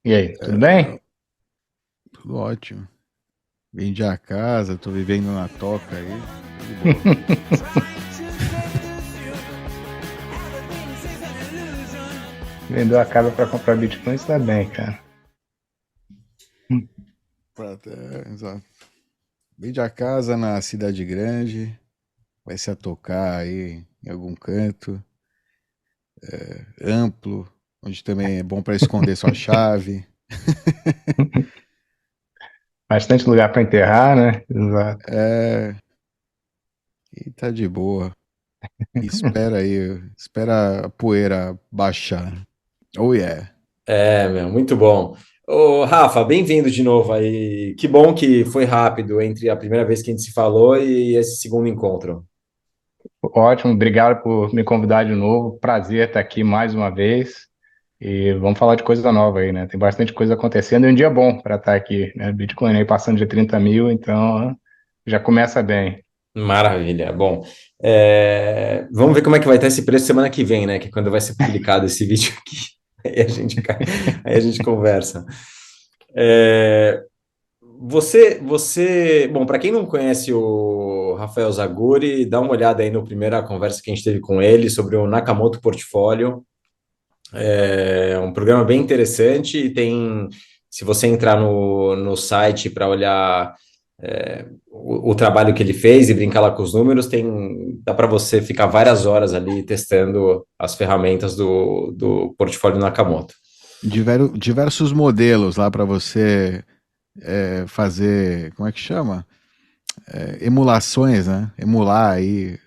E aí, tudo bem? Tudo ótimo. Vendi a casa, tô vivendo na toca aí. Tudo de boa. Vendeu a casa para comprar Bitcoin, está bem, cara. Exato. Vendi a casa na cidade grande, vai se atocar aí em algum canto, amplo, onde também é bom para esconder sua chave. Bastante lugar para enterrar, né? Exato. É, e tá de boa. E espera aí, espera a poeira baixar. Oh yeah. É, meu, muito bom. Ô, Rafa, bem-vindo de novo aí. Que bom que foi rápido entre a primeira vez que a gente se falou e esse segundo encontro. Ótimo, obrigado por me convidar de novo. Prazer estar aqui mais uma vez. E vamos falar de coisa nova aí, né? Tem bastante coisa acontecendo e um dia bom para estar aqui, né? Bitcoin aí passando de 30 mil, então já começa bem. Maravilha. Bom, vamos ver como é que vai estar esse preço semana que vem, né? Que é quando vai ser publicado esse vídeo aqui. Aí a gente conversa. É, bom, para quem não conhece o Rafael Zaguri, dá uma olhada aí no primeira conversa que a gente teve com ele sobre o Nakamoto Portfólio. É um programa bem interessante e tem, se você entrar no site para olhar o trabalho que ele fez e brincar lá com os números, dá para você ficar várias horas ali testando as ferramentas do portfólio Nakamoto. Diversos modelos lá para você fazer, como é que chama? Emulações, né? Emular aí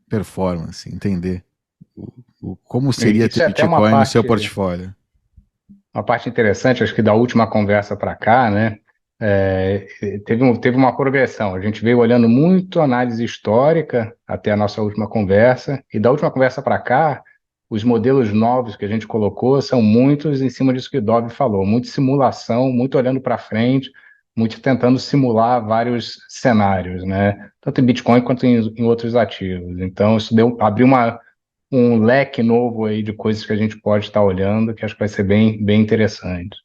performance, entender como seria ter Isso é até Bitcoin no seu portfólio. uma parte interessante, acho que da última conversa para cá, né? É, teve uma progressão. A gente veio olhando muito análise histórica até a nossa última conversa, e da última conversa para cá, os modelos novos que a gente colocou são muitos em cima disso que o Dov falou, muito simulação, muito olhando para frente, muito tentando simular vários cenários, né? Tanto em Bitcoin quanto em outros ativos. Então, abriu um leque novo aí de coisas que a gente pode estar olhando, que acho que vai ser bem interessante.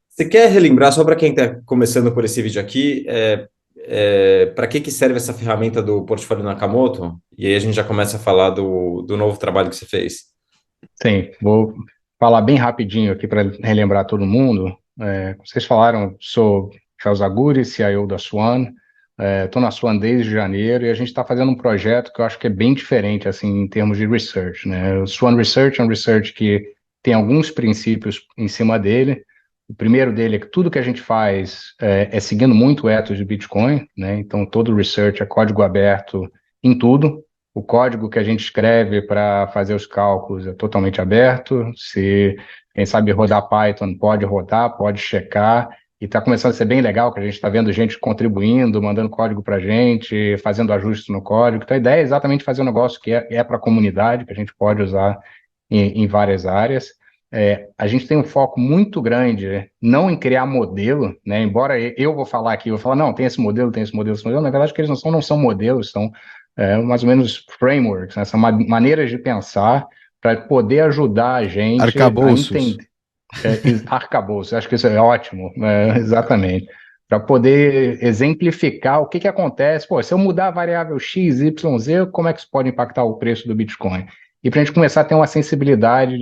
Você quer relembrar, só para quem está começando por esse vídeo aqui, para que serve essa ferramenta do portfólio Nakamoto? E aí a gente já começa a falar do novo trabalho que você fez. Sim, vou falar bem rapidinho aqui para relembrar todo mundo. Vocês falaram, sou Charles Aguri, CIO da Swan, estou na Swan desde janeiro e a gente está fazendo um projeto que eu acho que é bem diferente assim em termos de research, né? O Swan Research é um research que tem alguns princípios em cima dele. O primeiro dele é que tudo que a gente faz é seguindo muito o ethos de Bitcoin, né? Então todo o research é código aberto em tudo. O código que a gente escreve para fazer os cálculos é totalmente aberto. Se quem sabe rodar Python pode rodar, pode checar. E está começando a ser bem legal, que a gente está vendo gente contribuindo, mandando código para a gente, fazendo ajustes no código. Então a ideia é exatamente fazer um negócio que é para a comunidade, que a gente pode usar em várias áreas. A gente tem um foco muito grande, não em criar modelo, né? Embora eu vou falar aqui, eu vou falar, não, tem esse modelo, tem esse modelo, esse modelo. Na verdade, que eles não são modelos, são mais ou menos frameworks, né? São maneiras de pensar para poder ajudar a gente a Arcabouços. entender arcabouço. Acho que isso é ótimo, exatamente. Para poder exemplificar o que que acontece. Pô, se eu mudar a variável X, Y, Z, como é que isso pode impactar o preço do Bitcoin? E para a gente começar a ter uma sensibilidade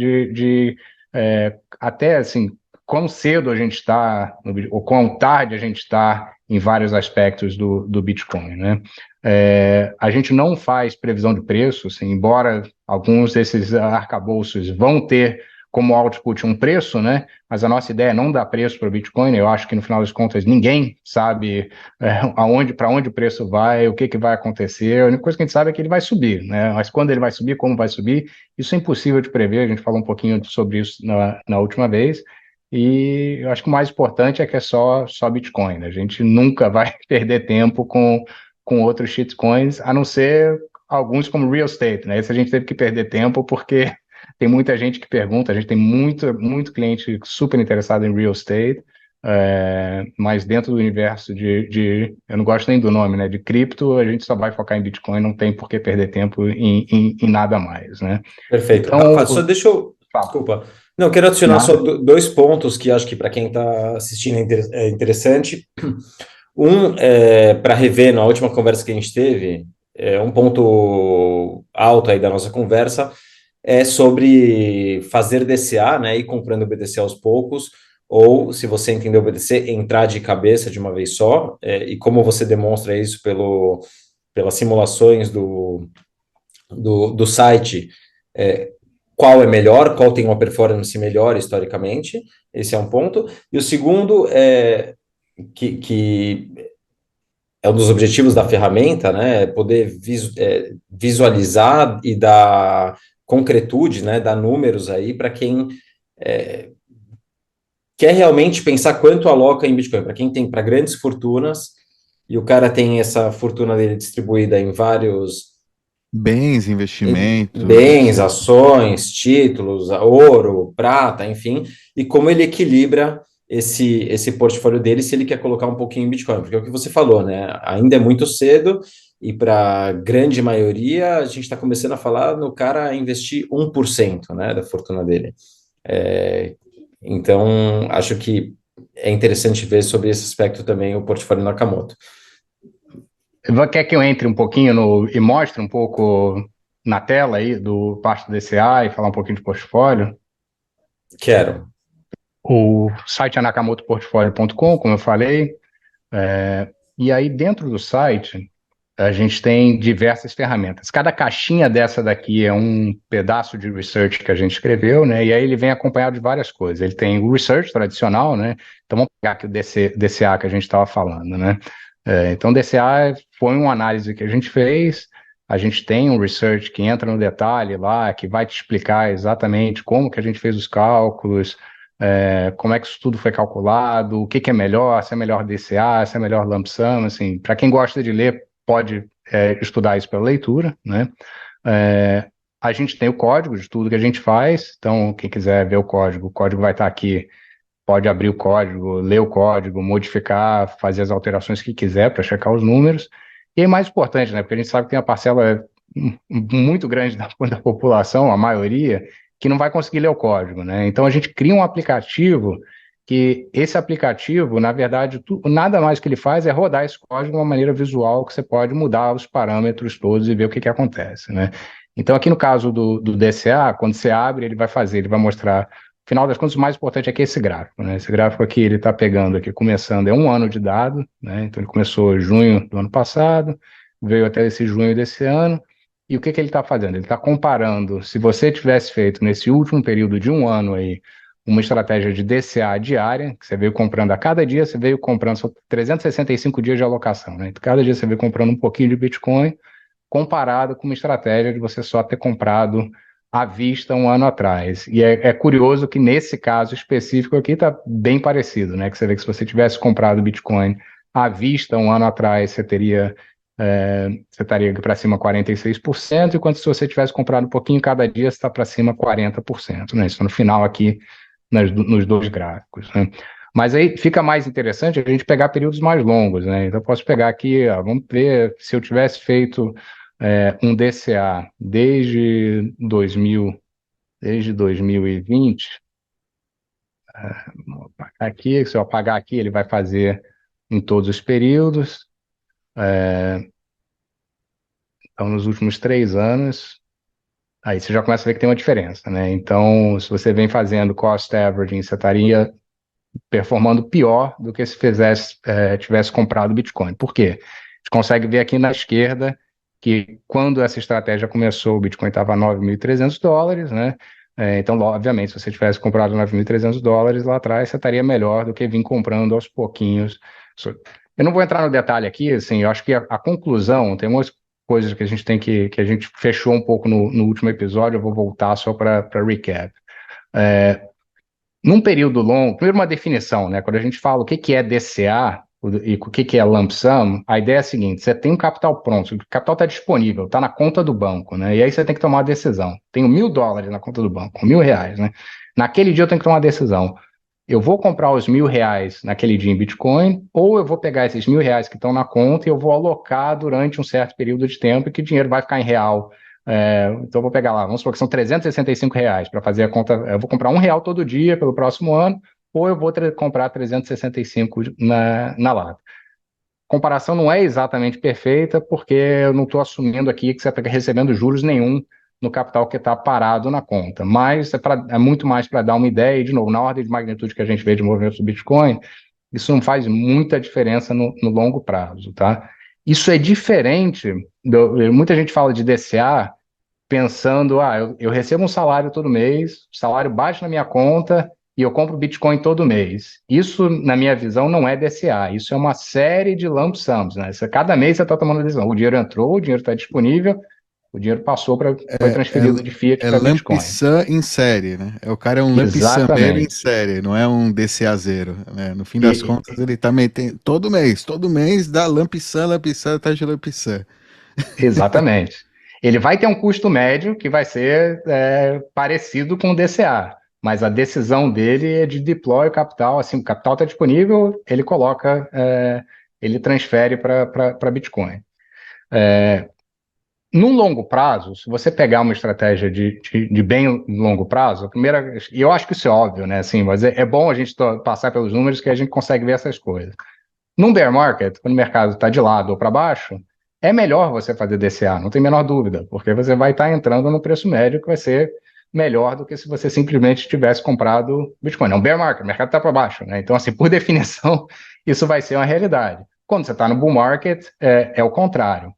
até assim, quão cedo a gente está, ou quão tarde a gente está em vários aspectos do Bitcoin, né? A gente não faz previsão de preço, assim, embora alguns desses arcabouços vão ter como output um preço, né? Mas a nossa ideia é não dar preço para o Bitcoin. Eu acho que no final das contas ninguém sabe para onde o preço vai, o que que vai acontecer. A única coisa que a gente sabe é que ele vai subir, né? Mas quando ele vai subir, como vai subir, isso é impossível de prever. A gente falou um pouquinho sobre isso na última vez. E eu acho que o mais importante é que é só Bitcoin, né? A gente nunca vai perder tempo com outros shitcoins, a não ser alguns como real estate, né? Esse a gente teve que perder tempo porque tem muita gente que pergunta, a gente tem muito cliente super interessado em real estate, mas dentro do universo eu não gosto nem do nome, né? De cripto, a gente só vai focar em Bitcoin, não tem por que perder tempo em nada mais, né? Perfeito. Então, Rafa, só deixa eu. fala. Desculpa. Não, eu quero adicionar só Nada. dois pontos que acho que para quem está assistindo é interessante. Um, para rever na última conversa que a gente teve, um ponto alto aí da nossa conversa é sobre fazer DCA, né, ir comprando BTC aos poucos, ou, se você entender o BTC, entrar de cabeça de uma vez só, e como você demonstra isso pelas simulações do site, qual é melhor, qual tem uma performance melhor historicamente, esse é um ponto. E o segundo é que é um dos objetivos da ferramenta, né? Poder visualizar e dar concretude, né? Dar números aí para quem quer realmente pensar quanto aloca em Bitcoin. Para quem tem para grandes fortunas e o cara tem essa fortuna dele distribuída em vários Bens, investimentos. bens, ações, títulos, ouro, prata, enfim, e como ele equilibra esse portfólio dele se ele quer colocar um pouquinho em Bitcoin, porque é o que você falou, né? Ainda é muito cedo e para a grande maioria a gente está começando a falar no cara investir 1%, né, da fortuna dele. Então, acho que é interessante ver sobre esse aspecto também o portfólio Nakamoto. Quer que eu entre um pouquinho e mostre um pouco na tela aí do parte do DCA e falar um pouquinho de portfólio? Quero. O site é nakamotoportfolio.com, como eu falei, e aí dentro do site a gente tem diversas ferramentas. Cada caixinha dessa daqui é um pedaço de research que a gente escreveu, né? E aí ele vem acompanhado de várias coisas. Ele tem o research tradicional, né? Então vamos pegar aqui o DCA que a gente estava falando, né? Então, DCA foi uma análise que a gente fez. A gente tem um research que entra no detalhe lá, que vai te explicar exatamente como que a gente fez os cálculos, como é que isso tudo foi calculado, o que que é melhor, se é melhor DCA, se é melhor lump sum, assim, para quem gosta de ler, pode estudar isso pela leitura, né? A gente tem o código de tudo que a gente faz, então quem quiser ver o código vai estar aqui, pode abrir o código, ler o código, modificar, fazer as alterações que quiser para checar os números. E é mais importante, né? Porque a gente sabe que tem uma parcela muito grande da população, a maioria, que não vai conseguir ler o código, né? Então a gente cria um aplicativo que esse aplicativo, na verdade, nada mais que ele faz é rodar esse código de uma maneira visual que você pode mudar os parâmetros todos e ver o que acontece, né? Então aqui no caso do DCA, quando você abre, ele vai mostrar. Final das contas, o mais importante é que esse gráfico, né? Esse gráfico aqui, ele está pegando aqui, começando, é um ano de dado, né? Então, ele começou em junho do ano passado, veio até esse junho desse ano, e o que que ele está fazendo? Ele está comparando, se você tivesse feito nesse último período de um ano aí, uma estratégia de DCA diária, que você veio comprando a cada dia, você veio comprando, são 365 dias de alocação, né? Então, cada dia você veio comprando um pouquinho de Bitcoin, comparado com uma estratégia de você só ter comprado à vista um ano atrás. E é curioso que nesse caso específico aqui está bem parecido, né? Que você vê que se você tivesse comprado Bitcoin à vista um ano atrás, você estaria para cima 46%, enquanto se você tivesse comprado um pouquinho cada dia, você está para cima 40%, né? Isso no final aqui nos dois gráficos, né? Mas aí fica mais interessante a gente pegar períodos mais longos, né? Então eu posso pegar aqui, ó, vamos ver se eu tivesse feito um DCA desde 2020, vou apagar aqui, se eu apagar aqui, ele vai fazer em todos os períodos. Então, nos últimos 3 anos, aí você já começa a ver que tem uma diferença, né? Então, se você vem fazendo cost averaging, você estaria performando pior do que se tivesse comprado Bitcoin. Por quê? A gente consegue ver aqui na esquerda que quando essa estratégia começou, o Bitcoin estava a $9.300, né? Então, obviamente, se você tivesse comprado $9.300 lá atrás, você estaria melhor do que vir comprando aos pouquinhos. Eu não vou entrar no detalhe aqui, assim, eu acho que a conclusão, tem umas coisas que a gente que a gente fechou um pouco no último episódio, eu vou voltar só para recap. Num período longo, primeiro uma definição, né? Quando a gente fala o que é DCA e o que é lump sum, a ideia é a seguinte: você tem um capital pronto, o capital está disponível, está na conta do banco, né? E aí você tem que tomar uma decisão. Tenho $1.000 na conta do banco, R$ 1.000, né? Naquele dia eu tenho que tomar uma decisão. Eu vou comprar os R$ 1.000 naquele dia em Bitcoin, ou eu vou pegar esses R$ 1.000 que estão na conta e eu vou alocar durante um certo período de tempo e que o dinheiro vai ficar em real Então eu vou pegar lá, vamos supor que são R$ 365 para fazer a conta. Eu vou comprar R$ 1 todo dia pelo próximo ano, ou eu vou comprar 365 na lata. Comparação não é exatamente perfeita, porque eu não estou assumindo aqui que você está recebendo juros nenhum no capital que está parado na conta, mas é muito mais para dar uma ideia, e de novo, na ordem de magnitude que a gente vê de movimentos do Bitcoin, isso não faz muita diferença no longo prazo, tá? Isso é diferente, muita gente fala de DCA pensando, eu recebo um salário todo mês, o salário bate na minha conta e eu compro Bitcoin todo mês. Isso, na minha visão, não é DCA, isso é uma série de lump sums, né? Cada mês você está tomando decisão, o dinheiro entrou, o dinheiro está disponível, o dinheiro passou foi transferido de Fiat É para lump Bitcoin. sum em série, né? O cara é um lump sumeiro em série, não é um DCA zero, né? No fim das contas, ele tá metendo todo mês dá lump sum, taxa de lump sum. Exatamente. Ele vai ter um custo médio que vai ser parecido com o DCA, mas a decisão dele é de deploy o capital, assim, o capital está disponível, ele coloca, ele transfere para Bitcoin. Num longo prazo, se você pegar uma estratégia de bem longo prazo, a primeira, e eu acho que isso é óbvio, né? Assim, mas é bom a gente passar pelos números que a gente consegue ver essas coisas. Num bear market, quando o mercado está de lado ou para baixo, é melhor você fazer DCA, não tem a menor dúvida, porque você vai estar entrando no preço médio que vai ser melhor do que se você simplesmente tivesse comprado Bitcoin. É um bear market, o mercado está para baixo, né? Então, assim, por definição, isso vai ser uma realidade. Quando você está no bull market, é o contrário.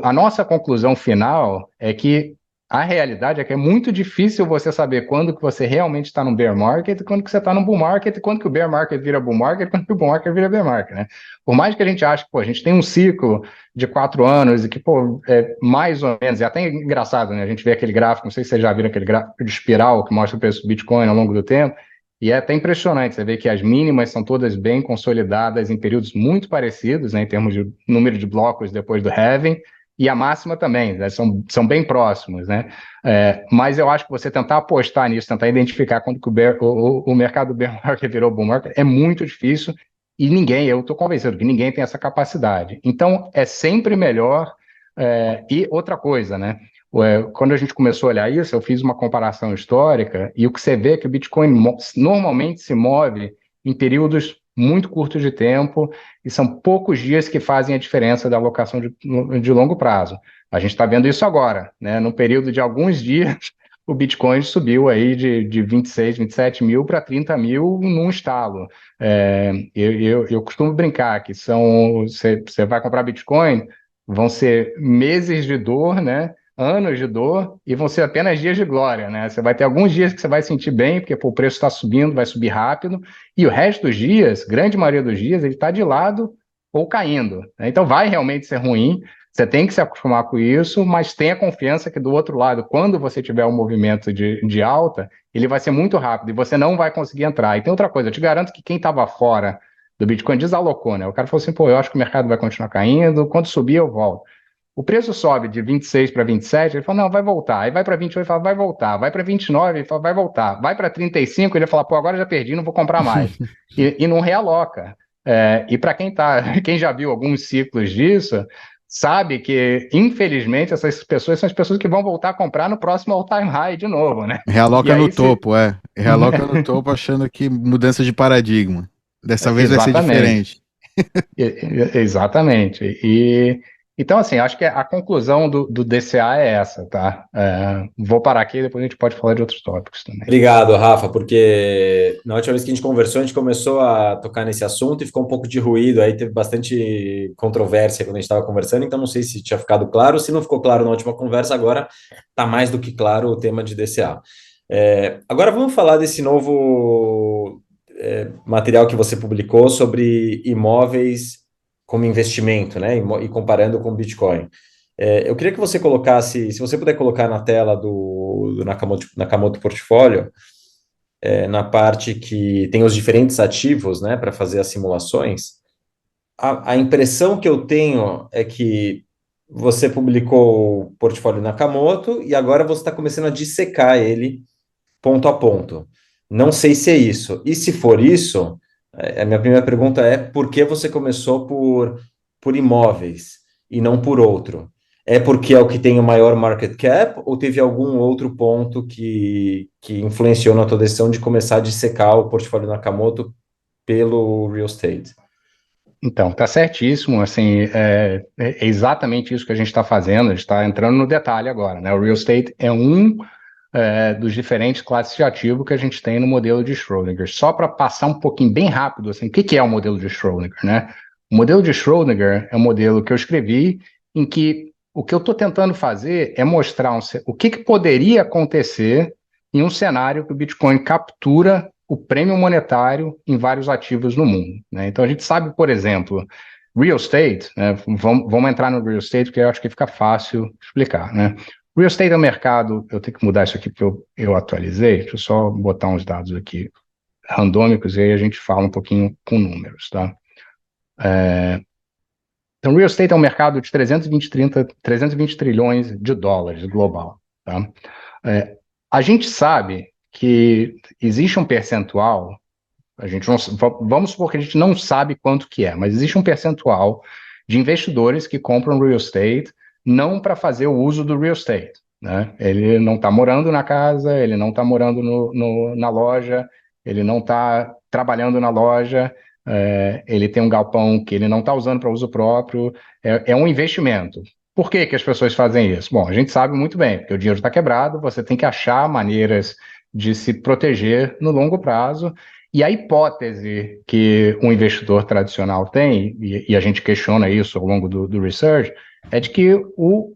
A nossa conclusão final é que a realidade é que é muito difícil você saber quando que você realmente está no bear market, quando que você está no bull market, quando que o bear market vira bull market, quando que o bull market vira bear market, né? Por mais que a gente ache que, a gente tem um ciclo de 4 anos e que, é mais ou menos, é até engraçado, né? A gente vê aquele gráfico, não sei se vocês já viram aquele gráfico de espiral que mostra o preço do Bitcoin ao longo do tempo, e é até impressionante, você vê que as mínimas são todas bem consolidadas em períodos muito parecidos, né, em termos de número de blocos depois do halving, e a máxima também, né, são bem próximos, né? Mas eu acho que você tentar apostar nisso, tentar identificar quando que o mercado bear market virou bull market, é muito difícil, e eu estou convencido que ninguém tem essa capacidade. Então, é sempre melhor, e outra coisa, né? Quando a gente começou a olhar isso, eu fiz uma comparação histórica e o que você vê é que o Bitcoin normalmente se move em períodos muito curtos de tempo e são poucos dias que fazem a diferença da alocação de longo prazo. A gente está vendo isso agora, né? No período de alguns dias, o Bitcoin subiu aí de 26, 27 mil para 30 mil num estalo. Eu costumo brincar que você vai comprar Bitcoin, vão ser meses de dor, né? Anos de dor e vão ser apenas dias de glória, né? Você vai ter alguns dias que você vai sentir bem, porque o preço está subindo, vai subir rápido, e o resto dos dias, grande maioria dos dias, ele está de lado ou caindo, né? Então vai realmente ser ruim, você tem que se acostumar com isso, mas tenha confiança que do outro lado, quando você tiver um movimento de alta, ele vai ser muito rápido e você não vai conseguir entrar. E tem outra coisa, eu te garanto que quem estava fora do Bitcoin desalocou, né? O cara falou assim, eu acho que o mercado vai continuar caindo, quando subir eu volto. O preço sobe de 26 para 27, ele fala, não, vai voltar. Aí vai para 28, ele fala, vai voltar. Vai para 29, ele fala, vai voltar. Vai para 35, ele fala, agora já perdi, não vou comprar mais. e não realoca. E para quem já viu alguns ciclos disso, sabe que, infelizmente, essas pessoas são as pessoas que vão voltar a comprar no próximo all-time high de novo, né? Realoca no topo, Realoca no topo achando que mudança de paradigma. Dessa vez vai ser diferente. Exatamente. Então, assim, acho que a conclusão do DCA é essa, tá? Vou parar aqui e depois a gente pode falar de outros tópicos também. Obrigado, Rafa, porque na última vez que a gente conversou, a gente começou a tocar nesse assunto e ficou um pouco de ruído, aí teve bastante controvérsia quando a gente estava conversando, então não sei se tinha ficado claro, se não ficou claro na última conversa, agora está mais do que claro o tema de DCA. Agora vamos falar desse novo material que você publicou sobre imóveis como investimento, né, e comparando com o Bitcoin. Eu queria que você colocasse, se você puder colocar na tela do Nakamoto Portfólio, na parte que tem os diferentes ativos, né, para fazer as simulações, a impressão que eu tenho é que você publicou o portfólio Nakamoto e agora você está começando a dissecar ele ponto a ponto. Não sei se é isso. E se for isso, a minha primeira pergunta é por que você começou por imóveis e não por outro? É porque é o que tem o maior market cap, ou teve algum outro ponto que influenciou na tua decisão de começar a dissecar o portfólio Nakamoto pelo real estate? Então, tá certíssimo, assim, é exatamente isso que a gente está fazendo, a gente está entrando no detalhe agora, né? O real estate é dos diferentes classes de ativo que a gente tem no modelo de Schrödinger. Só para passar um pouquinho bem rápido, assim, o que é o modelo de Schrödinger, né? O modelo de Schrödinger é um modelo que eu escrevi em que o que eu estou tentando fazer é mostrar o que poderia acontecer em um cenário que o Bitcoin captura o prêmio monetário em vários ativos no mundo, né? Então a gente sabe, por exemplo, real estate, né? Vamos entrar no real estate porque eu acho que fica fácil explicar, né? Real estate é um mercado, eu tenho que mudar isso aqui porque eu atualizei, deixa eu só botar uns dados aqui randômicos e aí a gente fala um pouquinho com números, tá? Então, real estate é um mercado de 320 trilhões de dólares global, tá? A gente sabe que existe um percentual, a gente não, vamos supor que a gente não sabe quanto que é, mas existe um percentual de investidores que compram real estate não para fazer o uso do real estate, né? Ele não está morando na casa, ele não está morando na loja, ele não está trabalhando na loja, ele tem um galpão que ele não está usando para uso próprio, é um investimento. Por que as pessoas fazem isso? Bom, a gente sabe muito bem, porque o dinheiro está quebrado, você tem que achar maneiras de se proteger no longo prazo, e a hipótese que um investidor tradicional tem, e a gente questiona isso ao longo do research, é de que o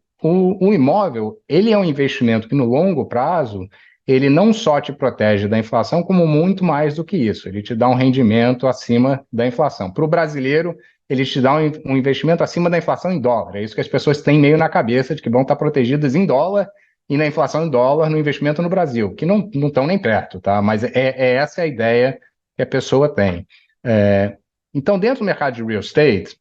imóvel, ele é um investimento que no longo prazo, ele não só te protege da inflação, como muito mais do que isso, ele te dá um rendimento acima da inflação. Para o brasileiro, ele te dá um investimento acima da inflação em dólar, é isso que as pessoas têm meio na cabeça, de que vão estar protegidas em dólar, e na inflação em dólar no investimento no Brasil, que não estão nem perto, tá? Mas essa a ideia que a pessoa tem. Então, dentro do mercado de real estate,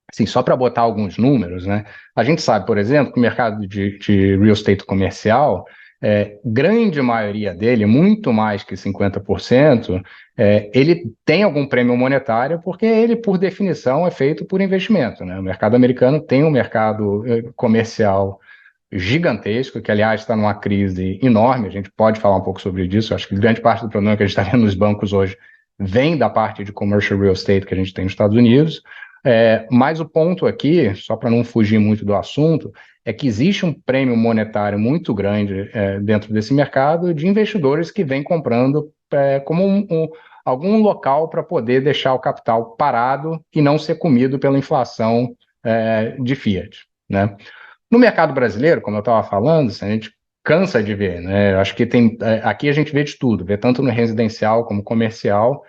assim, só para botar alguns números, né? A gente sabe, por exemplo, que o mercado de real estate comercial, grande maioria dele, muito mais que 50%, ele tem algum prêmio monetário, porque ele, por definição, é feito por investimento, né? O mercado americano tem um mercado comercial gigantesco, que aliás está numa crise enorme, a gente pode falar um pouco sobre isso, acho que grande parte do problema que a gente está vendo nos bancos hoje vem da parte de commercial real estate que a gente tem nos Estados Unidos, mas o ponto aqui, só para não fugir muito do assunto, é que existe um prêmio monetário muito grande dentro desse mercado de investidores que vêm comprando como algum local para poder deixar o capital parado e não ser comido pela inflação de fiat, né? No mercado brasileiro, como eu estava falando, a gente cansa de ver, né? Eu acho que aqui a gente vê de tudo, vê tanto no residencial como comercial.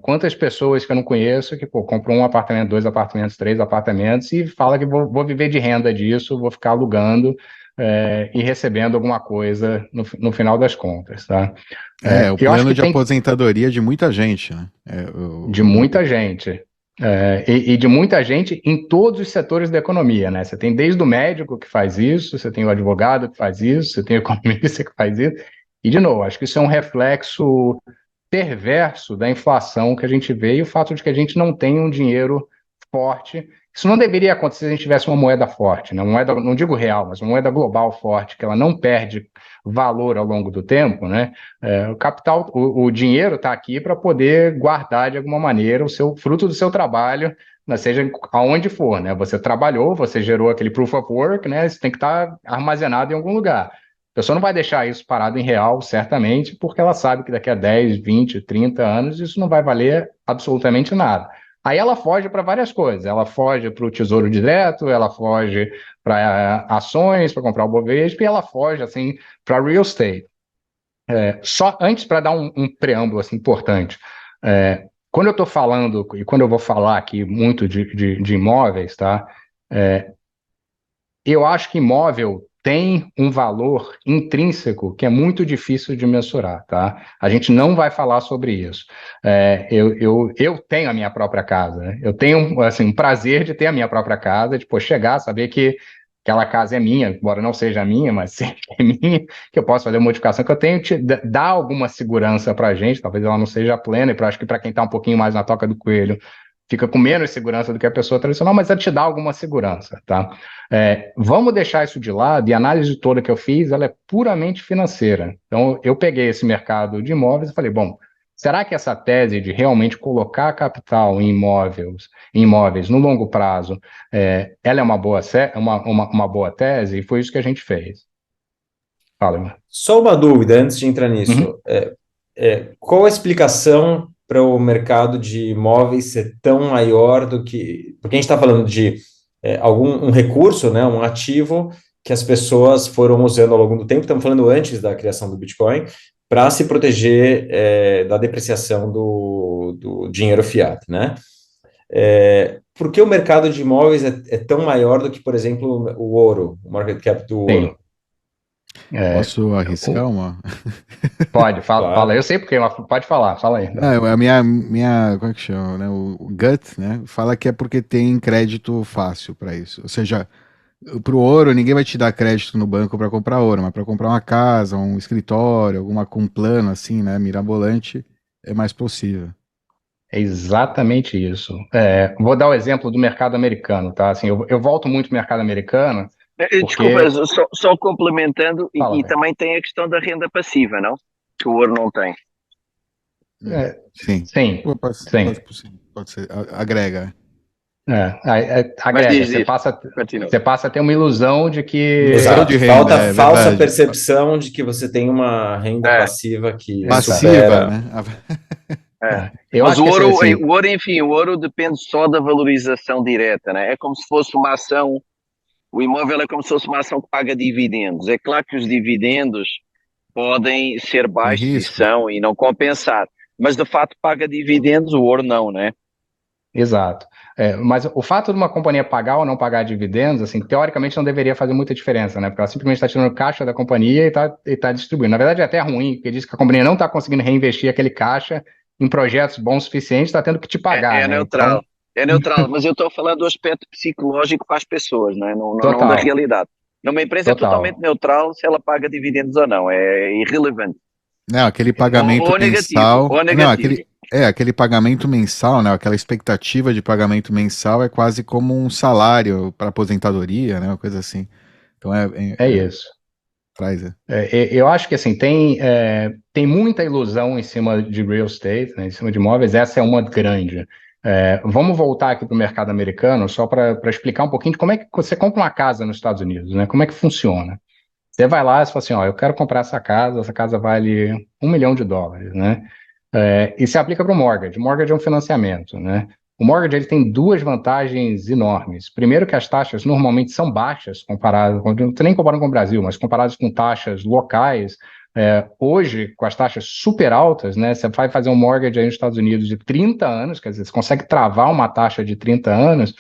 Quantas pessoas que eu não conheço que compram um apartamento, 2 apartamentos, 3 apartamentos e fala que vou viver de renda disso, vou ficar alugando e recebendo alguma coisa no final das contas, tá? O plano de aposentadoria de muita gente, né? De muita gente. E de muita gente em todos os setores da economia, né? Você tem desde o médico que faz isso, você tem o advogado que faz isso, você tem o economista que faz isso. E, de novo, acho que isso é um reflexo perverso da inflação que a gente vê e o fato de que a gente não tem um dinheiro forte. Isso não deveria acontecer se a gente tivesse uma moeda forte, né? Uma moeda, não digo real, mas uma moeda global forte, que ela não perde valor ao longo do tempo, né? O capital, o dinheiro está aqui para poder guardar de alguma maneira o seu fruto do seu trabalho, né, seja aonde for, né? Você trabalhou, você gerou aquele proof of work, né? Isso tem que estar armazenado em algum lugar. A pessoa não vai deixar isso parado em real, certamente, porque ela sabe que daqui a 10, 20, 30 anos isso não vai valer absolutamente nada. Aí ela foge para várias coisas. Ela foge para o Tesouro Direto, ela foge para ações, para comprar o Bovespa, e ela foge assim para real estate. Só antes, para dar um preâmbulo assim, importante, quando eu estou falando, e quando eu vou falar aqui muito de imóveis, tá? Eu acho que imóvel tem um valor intrínseco que é muito difícil de mensurar, tá? A gente não vai falar sobre isso. Eu tenho a minha própria casa, né? Eu tenho assim, um prazer de ter a minha própria casa, de chegar, saber que aquela casa é minha, embora não seja minha, mas sempre é minha, que eu posso fazer uma modificação, que eu tenho que dar alguma segurança para a gente, talvez ela não seja plena, e acho que para quem está um pouquinho mais na toca do coelho, fica com menos segurança do que a pessoa tradicional, mas ela te dá alguma segurança, tá? Vamos deixar isso de lado, e a análise toda que eu fiz, ela é puramente financeira. Então, eu peguei esse mercado de imóveis e falei, bom, será que essa tese de realmente colocar capital em imóveis no longo prazo, ela é uma boa tese? E foi isso que a gente fez. Fala, irmão. Só uma dúvida antes de entrar Uhum. nisso. Qual a explicação para o mercado de imóveis ser tão maior do que. Porque a gente está falando de um recurso, né, um ativo que as pessoas foram usando ao longo do tempo, estamos falando antes da criação do Bitcoin, para se proteger da depreciação do dinheiro fiat, né? Por que o mercado de imóveis é tão maior do que, por exemplo, o ouro, o market cap do Sim. ouro? Posso arriscar uma? Pode, fala, Claro. fala. Eu sei porque, mas pode falar, fala aí. Não, a minha, como é que chama, né? O gut, né? Fala que é porque tem crédito fácil para isso. Ou seja, pro ouro, ninguém vai te dar crédito no banco para comprar ouro, mas para comprar uma casa, um escritório, alguma com um plano assim, né? Mirabolante, é mais possível. É exatamente isso. Vou dar o exemplo do mercado americano, tá? Assim, eu volto muito para o mercado americano, Desculpa, porque. só complementando, Fala, e velho. também tem a questão da renda passiva, não? Que o ouro não tem. É, Sim. sim, sim. Pode ser. Agrega. Mas Agrega, continua. você passa a ter uma ilusão de Ilusão que. de Exato. renda, Falta é falsa verdade. percepção de que você tem uma renda É, passiva que exato. Passiva, supera. né? É. Eu Mas acho que assim, o ouro, enfim, o ouro depende só da valorização direta, né? É como se fosse uma ação, o imóvel é como se fosse uma ação que paga dividendos. É claro que os dividendos podem ser Tem baixos e risco. são e não compensar, mas de fato paga dividendos, o ouro não, né? exato. Mas o fato de uma companhia pagar ou não pagar dividendos, assim, teoricamente não deveria fazer muita diferença, né? Porque ela simplesmente está tirando caixa da companhia e tá distribuindo. Na verdade, é até ruim, porque diz que a companhia não está conseguindo reinvestir aquele caixa em projetos bons o suficiente, está tendo que te pagar, É né? Então, neutral, é neutral, mas eu estou a falar do aspecto psicológico para as pessoas, não é? Não da total, realidade. Numa empresa é totalmente total, neutral se ela paga dividendos ou não, é irrelevante. Não, aquele pagamento Ou negativo, mensal. ou Não, negativo. aquele pagamento mensal, né? Aquela expectativa de pagamento mensal é quase como um salário para aposentadoria, né? Uma coisa assim. Então é isso. traz. É. Eu acho que assim, tem muita ilusão em cima de real estate, né, em cima de imóveis, essa é uma grande. Vamos voltar aqui para o mercado americano, só para explicar um pouquinho de como é que você compra uma casa nos Estados Unidos, né? Como é que funciona? Você vai lá e fala assim, ó, eu quero comprar essa casa vale US$ 1 milhão, né? E se aplica para o mortgage. O mortgage é um financiamento, né? O mortgage ele tem duas vantagens enormes. Primeiro que as taxas normalmente são baixas, não estou nem comparando com o Brasil, mas comparadas com taxas locais. Hoje, com as taxas super altas, né? Você vai fazer um mortgage aí nos Estados Unidos de 30 anos, quer dizer, você consegue travar uma taxa de 30 anos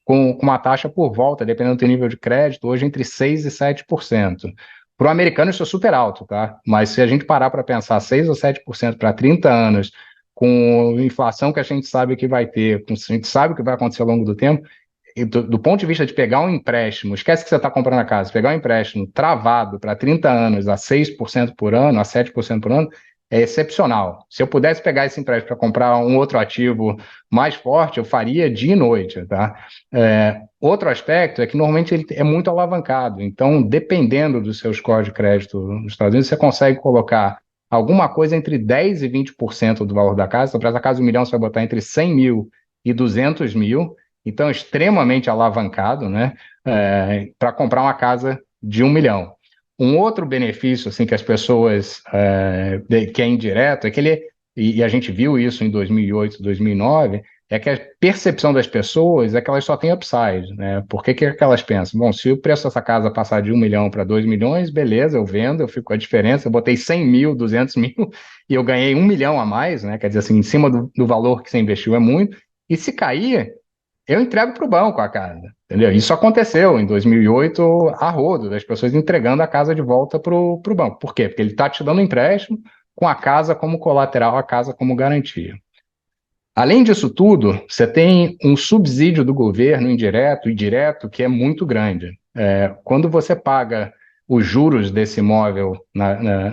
com uma taxa por volta, dependendo do teu nível de crédito, hoje entre 6% e 7%. Para o americano, isso é super alto, tá? Mas se a gente parar para pensar 6 ou 7% para 30 anos, com inflação que a gente sabe que vai ter, a gente sabe o que vai acontecer ao longo do tempo, e do ponto de vista de pegar um empréstimo, esquece que você está comprando a casa, pegar um empréstimo travado para 30 anos a 6% por ano, a 7% por ano, é excepcional. Se eu pudesse pegar esse empréstimo para comprar um outro ativo mais forte, eu faria dia e noite, tá? Outro aspecto é que normalmente ele é muito alavancado, então, dependendo do seu score de crédito nos Estados Unidos, você consegue colocar alguma coisa entre 10% e 20% do valor da casa. Então, para essa casa de 1 milhão, você vai botar entre 100 mil e 200 mil, então extremamente alavancado, né? Para comprar uma casa de 1 milhão. Um outro benefício assim que as pessoas que é indireto é que e a gente viu isso em 2008, 2009, é que a percepção das pessoas é que elas só têm upside, né? Por que elas pensam? Bom, se o preço dessa casa passar de 1 milhão para 2 milhões, beleza, eu vendo, eu fico com a diferença, eu botei 100 mil, 200 mil e eu ganhei 1 milhão a mais, né? Quer dizer assim, em cima do valor que você investiu é muito. E se cair, eu entrego para o banco a casa, entendeu? Isso aconteceu em 2008 a rodo, das pessoas entregando a casa de volta para o banco. Por quê? Porque ele está te dando um empréstimo com a casa como colateral, a casa como garantia. Além disso tudo, você tem um subsídio do governo indireto e direto que é muito grande. Quando você paga os juros desse imóvel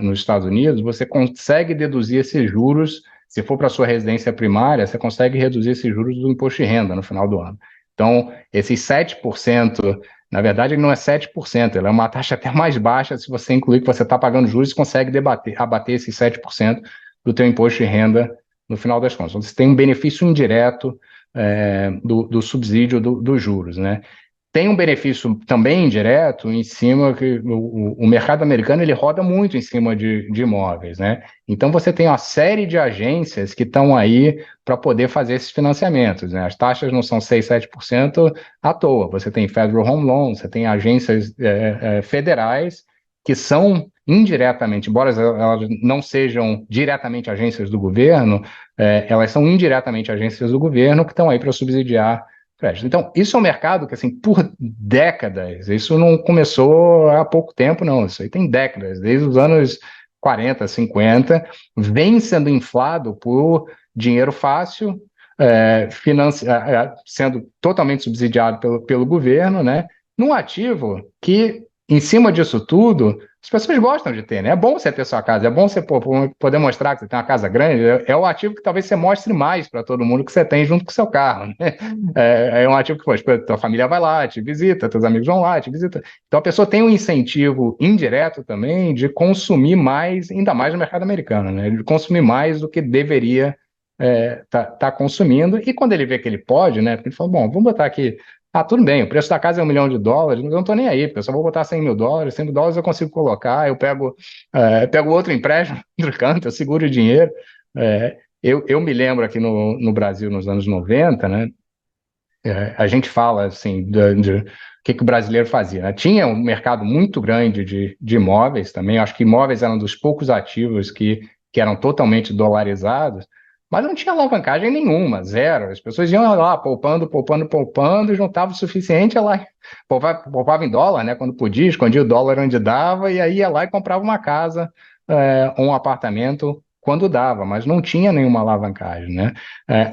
nos Estados Unidos, você consegue deduzir esses juros Se for para sua residência primária, você consegue reduzir esses juros do imposto de renda no final do ano. Então, esses 7%, na verdade, ele não é 7%, ele é uma taxa até mais baixa se você incluir que você está pagando juros e consegue abater esses 7% do teu imposto de renda no final das contas. Então, você tem um benefício indireto do subsídio dos juros, né? Tem um benefício também indireto em cima que o mercado americano ele roda muito em cima de imóveis, né? Então você tem uma série de agências que estão aí para poder fazer esses financiamentos, né? As taxas não são 6, 7% à toa. Você tem Federal Home Loan, você tem agências federais que são indiretamente, embora elas não sejam diretamente agências do governo, elas são indiretamente agências do governo que estão aí para subsidiar crédito. Então, isso é um mercado que, assim, por décadas, isso não começou há pouco tempo, não, isso aí tem décadas, desde os anos 40, 50, vem sendo inflado por dinheiro fácil, sendo totalmente subsidiado pelo governo, né, num ativo que, em cima disso tudo, as pessoas gostam de ter, né? É bom você ter sua casa, é bom você poder mostrar que você tem uma casa grande, é o ativo que talvez você mostre mais para todo mundo que você tem junto com o seu carro, né? É um ativo que, pô, tua família vai lá, te visita, teus amigos vão lá, te visita. Então a pessoa tem um incentivo indireto também de consumir mais, ainda mais no mercado americano, né? De consumir mais do que deveria tá consumindo. E quando ele vê que ele pode, né? Porque ele fala, bom, vamos botar aqui. Ah, tudo bem, o preço da casa é $1 milhão, mas eu não estou nem aí, porque eu só vou botar $100 mil, $100 eu consigo colocar, eu pego outro empréstimo do canto, eu seguro o dinheiro. Eu me lembro aqui no Brasil, nos anos 90, né, a gente fala assim, de o que o brasileiro fazia, né? Tinha um mercado muito grande de imóveis também, acho que imóveis eram um dos poucos ativos que eram totalmente dolarizados, mas não tinha alavancagem nenhuma, zero. As pessoas iam lá poupando, poupando, poupando, juntavam o suficiente, ia lá, poupava em dólar, né? Quando podia, escondia o dólar onde dava, e aí ia lá e comprava uma casa, ou um apartamento quando dava, mas não tinha nenhuma alavancagem, né?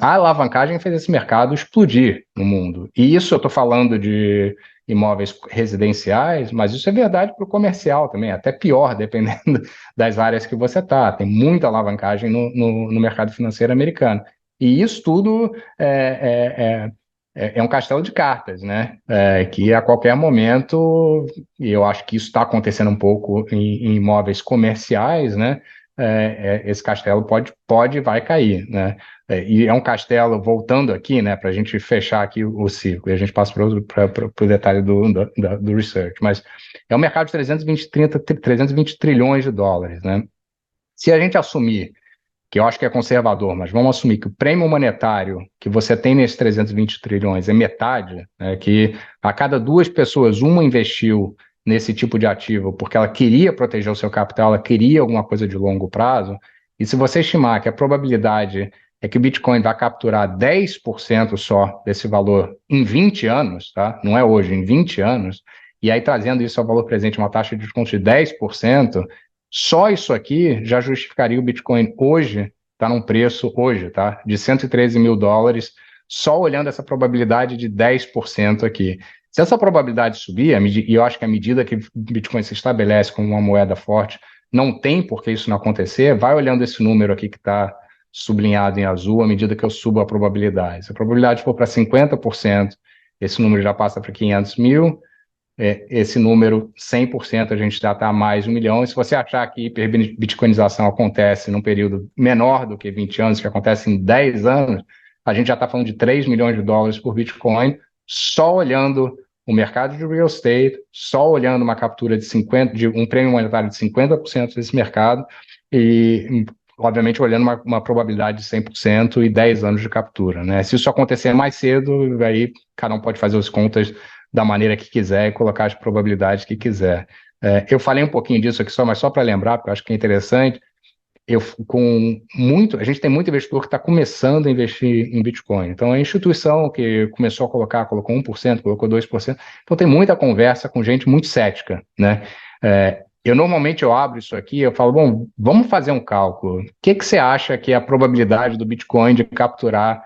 A alavancagem fez esse mercado explodir no mundo. E isso eu estou falando de imóveis residenciais, mas isso é verdade para o comercial também, até pior, dependendo das áreas que você está. Tem muita alavancagem no mercado financeiro americano. E isso tudo é um castelo de cartas, né? Que a qualquer momento, e eu acho que isso está acontecendo um pouco em imóveis comerciais, né? Esse castelo pode e vai cair, né? E é um castelo, voltando aqui, né, para a gente fechar aqui o ciclo, e a gente passa para o detalhe do research, mas é um mercado de 320 trilhões de dólares, né? Se a gente assumir, que eu acho que é conservador, mas vamos assumir que o prêmio monetário que você tem nesses 320 trilhões é metade, né, que a cada 2 pessoas, uma investiu nesse tipo de ativo porque ela queria proteger o seu capital, ela queria alguma coisa de longo prazo, e se você estimar que a probabilidade é que o Bitcoin vai capturar 10% só desse valor em 20 anos, tá? Não é hoje, em 20 anos, e aí trazendo isso ao valor presente, uma taxa de desconto de 10%, só isso aqui já justificaria o Bitcoin hoje, tá num preço hoje, tá? De $113 mil, só olhando essa probabilidade de 10% aqui. Se essa probabilidade subir, e eu acho que à medida que o Bitcoin se estabelece como uma moeda forte, não tem por que isso não acontecer, vai olhando esse número aqui que está sublinhado em azul, à medida que eu subo a probabilidade. Se a probabilidade for para 50%, esse número já passa para 500 mil, esse número, 100%, a gente já está a mais de $1 milhão, e se você achar que hiperbitcoinização acontece num período menor do que 20 anos, que acontece em 10 anos, a gente já está falando de $3 milhões por Bitcoin, só olhando o mercado de real estate, só olhando uma captura de um prêmio monetário de 50% desse mercado, e obviamente olhando uma probabilidade de 100% e 10 anos de captura, né? Se isso acontecer mais cedo, aí cada um pode fazer as contas da maneira que quiser e colocar as probabilidades que quiser. Eu falei um pouquinho disso aqui mas só para lembrar, porque eu acho que é interessante. A gente tem muito investidor que está começando a investir em Bitcoin. Então, a instituição que começou a colocou 1%, colocou 2%. Então, tem muita conversa com gente muito cética, né? Normalmente eu abro isso aqui, eu falo, bom, vamos fazer um cálculo. O que você acha que é a probabilidade do Bitcoin de capturar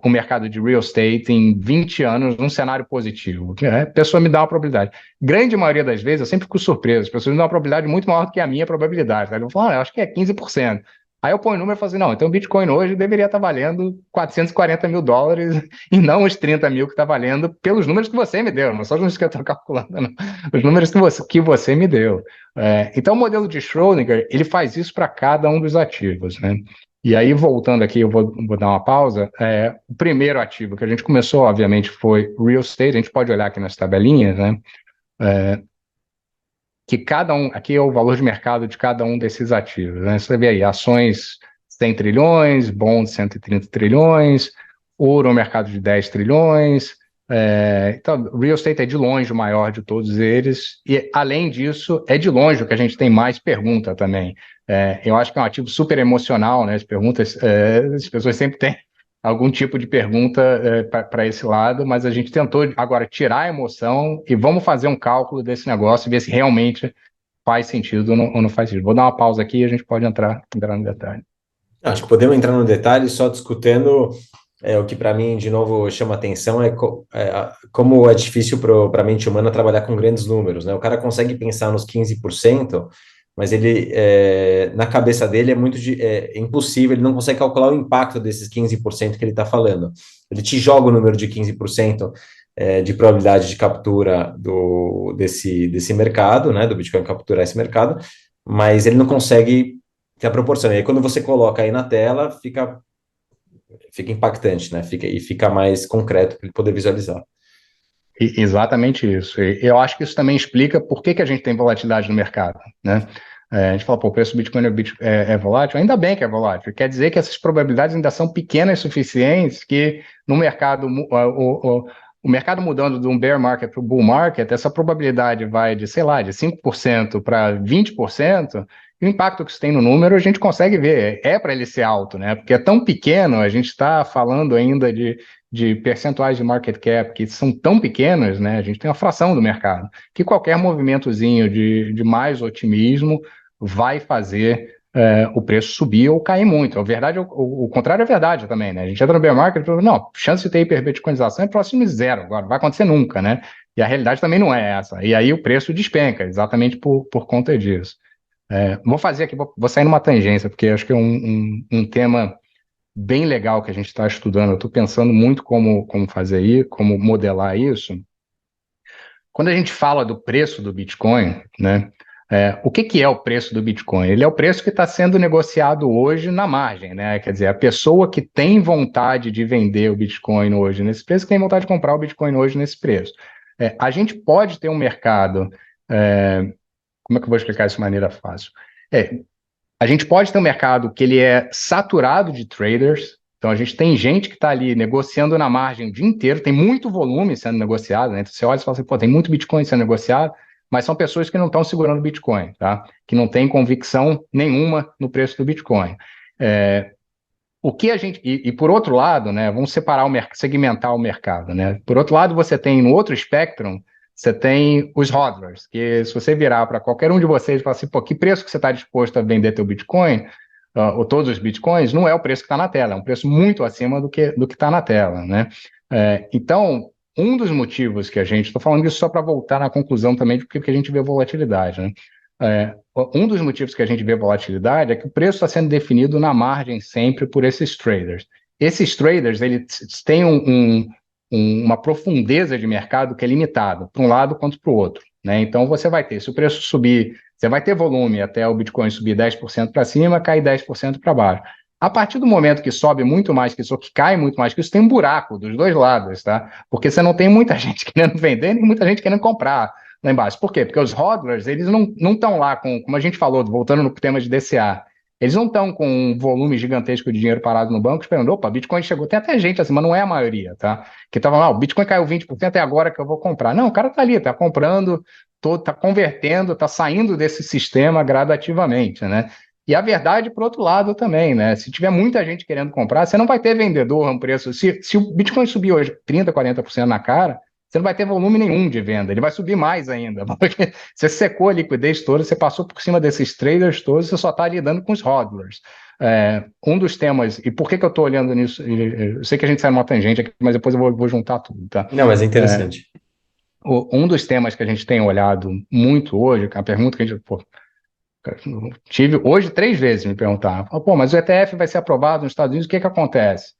o mercado de real estate em 20 anos num cenário positivo? A pessoa me dá uma probabilidade. Grande maioria das vezes, eu sempre fico surpreso, as pessoas me dão uma probabilidade muito maior do que a minha probabilidade. Tá? Eu falo, eu acho que é 15%. Aí eu ponho o número e falo assim, não, então o Bitcoin hoje deveria estar valendo $440 mil e não os 30 mil que está valendo pelos números que você me deu, não são os números que eu estou calculando, não. Os números que você me deu. Então o modelo de Schrödinger, ele faz isso para cada um dos ativos, né? E aí, voltando aqui, eu vou dar uma pausa. O primeiro ativo que a gente começou, obviamente, foi real estate. A gente pode olhar aqui nas tabelinhas, né? Que cada um, aqui é o valor de mercado de cada um desses ativos, né? Você vê aí, ações 100 trilhões, bonds 130 trilhões, ouro é um mercado de 10 trilhões. Então, real estate é de longe o maior de todos eles, e além disso, é de longe o que a gente tem mais pergunta também. Eu acho que é um ativo super emocional, né? As perguntas, as pessoas sempre têm algum tipo de pergunta para esse lado, mas a gente tentou agora tirar a emoção e vamos fazer um cálculo desse negócio e ver se realmente faz sentido ou não faz sentido. Vou dar uma pausa aqui e a gente pode entrar no detalhe. Acho que podemos entrar no detalhe só discutindo o que para mim, de novo, chama atenção como é difícil para a mente humana trabalhar com grandes números, né? O cara consegue pensar nos 15%, mas ele, na cabeça dele, é impossível, ele não consegue calcular o impacto desses 15% que ele está falando. Ele te joga o número de 15% de probabilidade de captura desse mercado, né? Do Bitcoin capturar esse mercado, mas ele não consegue ter a proporção. E aí, quando você coloca aí na tela, fica impactante, né? Fica mais concreto para ele poder visualizar. Exatamente isso. E eu acho que isso também explica por que a gente tem volatilidade no mercado, né? A gente fala, pô, o preço do Bitcoin é volátil, ainda bem que é volátil. Quer dizer que essas probabilidades ainda são pequenas o suficientes que no mercado, o mercado mudando de um bear market para o bull market, essa probabilidade vai de, sei lá, de 5% para 20%, e o impacto que isso tem no número a gente consegue ver, para ele ser alto, né? Porque é tão pequeno, a gente está falando ainda de percentuais de market cap que são tão pequenos, né? A gente tem uma fração do mercado, que qualquer movimentozinho de mais otimismo vai fazer o preço subir ou cair muito. A verdade, o contrário é verdade também, né? A gente entra no bear market e fala, não, chance de ter hiperbitcoinização é próximo de zero, agora não vai acontecer nunca, né? E a realidade também não é essa. E aí o preço despenca, exatamente por conta disso. Vou fazer aqui, vou sair numa tangência, porque acho que é um tema bem legal que a gente está estudando. Eu estou pensando muito como fazer isso, como modelar isso. Quando a gente fala do preço do Bitcoin, né? O que é o preço do Bitcoin? Ele é o preço que está sendo negociado hoje na margem, né? Quer dizer, a pessoa que tem vontade de vender o Bitcoin hoje nesse preço, que tem vontade de comprar o Bitcoin hoje nesse preço. A gente pode ter um mercado. Como é que eu vou explicar isso de maneira fácil? A gente pode ter um mercado que ele é saturado de traders, então a gente tem gente que está ali negociando na margem o dia inteiro, tem muito volume sendo negociado, né? Então você olha e fala assim, pô, tem muito Bitcoin sendo negociado, mas são pessoas que não estão segurando o Bitcoin, tá? Que não têm convicção nenhuma no preço do Bitcoin. O que a gente... E por outro lado, né, vamos separar segmentar o mercado, né? Por outro lado, você tem no outro espectro, você tem os hodlers, que se você virar para qualquer um de vocês e falar assim, pô, que preço que você está disposto a vender teu Bitcoin, ou todos os Bitcoins, não é o preço que está na tela, é um preço muito acima do que está na tela, né? Então, um dos motivos que a gente... Estou falando isso só para voltar na conclusão também de porque a gente vê volatilidade, né? Um dos motivos que a gente vê volatilidade é que o preço está sendo definido na margem sempre por esses traders. Esses traders, eles têm uma profundeza de mercado que é limitada, para um lado quanto para o outro, né? Então, você vai ter, se o preço subir, você vai ter volume até o Bitcoin subir 10% para cima, cair 10% para baixo. A partir do momento que sobe muito mais que isso, ou que cai muito mais que isso, tem um buraco dos dois lados, tá? Porque você não tem muita gente querendo vender, nem muita gente querendo comprar lá embaixo. Por quê? Porque os hodlers, eles não estão lá com, como a gente falou, voltando no tema de DCA, eles não estão com um volume gigantesco de dinheiro parado no banco esperando, opa, Bitcoin chegou. Tem até gente assim, mas não é a maioria, tá? Que estava lá, o Bitcoin caiu 20%, é agora que eu vou comprar. Não, o cara está ali, está comprando, está convertendo, está saindo desse sistema gradativamente, né? E a verdade, por outro lado, também, né? Se tiver muita gente querendo comprar, você não vai ter vendedor a um preço. Se o Bitcoin subir hoje 30%, 40% na cara, você não vai ter volume nenhum de venda, ele vai subir mais ainda, porque você secou a liquidez toda, você passou por cima desses traders todos, você só está lidando com os hodlers. Um dos temas, e por que eu estou olhando nisso? Eu sei que a gente sai numa tangente aqui, mas depois eu vou juntar tudo, tá? Não, mas é interessante. Um dos temas que a gente tem olhado muito hoje, a pergunta que a gente... Pô, Tive hoje 3 vezes me perguntar, pô, mas o ETF vai ser aprovado nos Estados Unidos, o que que acontece?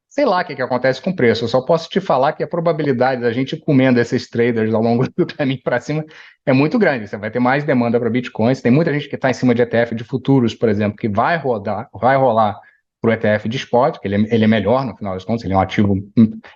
Sei lá o que que acontece com o preço, eu só posso te falar que a probabilidade da gente ir comendo esses traders ao longo do caminho para cima é muito grande. Você vai ter mais demanda para bitcoins. Tem muita gente que está em cima de ETF de futuros, por exemplo, que vai rolar para o ETF de spot, que ele é melhor no final das contas, ele é um ativo,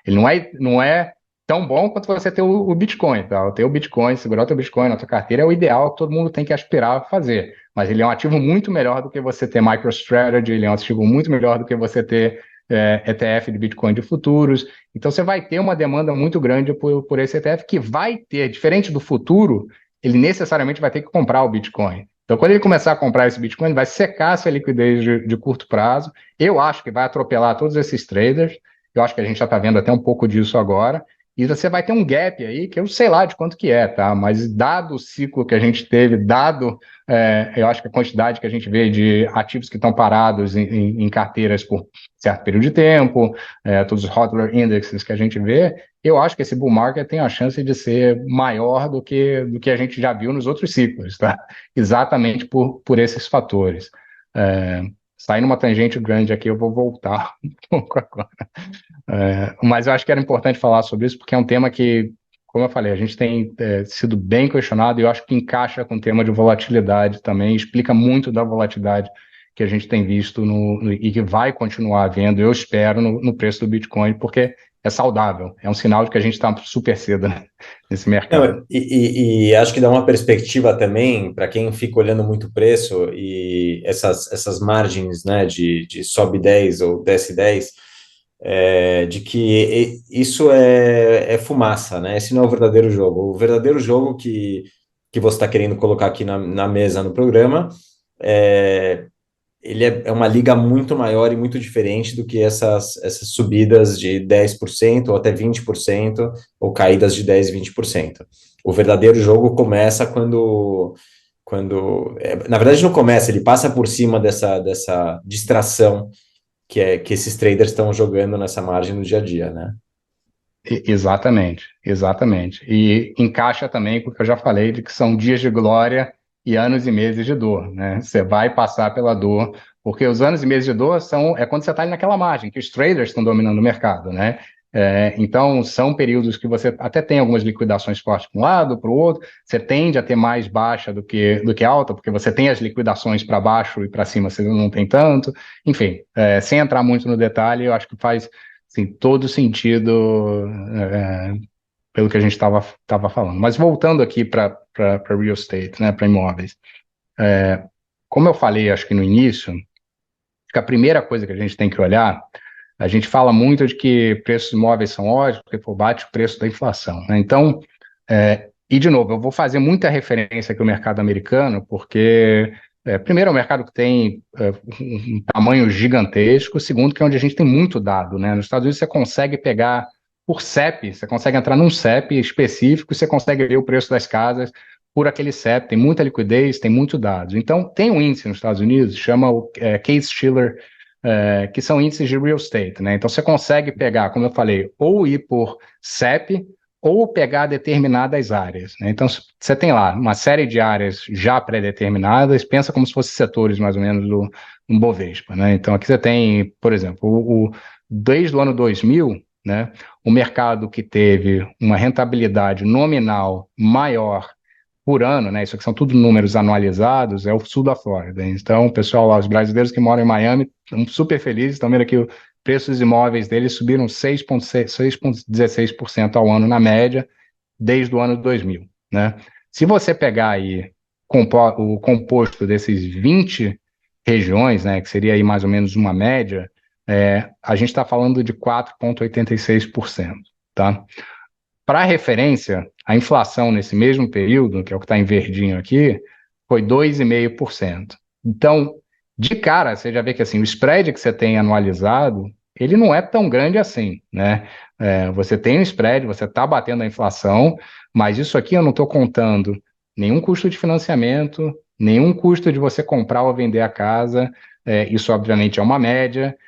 ele não é tão bom quanto você ter o Bitcoin, tá? Ter o Bitcoin, segurar o teu Bitcoin na tua carteira é o ideal que todo mundo tem que aspirar a fazer. Mas ele é um ativo muito melhor do que você ter MicroStrategy, ele é um ativo muito melhor do que você ter ETF de Bitcoin de futuros. Então você vai ter uma demanda muito grande por esse ETF que vai ter, diferente do futuro, ele necessariamente vai ter que comprar o Bitcoin. Então, quando ele começar a comprar esse Bitcoin, ele vai secar essa liquidez de curto prazo. Eu acho que vai atropelar todos esses traders. Eu acho que a gente já está vendo até um pouco disso agora. E você vai ter um gap aí, que eu sei lá de quanto que é, tá? Mas dado o ciclo que a gente teve, eu acho que a quantidade que a gente vê de ativos que estão parados em carteiras por certo período de tempo, todos os Hodler Indexes que a gente vê, eu acho que esse bull market tem a chance de ser maior do que a gente já viu nos outros ciclos, tá? Exatamente por esses fatores. Saindo uma tangente grande aqui, eu vou voltar um pouco agora. Mas eu acho que era importante falar sobre isso, porque é um tema que, como eu falei, a gente tem sido bem questionado e eu acho que encaixa com o tema de volatilidade também, explica muito da volatilidade que a gente tem visto e que vai continuar havendo, eu espero, no preço do Bitcoin, porque é saudável, é um sinal de que a gente está super cedo, né, nesse mercado. Não, e acho que dá uma perspectiva também para quem fica olhando muito o preço e essas margens, né, de sobe 10 ou desce 10, de que isso é fumaça, né? Esse não é o verdadeiro jogo. O verdadeiro jogo que você está querendo colocar aqui na mesa no programa ele é uma liga muito maior e muito diferente do que essas subidas de 10% ou até 20%, ou caídas de 10, 20%. O verdadeiro jogo começa na verdade não começa, ele passa por cima dessa distração que esses traders estão jogando nessa margem no dia a dia, né? Exatamente, exatamente. E encaixa também com o que eu já falei, de que são dias de glória e anos e meses de dor, né? Você vai passar pela dor, porque os anos e meses de dor é quando você está ali naquela margem, que os traders estão dominando o mercado, né? Então, são períodos que você até tem algumas liquidações fortes para um lado, para o outro, você tende a ter mais baixa do que alta, porque você tem as liquidações para baixo e para cima você não tem tanto. Enfim, sem entrar muito no detalhe, eu acho que faz assim, todo sentido pelo que a gente estava falando. Mas voltando aqui para real estate, né, para imóveis. Como eu falei, acho que no início, acho que a primeira coisa que a gente tem que olhar, a gente fala muito de que preços de imóveis são ótimos, porque pô, bate o preço da inflação, né? Então, e de novo, eu vou fazer muita referência aqui ao mercado americano, porque primeiro, é um mercado que tem um tamanho gigantesco. Segundo, que é onde a gente tem muito dado, né? Nos Estados Unidos você consegue pegar por CEP, você consegue entrar num CEP específico e você consegue ver o preço das casas por aquele CEP. Tem muita liquidez, tem muito dados. Então, tem um índice nos Estados Unidos, chama o Case-Shiller, que são índices de real estate, né? Então, você consegue pegar, como eu falei, ou ir por CEP, ou pegar determinadas áreas, né? Então, você tem lá uma série de áreas já pré-determinadas, pensa como se fossem setores, mais ou menos, do Bovespa, né? Então, aqui você tem, por exemplo, desde o ano 2000, né, o mercado que teve uma rentabilidade nominal maior por ano, né? Isso aqui são tudo números anualizados, é o sul da Flórida. Então, pessoal lá, os brasileiros que moram em Miami estão super felizes, estão vendo aqui o preço dos imóveis deles subiram 6,16% ao ano na média, desde o ano 2000, né? Se você pegar aí o composto desses 20 regiões, né, que seria aí mais ou menos uma média, a gente está falando de 4,86%, tá? Para referência, a inflação nesse mesmo período, que é o que está em verdinho aqui, foi 2,5%. Então, de cara, você já vê que assim, o spread que você tem anualizado, ele não é tão grande assim, né? Você tem um spread, você está batendo a inflação, mas isso aqui eu não estou contando nenhum custo de financiamento, nenhum custo de você comprar ou vender a casa, isso obviamente é uma média.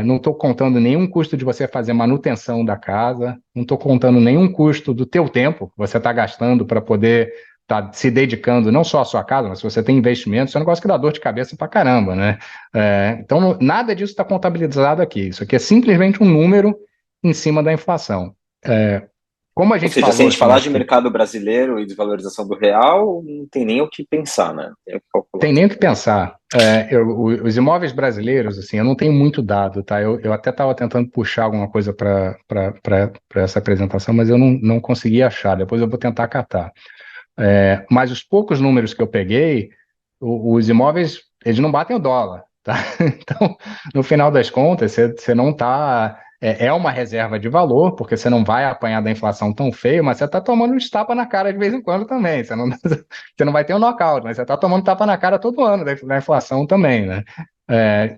Não estou contando nenhum custo de você fazer manutenção da casa, não estou contando nenhum custo do teu tempo que você está gastando para poder está se dedicando não só à sua casa, mas se você tem investimentos, isso é um negócio que dá dor de cabeça pra caramba, né? Então, nada disso está contabilizado aqui. Isso aqui é simplesmente um número em cima da inflação. Como a Ou gente seja, se a falou gente aqui falar de mercado brasileiro e desvalorização do real, não tem nem o que pensar, né? Tem o que calcular. tem nem o que pensar. Os imóveis brasileiros, assim, eu não tenho muito dado, tá? Eu até estava tentando puxar alguma coisa para essa apresentação, mas eu não consegui achar. Depois eu vou tentar catar. Mas os poucos números que eu peguei, os imóveis, eles não batem o dólar, tá? Então, no final das contas, você não está. É uma reserva de valor, porque você não vai apanhar da inflação tão feio, mas você está tomando uns tapas na cara de vez em quando também. Você não vai ter um nocaute, mas você está tomando tapa na cara todo ano da inflação também, né?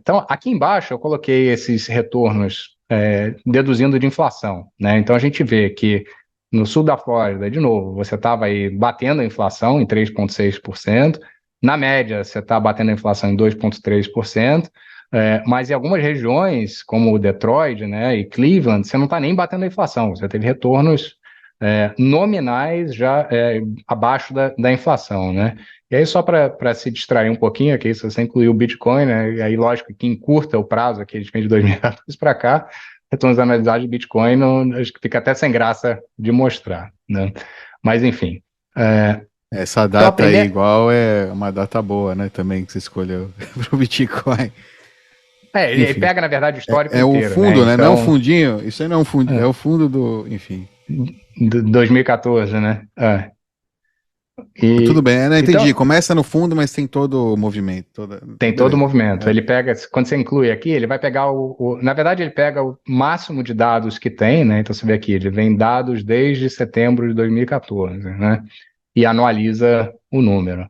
Então, aqui embaixo eu coloquei esses retornos deduzindo de inflação, né? Então a gente vê que no sul da Flórida, de novo, você estava aí batendo a inflação em 3,6%. Na média, você está batendo a inflação em 2,3%. Mas em algumas regiões, como Detroit, né, e Cleveland, você não está nem batendo a inflação. Você teve retornos nominais já abaixo da inflação, né? E aí, só para se distrair um pouquinho, aqui, se você incluir o Bitcoin, né, e aí, lógico, que encurta o prazo, aqui a gente vem de 2014 para cá, retornos analisados de Bitcoin, acho que fica até sem graça de mostrar, né? Mas, enfim. Essa Então, data aí, igual, é uma data boa, né? Também que você escolheu para o Bitcoin. Ele pega, na verdade, o histórico o inteiro, fundo, né? Então, não é um fundinho. Isso aí não é um fundo, é o fundo do. Enfim. 2014, né? Tudo bem, né? Entendi. Então, Começa no fundo, mas tem todo o movimento. Tem todo o movimento. É. Ele pega, quando você inclui aqui, ele vai pegar na verdade, ele pega o máximo de dados que tem, né? Então você vê aqui, ele vem dados desde setembro de 2014, né? E anualiza o número.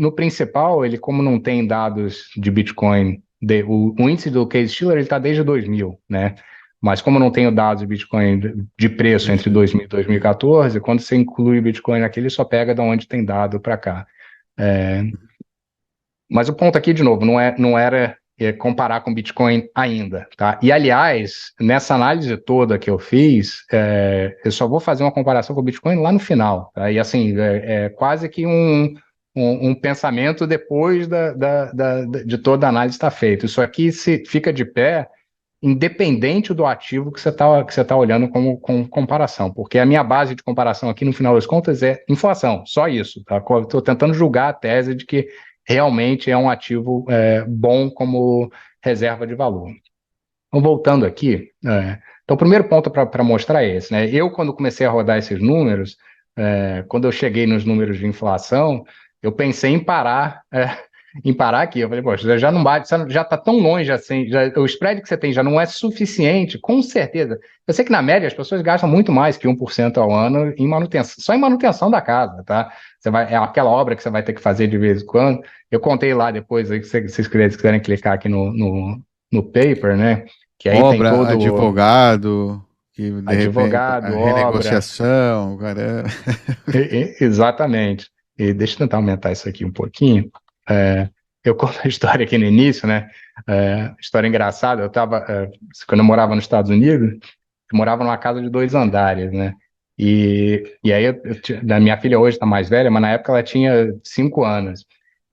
No principal, ele, como não tem dados de Bitcoin, o índice do Case-Shiller, ele está desde 2000, né? Mas como não tenho dados de Bitcoin de preço entre 2000 e 2014, quando você inclui Bitcoin aqui, ele só pega de onde tem dado para cá. Mas o ponto aqui, de novo, não era comparar com Bitcoin ainda, tá? E, aliás, nessa análise toda que eu fiz, eu só vou fazer uma comparação com o Bitcoin lá no final, tá? E, assim, é quase que um pensamento depois de toda a análise estar feita. Isso aqui fica de pé independente do ativo que você tá olhando como comparação, porque a minha base de comparação aqui, no final das contas, é inflação, só isso, tá? Estou tentando julgar a tese de que realmente é um ativo bom como reserva de valor. Então, voltando aqui, então o primeiro ponto para mostrar é esse, né? Eu, quando comecei a rodar esses números, quando eu cheguei nos números de inflação, eu pensei em parar aqui. Eu falei, poxa, já não bate, já está tão longe assim, o spread que você tem já não é suficiente, com certeza. Eu sei que na média as pessoas gastam muito mais que 1% ao ano em manutenção, só em manutenção da casa, tá? É aquela obra que você vai ter que fazer de vez em quando. Eu contei lá depois, aí, se vocês quiserem clicar aqui no paper, né? Que aí obra, tem todo advogado, que de advogado, repente, obra. renegociação, cara. Exatamente. E deixa eu tentar aumentar isso aqui um pouquinho. Eu conto a história aqui no início, né? História engraçada. Quando eu morava nos Estados Unidos, eu morava numa casa de 2 andares, né? E aí, a minha filha hoje está mais velha, mas na época ela tinha 5 anos.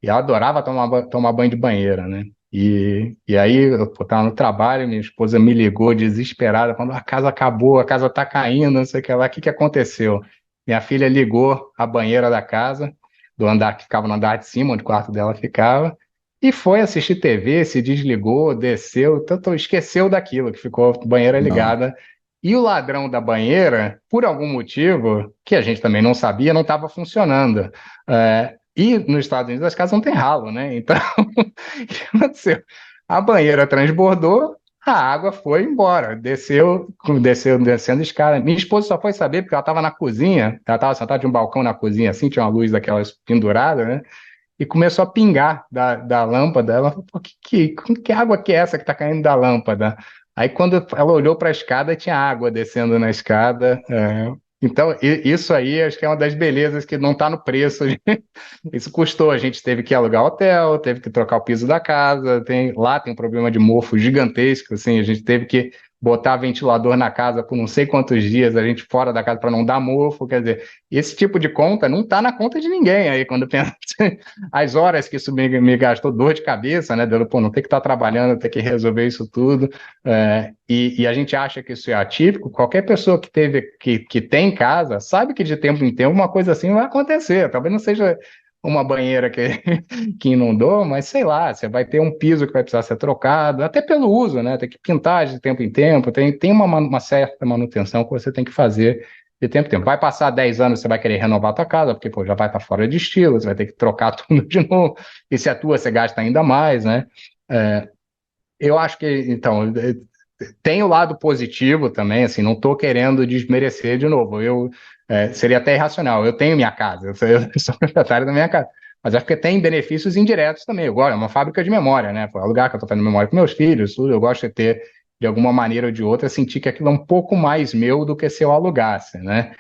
E ela adorava tomar banho de banheira, né? E aí, eu estava no trabalho, minha esposa me ligou desesperada, falando: a casa acabou, a casa está caindo, não sei o que lá, o que aconteceu? Minha filha ligou a banheira da casa, do andar que ficava no andar de cima, onde o quarto dela ficava, e foi assistir TV, se desligou, desceu, tanto esqueceu daquilo, que ficou a banheira Não. ligada. E o ladrão da banheira, por algum motivo, que a gente também não sabia, não estava funcionando. E nos Estados Unidos as casas não têm ralo, né? Então, o que aconteceu? A banheira transbordou, a água foi embora, descendo escada. Minha esposa só foi saber porque ela estava na cozinha, ela estava sentada de um balcão na cozinha, assim, tinha uma luz daquelas pendurada, né? E começou a pingar da lâmpada. Ela falou: que água que é essa que está caindo da lâmpada? Aí, quando ela olhou para a escada, tinha água descendo na escada. Então, isso aí acho que é uma das belezas que não está no preço. Isso custou, a gente teve que alugar hotel, teve que trocar o piso da casa, lá tem um problema de mofo gigantesco, assim, a gente teve que botar ventilador na casa por não sei quantos dias, a gente fora da casa para não dar mofo, quer dizer, esse tipo de conta não está na conta de ninguém aí, quando pensa as horas que isso me gastou dor de cabeça, né, pô, não ter que estar trabalhando, ter que resolver isso tudo, e a gente acha que isso é atípico. Qualquer pessoa que tem em casa sabe que de tempo em tempo uma coisa assim vai acontecer, talvez não seja uma banheira que inundou, mas sei lá, você vai ter um piso que vai precisar ser trocado, até pelo uso, né? Tem que pintar de tempo em tempo, tem uma certa manutenção que você tem que fazer de tempo em tempo. Vai passar 10 anos, você vai querer renovar a tua casa, porque pô, já vai estar fora de estilo, você vai ter que trocar tudo de novo, e se a tua você gasta ainda mais, né? Eu acho que, então, tem o lado positivo também, assim, não estou querendo desmerecer de novo. Seria até irracional. Eu tenho minha casa, eu sou proprietário da minha casa. Mas acho que tem benefícios indiretos também. Agora, é uma fábrica de memória, né? Foi o lugar que eu estou fazendo memória com meus filhos, tudo. Eu gosto de ter, de alguma maneira ou de outra, sentir que aquilo é um pouco mais meu do que se eu alugasse, né?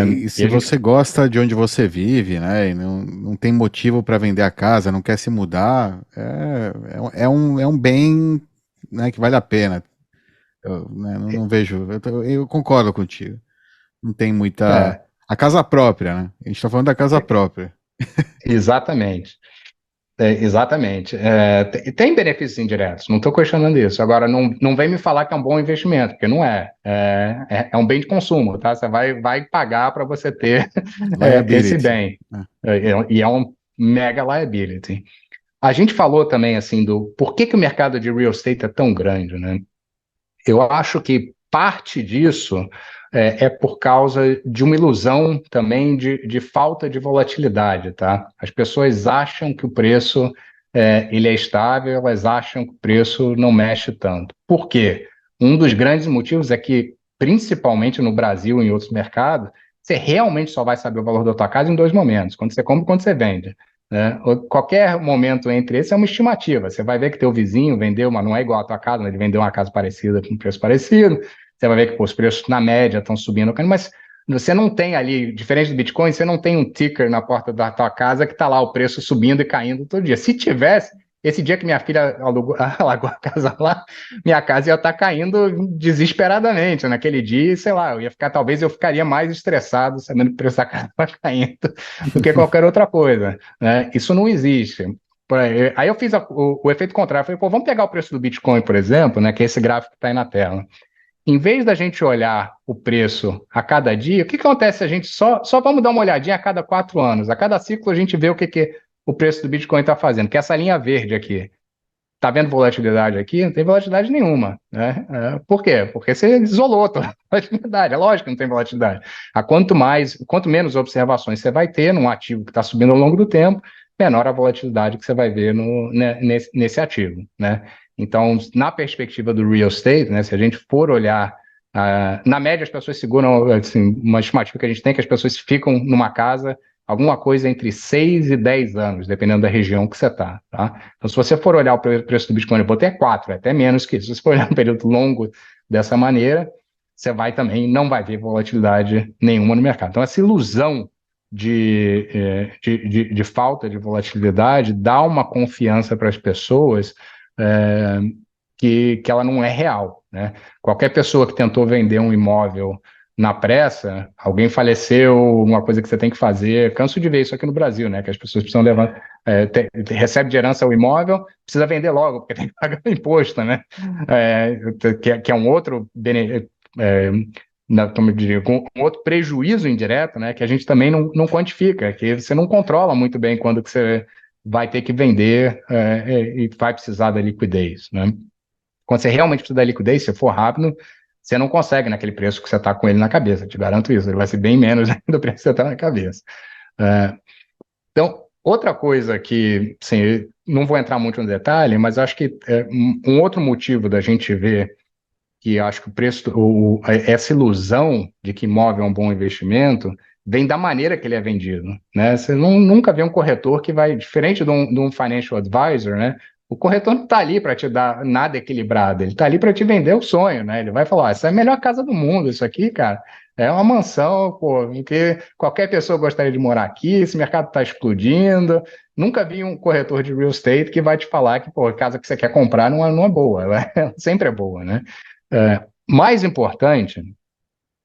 E se E a gente você gosta de onde você vive, né, e não tem motivo para vender a casa, não quer se mudar, é um bem, né, que vale a pena. Eu, né, não vejo, eu concordo contigo. Não tem muita. é, A casa própria, né? A gente tá falando da casa própria. exatamente. Exatamente. Tem benefícios indiretos, não estou questionando isso. Agora, não vem me falar que é um bom investimento, porque não é. É um bem de consumo, tá? Você vai pagar para você ter esse Liability. bem. Né? E é um mega liability. A gente falou também, assim, do por que o mercado de real estate é tão grande, né? Eu acho que parte disso é por causa de uma ilusão também de falta de volatilidade, tá? As pessoas acham que o preço ele é estável, elas acham que o preço não mexe tanto. Por quê? Um dos grandes motivos é que, principalmente no Brasil e em outros mercados, você realmente só vai saber o valor da tua casa em dois momentos, quando você compra e quando você vende. Né? Qualquer momento entre esses é uma estimativa. Você vai ver que teu vizinho vendeu, mas não é igual à tua casa, né? Ele vendeu uma casa parecida com um preço parecido. Você vai ver que pô, os preços na média estão subindo, mas você não tem ali, diferente do Bitcoin, você não tem um ticker na porta da tua casa que está lá o preço subindo e caindo todo dia. Se tivesse, esse dia que minha filha alugou a casa lá, minha casa ia estar caindo desesperadamente naquele dia, sei lá, talvez eu ficaria mais estressado sabendo que o preço da casa está caindo do que qualquer outra coisa, né? Isso não existe. Aí eu fiz o efeito contrário. Falei, pô, vamos pegar o preço do Bitcoin, por exemplo, né, que é esse gráfico que está aí na tela. Em vez da gente olhar o preço a cada dia, o que acontece se a gente só vamos dar uma olhadinha a cada 4 anos? A cada ciclo a gente vê o que o preço do Bitcoin está fazendo, que é essa linha verde aqui. Tá vendo volatilidade aqui? Não tem volatilidade nenhuma, né? Por quê? Porque você isolou toda a volatilidade. É lógico que não tem volatilidade. Quanto menos observações você vai ter num ativo que está subindo ao longo do tempo, menor a volatilidade que você vai ver nesse ativo, né? Então, na perspectiva do real estate, né, se a gente for olhar, na média as pessoas seguram, assim, uma estimativa que a gente tem que as pessoas ficam numa casa alguma coisa entre 6 e 10 anos, dependendo da região que você está, tá? Então, se você for olhar o preço do Bitcoin, eu botei 4, até menos que isso. Se você for olhar um período longo dessa maneira, você não vai ver volatilidade nenhuma no mercado. Então, essa ilusão de falta de volatilidade dá uma confiança para as pessoas que ela não é real, né? Qualquer pessoa que tentou vender um imóvel na pressa, alguém faleceu, uma coisa que você tem que fazer. Canso de ver isso aqui no Brasil, né? Que as pessoas precisam levar, recebe de herança o imóvel, precisa vender logo, porque tem que pagar imposto, né? Que é um outro como eu diria, um outro prejuízo indireto, né? Que a gente também não quantifica, que você não controla muito bem quando que você vai ter que vender e vai precisar da liquidez, né? Quando você realmente precisa da liquidez, se for rápido, você não consegue naquele preço que você está com ele na cabeça, te garanto isso, ele vai ser bem menos do preço que você está na cabeça. Então, outra coisa que, assim, não vou entrar muito no detalhe, mas acho que um outro motivo da gente ver que acho que o preço, essa ilusão de que imóvel é um bom investimento, vem da maneira que ele é vendido, né? Você nunca vê um corretor que vai, diferente de um financial advisor, né? O corretor não está ali para te dar nada equilibrado, ele está ali para te vender o sonho, né? Ele vai falar, essa é a melhor casa do mundo, isso aqui, cara, é uma mansão, pô, em que qualquer pessoa gostaria de morar aqui, esse mercado está explodindo. Nunca vi um corretor de real estate que vai te falar que, pô, a casa que você quer comprar não é boa, ela sempre é boa, né? Mais importante,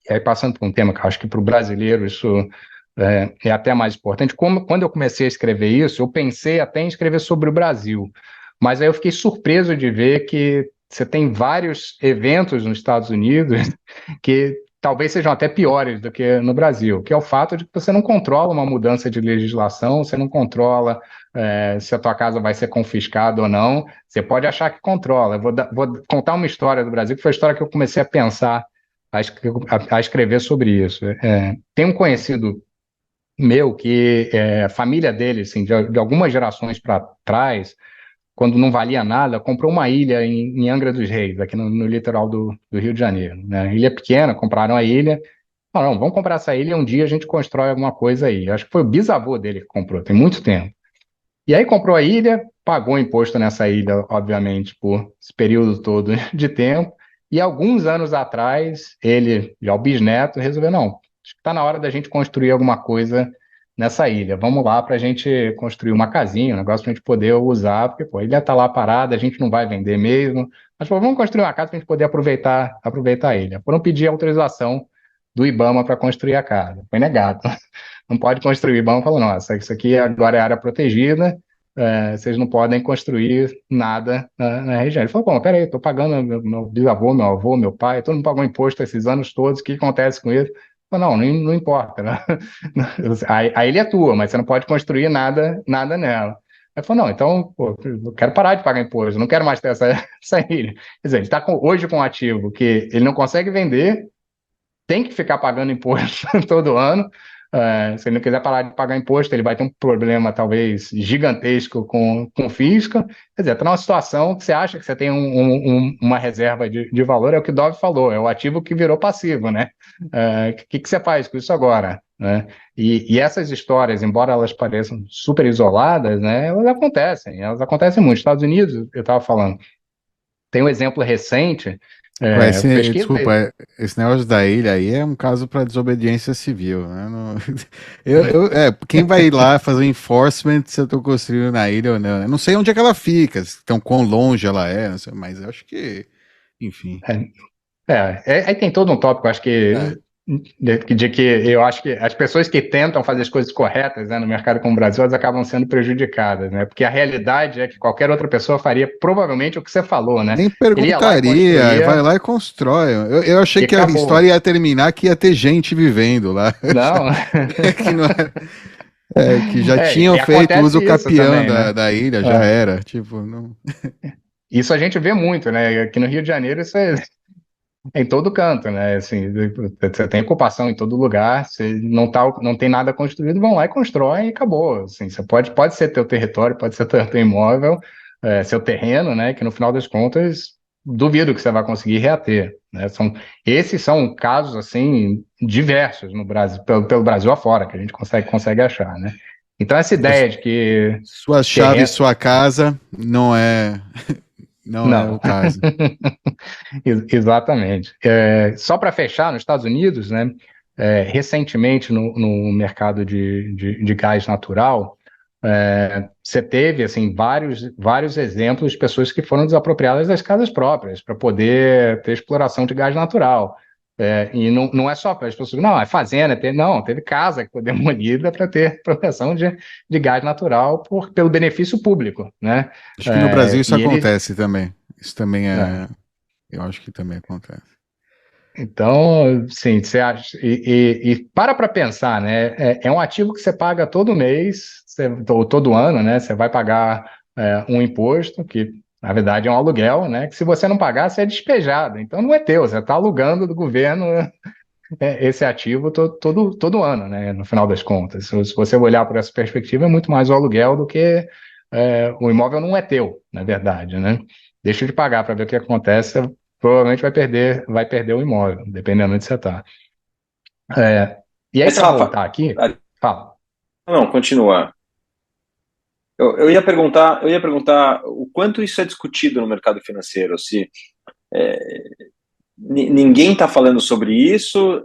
e aí passando por um tema que eu acho que para o brasileiro isso é até mais importante, quando eu comecei a escrever isso, eu pensei até em escrever sobre o Brasil, mas aí eu fiquei surpreso de ver que você tem vários eventos nos Estados Unidos que talvez sejam até piores do que no Brasil, que é o fato de que você não controla uma mudança de legislação, você não controla se a tua casa vai ser confiscada ou não, você pode achar que controla. Eu vou contar uma história do Brasil, que foi a história que eu comecei a pensar, a escrever sobre isso. Tem um conhecido meu que a família dele, assim, de algumas gerações para trás, quando não valia nada, comprou uma ilha em Angra dos Reis, aqui no litoral do Rio de Janeiro, né? Ilha pequena, compraram a ilha. Falaram, não, vamos comprar essa ilha e um dia a gente constrói alguma coisa aí. Acho que foi o bisavô dele que comprou, tem muito tempo. E aí comprou a ilha, pagou imposto nessa ilha, obviamente, por esse período todo de tempo. E alguns anos atrás, ele, já o bisneto, resolveu, não, acho que está na hora da gente construir alguma coisa nessa ilha. Vamos lá para a gente construir uma casinha, um negócio para a gente poder usar, porque pô, a ilha está lá parada, a gente não vai vender mesmo. Mas pô, vamos construir uma casa para a gente poder aproveitar a ilha. Foram pedir autorização do IBAMA para construir a casa. Foi negado. Não pode construir. O IBAMA falou, nossa, isso aqui agora é área protegida, vocês não podem construir nada na região. Ele falou, bom, peraí, estou pagando meu bisavô, meu avô, meu pai, todo mundo pagou imposto esses anos todos, o que acontece com isso? Falei, não importa, né? A ilha é tua, mas você não pode construir nada nela. Ele falou, não, então, pô, eu quero parar de pagar imposto, eu não quero mais ter essa ilha. Quer dizer, ele está hoje com um ativo que ele não consegue vender, tem que ficar pagando imposto todo ano. Se ele não quiser parar de pagar imposto, ele vai ter um problema talvez gigantesco com o fisco. Quer dizer, está numa situação que você acha que você tem uma reserva de valor, é o que o Dove falou, é o ativo que virou passivo, né? O que você faz com isso agora? Né? E essas histórias, embora elas pareçam super isoladas, né, elas acontecem muito. Nos Estados Unidos, eu estava falando, tem um exemplo recente, pesquisa. Desculpa, esse negócio da ilha aí é um caso para desobediência civil, né? Quem vai lá fazer o enforcement se eu estou construindo na ilha ou não? Eu não sei onde é que ela fica, então quão longe ela é, não sei, mas eu acho que, enfim. Aí tem todo um tópico, acho que de que eu acho que as pessoas que tentam fazer as coisas corretas, né, no mercado como o Brasil, elas acabam sendo prejudicadas, né? Porque a realidade é que qualquer outra pessoa faria provavelmente o que você falou, né? Nem Ele ia lá e perguntaria, vai lá e constrói. Eu achei que acabou. A história ia terminar que ia ter gente vivendo lá. Não. Que não era. Que já tinham feito uso capião também, né? da ilha, já era. Tipo, não. Isso a gente vê muito, né? Aqui no Rio de Janeiro isso é em todo canto, né? Assim, você tem ocupação em todo lugar, você não tem nada construído, vão lá e constroem e acabou. Assim, você pode ser teu território, pode ser teu imóvel, seu terreno, né? Que no final das contas, duvido que você vai conseguir reater. Né? Esses são casos assim diversos no Brasil, pelo Brasil afora, que a gente consegue achar, né? Então essa ideia de que sua chave, sua casa, não é o caso. Exatamente. Só para fechar, nos Estados Unidos, né, recentemente no mercado de gás natural, você teve assim, vários exemplos de pessoas que foram desapropriadas das casas próprias para poder ter exploração de gás natural. E não é só para as pessoas, não, é fazenda, teve casa que foi demolida para ter proteção de gás natural pelo benefício público, né? Acho que no Brasil isso acontece também. Isso também eu acho que também acontece. Então, sim, você acha. E para pensar, né? É um ativo que você paga todo mês, ou todo ano, né? Você vai pagar um imposto, que na verdade é um aluguel, né? Que se você não pagar, você é despejado. Então não é teu, você está alugando do governo esse ativo todo ano, né? No final das contas. Se você olhar por essa perspectiva, é muito mais o aluguel do que o imóvel não é teu, na verdade, né? Deixa de pagar para ver o que acontece, provavelmente vai perder o imóvel, dependendo de onde você está. E aí, para voltar aqui, fala. Não, continua. Eu ia perguntar o quanto isso é discutido no mercado financeiro, se ninguém está falando sobre isso,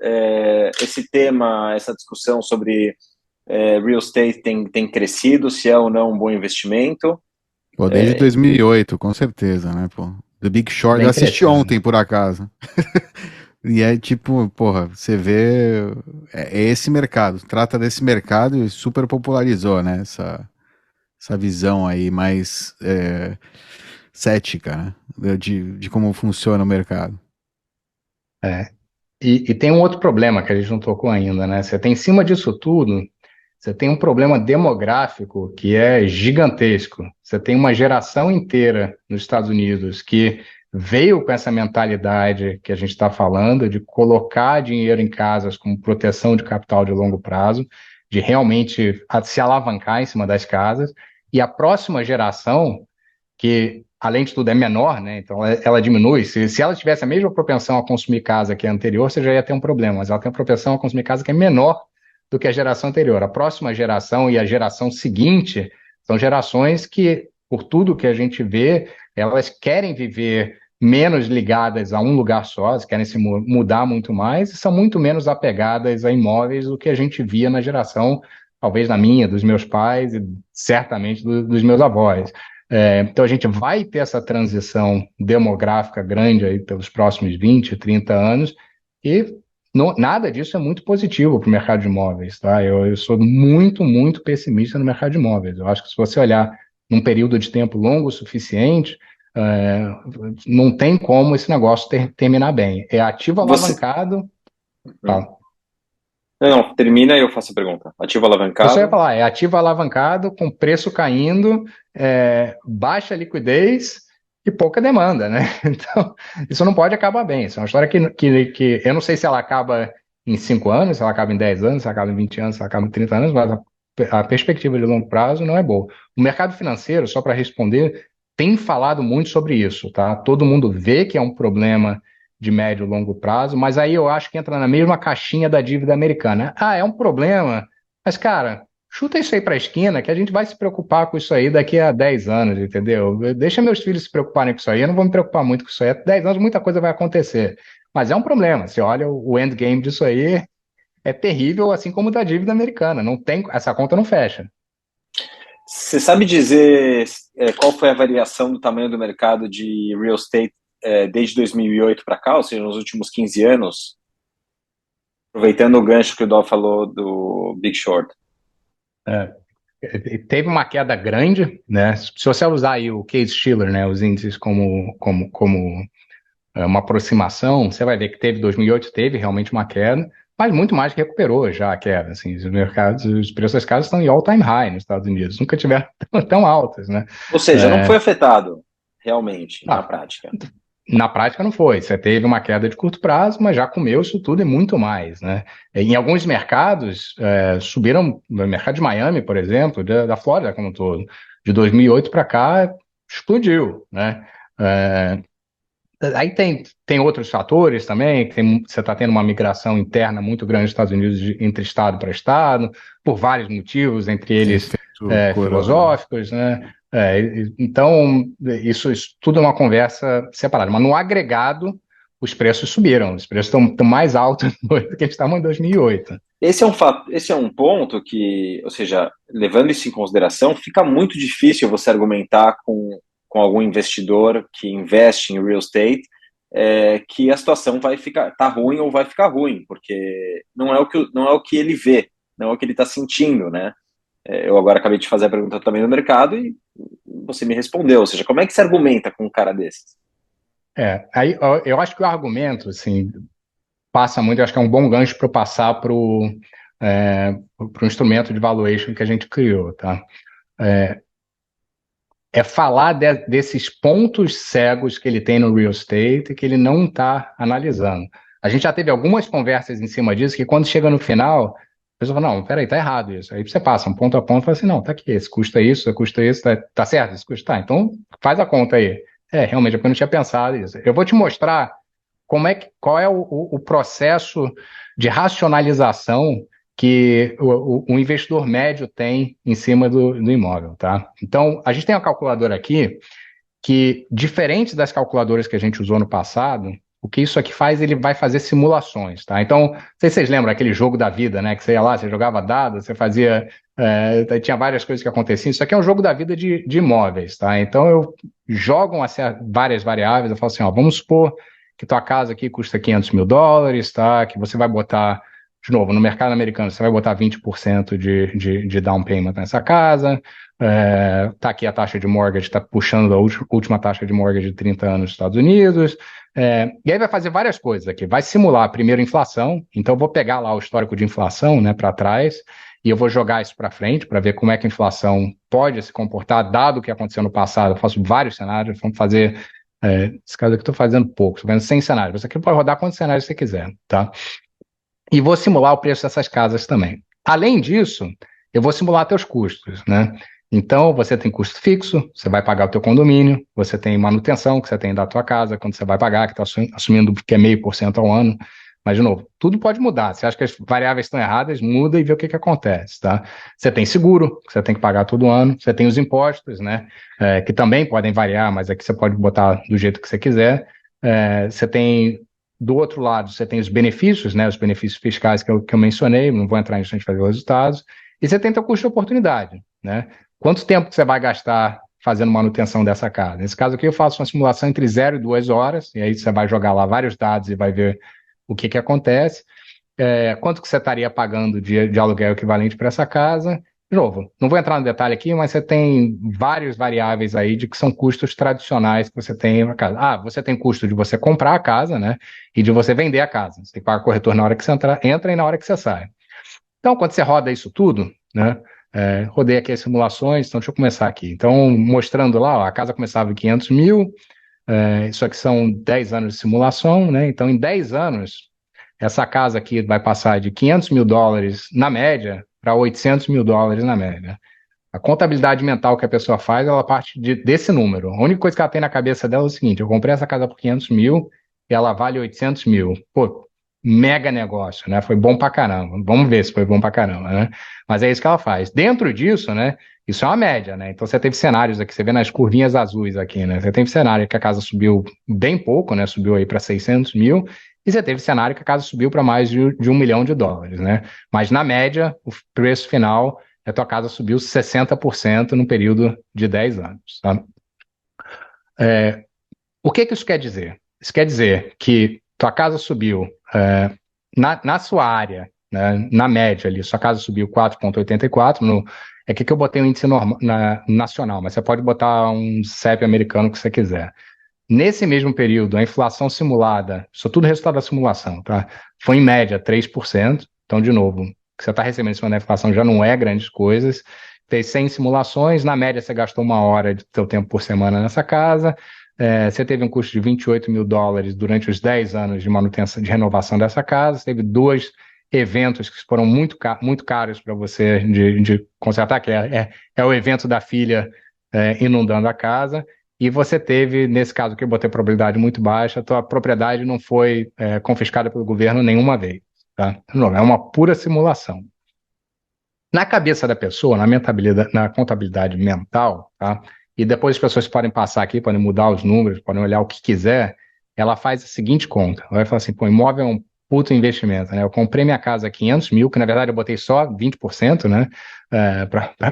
esse tema, essa discussão sobre real estate tem crescido, se é ou não um bom investimento. Pô, desde 2008, com certeza, né, pô? The Big Short, bem eu assisti crescendo. ontem, por acaso. E é tipo, porra, você vê, é esse mercado, trata desse mercado e super popularizou, né, essa visão aí mais cética, né, de como funciona o mercado. É. E tem um outro problema que a gente não tocou ainda, né? Você tem, em cima disso tudo, você tem um problema demográfico que é gigantesco. Você tem uma geração inteira nos Estados Unidos que veio com essa mentalidade que a gente está falando, de colocar dinheiro em casas como proteção de capital de longo prazo, de realmente se alavancar em cima das casas. E a próxima geração que, além de tudo, é menor, né? Então ela diminui. Se ela tivesse a mesma propensão a consumir casa que a anterior, você já ia ter um problema, mas ela tem uma propensão a consumir casa que é menor do que a geração anterior. A próxima geração e a geração seguinte são gerações que, por tudo que a gente vê, elas querem viver menos ligadas a um lugar só, elas querem se mudar muito mais e são muito menos apegadas a imóveis do que a gente via na geração, talvez na minha, dos meus pais e certamente dos meus avós. Então a gente vai ter essa transição demográfica grande aí pelos próximos 20, 30 anos e nada disso é muito positivo para o mercado de imóveis, tá? Eu sou muito, muito pessimista no mercado de imóveis. Eu acho que se você olhar num período de tempo longo o suficiente, é, não tem como esse negócio terminar bem. É ativo Você. alavancado. Hum. Fala. Não, termina e eu faço a pergunta. Ativo Eu só ia alavancado. falar, é ativo alavancado, com preço caindo, baixa liquidez e pouca demanda, né? Então, isso não pode acabar bem. Isso é uma história que eu não sei se ela acaba em 5 anos, se ela acaba em 10 anos, se ela acaba em 20 anos, se ela acaba em 30 anos, mas a perspectiva de longo prazo não é boa. O mercado financeiro, só para responder, tem falado muito sobre isso, tá? Todo mundo vê que é um problema de médio e longo prazo, mas aí eu acho que entra na mesma caixinha da dívida americana. Ah, é um problema, mas, cara, chuta isso aí para a esquina que a gente vai se preocupar com isso aí daqui a 10 anos, entendeu? Deixa meus filhos se preocuparem com isso aí, eu não vou me preocupar muito com isso aí. 10 anos muita coisa vai acontecer. Mas é um problema. Você olha o endgame disso aí, é terrível, assim como o da dívida americana. Não tem, essa conta não fecha. Você sabe dizer qual foi a variação do tamanho do mercado de real estate desde 2008 para cá, ou seja, nos últimos 15 anos? Aproveitando o gancho que o Dó falou do Big Short. Teve uma queda grande, né? Se você usar aí o Case-Shiller, né, os índices como uma aproximação, você vai ver que teve 2008, teve realmente uma queda, mas muito mais que recuperou já a queda. Assim, os mercados, os preços das casas estão em all-time high nos Estados Unidos, nunca tiveram tão altas, né? Ou seja, não foi afetado realmente na Ah, prática. na prática não foi. Você teve uma queda de curto prazo, mas já comeu isso tudo e muito mais, né? Em alguns mercados subiram, no mercado de Miami, por exemplo, da Flórida como um todo, de 2008 para cá explodiu, né? Aí tem outros fatores também, você está tendo uma migração interna muito grande nos Estados Unidos entre estado para estado, por vários motivos, entre eles Efeito corona. filosóficos, né? Então, isso tudo é uma conversa separada. Mas no agregado, os preços subiram, os preços estão mais altos do que eles estavam em 2008. Esse é um ponto que, ou seja, levando isso em consideração, fica muito difícil você argumentar com algum investidor que investe em real estate que a situação vai ficar tá ruim ou vai ficar ruim, porque não é o que ele vê, não é o que ele está sentindo, né? Eu agora acabei de fazer a pergunta também no mercado e você me respondeu, ou seja, como é que se argumenta com um cara desses? Aí eu acho que o argumento, assim, passa muito, eu acho que é um bom gancho para passar para o instrumento de valuation que a gente criou, tá? Falar desses pontos cegos que ele tem no real estate e que ele não está analisando. A gente já teve algumas conversas em cima disso, que quando chega no final, a pessoa fala, não, peraí, tá errado isso. Aí você passa um ponto a ponto e fala assim, não, tá aqui, esse custa isso, tá certo, esse custa, tá, então faz a conta aí. Realmente, é porque eu não tinha pensado nisso. Eu vou te mostrar qual é o processo de racionalização que o investidor médio tem em cima do imóvel, tá? Então, a gente tem uma calculadora aqui que, diferente das calculadoras que a gente usou no passado, o que isso aqui faz, ele vai fazer simulações, tá? Então, não sei se vocês lembram aquele jogo da vida, né? Que você ia lá, você jogava dados, você fazia... tinha várias coisas que aconteciam. Isso aqui é um jogo da vida de imóveis, tá? Então, jogam assim, várias variáveis, eu falo assim, ó, vamos supor que tua casa aqui custa $500 mil, tá? Que você vai botar, de novo, no mercado americano, você vai botar 20% de down payment nessa casa. Tá aqui a taxa de mortgage, tá puxando a última taxa de mortgage de 30 anos nos Estados Unidos. E aí vai fazer várias coisas aqui. Vai simular primeiro inflação, então eu vou pegar lá o histórico de inflação, né, para trás, e eu vou jogar isso para frente para ver como é que a inflação pode se comportar, dado o que aconteceu no passado. Eu faço vários cenários, vamos fazer. Esse caso aqui eu estou fazendo pouco, estou fazendo 100 cenários. Você aqui pode rodar quantos cenários você quiser, tá? E vou simular o preço dessas casas também. Além disso, eu vou simular teus custos, né? Então, você tem custo fixo, você vai pagar o teu condomínio, você tem manutenção que você tem da tua casa, quando você vai pagar, que está assumindo que é 0,5% ao ano. Mas, de novo, tudo pode mudar. Você acha que as variáveis estão erradas, muda e vê o que acontece, tá? Você tem seguro, que você tem que pagar todo ano. Você tem os impostos, né? Que também podem variar, mas aqui você pode botar do jeito que você quiser. Você tem, do outro lado, você tem os benefícios, né? Os benefícios fiscais que eu mencionei, não vou entrar nisso antes de fazer os resultados. E você tem teu custo de oportunidade, né? Quanto tempo que você vai gastar fazendo manutenção dessa casa? Nesse caso aqui eu faço uma simulação entre 0 e 2 horas, e aí você vai jogar lá vários dados e vai ver o que acontece. Quanto que você estaria pagando de aluguel equivalente para essa casa? De novo, não vou entrar no detalhe aqui, mas você tem várias variáveis aí de que são custos tradicionais que você tem na casa. Você tem custo de você comprar a casa, né? E de você vender a casa. Você tem que pagar corretor na hora que você entra e na hora que você sai. Então, quando você roda isso tudo, né? Rodei aqui as simulações, então deixa eu começar aqui. Então, mostrando lá, ó, a casa começava em 500 mil, isso aqui são 10 anos de simulação, né? Então, em 10 anos, essa casa aqui vai passar de $500 mil na média para $800 mil na média. A contabilidade mental que a pessoa faz, ela parte desse número. A única coisa que ela tem na cabeça dela é o seguinte: eu comprei essa casa por 500 mil e ela vale 800 mil. Pô, mega negócio, né? Foi bom pra caramba. Vamos ver se foi bom pra caramba, né? Mas é isso que ela faz. Dentro disso, né? Isso é uma média, né? Então você teve cenários aqui, você vê nas curvinhas azuis aqui, né? Você teve cenário que a casa subiu bem pouco, né? Subiu aí para 600 mil. E você teve cenário que a casa subiu para mais de $1 milhão, né? Mas na média, o preço final, a tua casa subiu 60% no período de 10 anos, tá? O que isso quer dizer? Isso quer dizer que tua casa subiu na sua área, né, na média ali, sua casa subiu 4,84, é que eu botei um índice nacional, mas você pode botar um CEP americano que você quiser. Nesse mesmo período, a inflação simulada, isso é tudo resultado da simulação, tá? Foi em média 3%, então, de novo, o que você está recebendo em cima da inflação já não é grandes coisas. Fez 100 simulações, na média você gastou 1 hora de seu tempo por semana nessa casa. Você teve um custo de $28 mil durante os 10 anos de manutenção, de renovação dessa casa. Você teve 2 eventos que foram muito caros para você de consertar, que é o evento da filha inundando a casa. E você teve, nesse caso que eu botei probabilidade muito baixa, a tua propriedade não foi confiscada pelo governo nenhuma vez, tá? Não, é uma pura simulação. Na cabeça da pessoa, na contabilidade mental, tá? E depois as pessoas podem passar aqui, podem mudar os números, podem olhar o que quiser, ela faz a seguinte conta. Ela vai falar assim, pô, imóvel é um puto investimento, né? Eu comprei minha casa a 500 mil, que na verdade eu botei só 20%, né?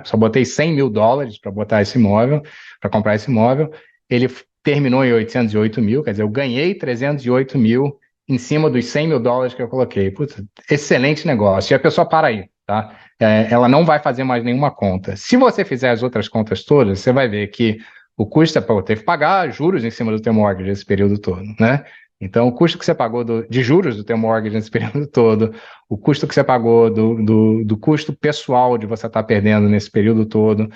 Só botei $100 mil para botar esse imóvel, para comprar esse imóvel. Ele terminou em 808 mil, quer dizer, eu ganhei 308 mil em cima dos $100 mil que eu coloquei. Putz, excelente negócio. E a pessoa para aí, tá? Ela não vai fazer mais nenhuma conta. Se você fizer as outras contas todas, você vai ver que o custo teve que pagar juros em cima do teu mortgage esse período todo, né? Então, o custo que você pagou de juros do teu mortgage nesse período todo, o custo que você pagou do custo pessoal de você estar perdendo nesse período todo,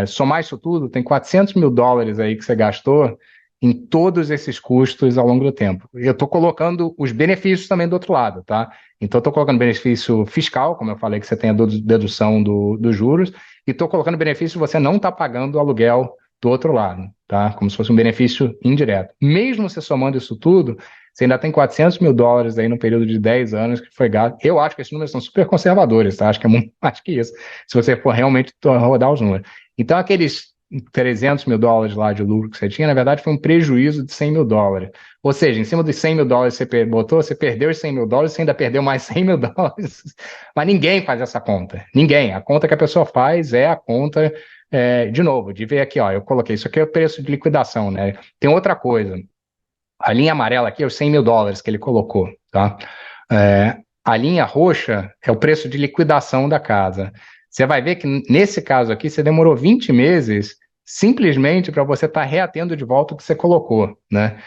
somar isso tudo, tem $400 mil aí que você gastou em todos esses custos ao longo do tempo. Eu estou colocando os benefícios também do outro lado, tá? Então, estou colocando benefício fiscal, como eu falei, que você tem a dedução dos juros, e estou colocando benefício de você não estar pagando o aluguel do outro lado, tá? Como se fosse um benefício indireto. Mesmo você somando isso tudo, você ainda tem $400 mil aí no período de 10 anos que foi gasto. Eu acho que esses números são super conservadores, tá? Acho que é muito mais que isso, se você for realmente rodar os números. Então, aqueles 300 mil dólares lá de lucro que você tinha, na verdade foi um prejuízo de 100 mil dólares. Ou seja, em cima dos 100 mil dólares que você botou, você perdeu os 100 mil dólares, você ainda perdeu mais 100 mil dólares. Mas ninguém faz essa conta. Ninguém. A conta que a pessoa faz é a conta, de novo, de ver aqui, ó, eu coloquei, isso aqui é o preço de liquidação, né? Tem outra coisa. A linha amarela aqui é os 100 mil dólares que ele colocou, tá? A linha roxa é o preço de liquidação da casa. Você vai ver que nesse caso aqui, você demorou 20 meses simplesmente para você estar reatendo de volta o que você colocou, né?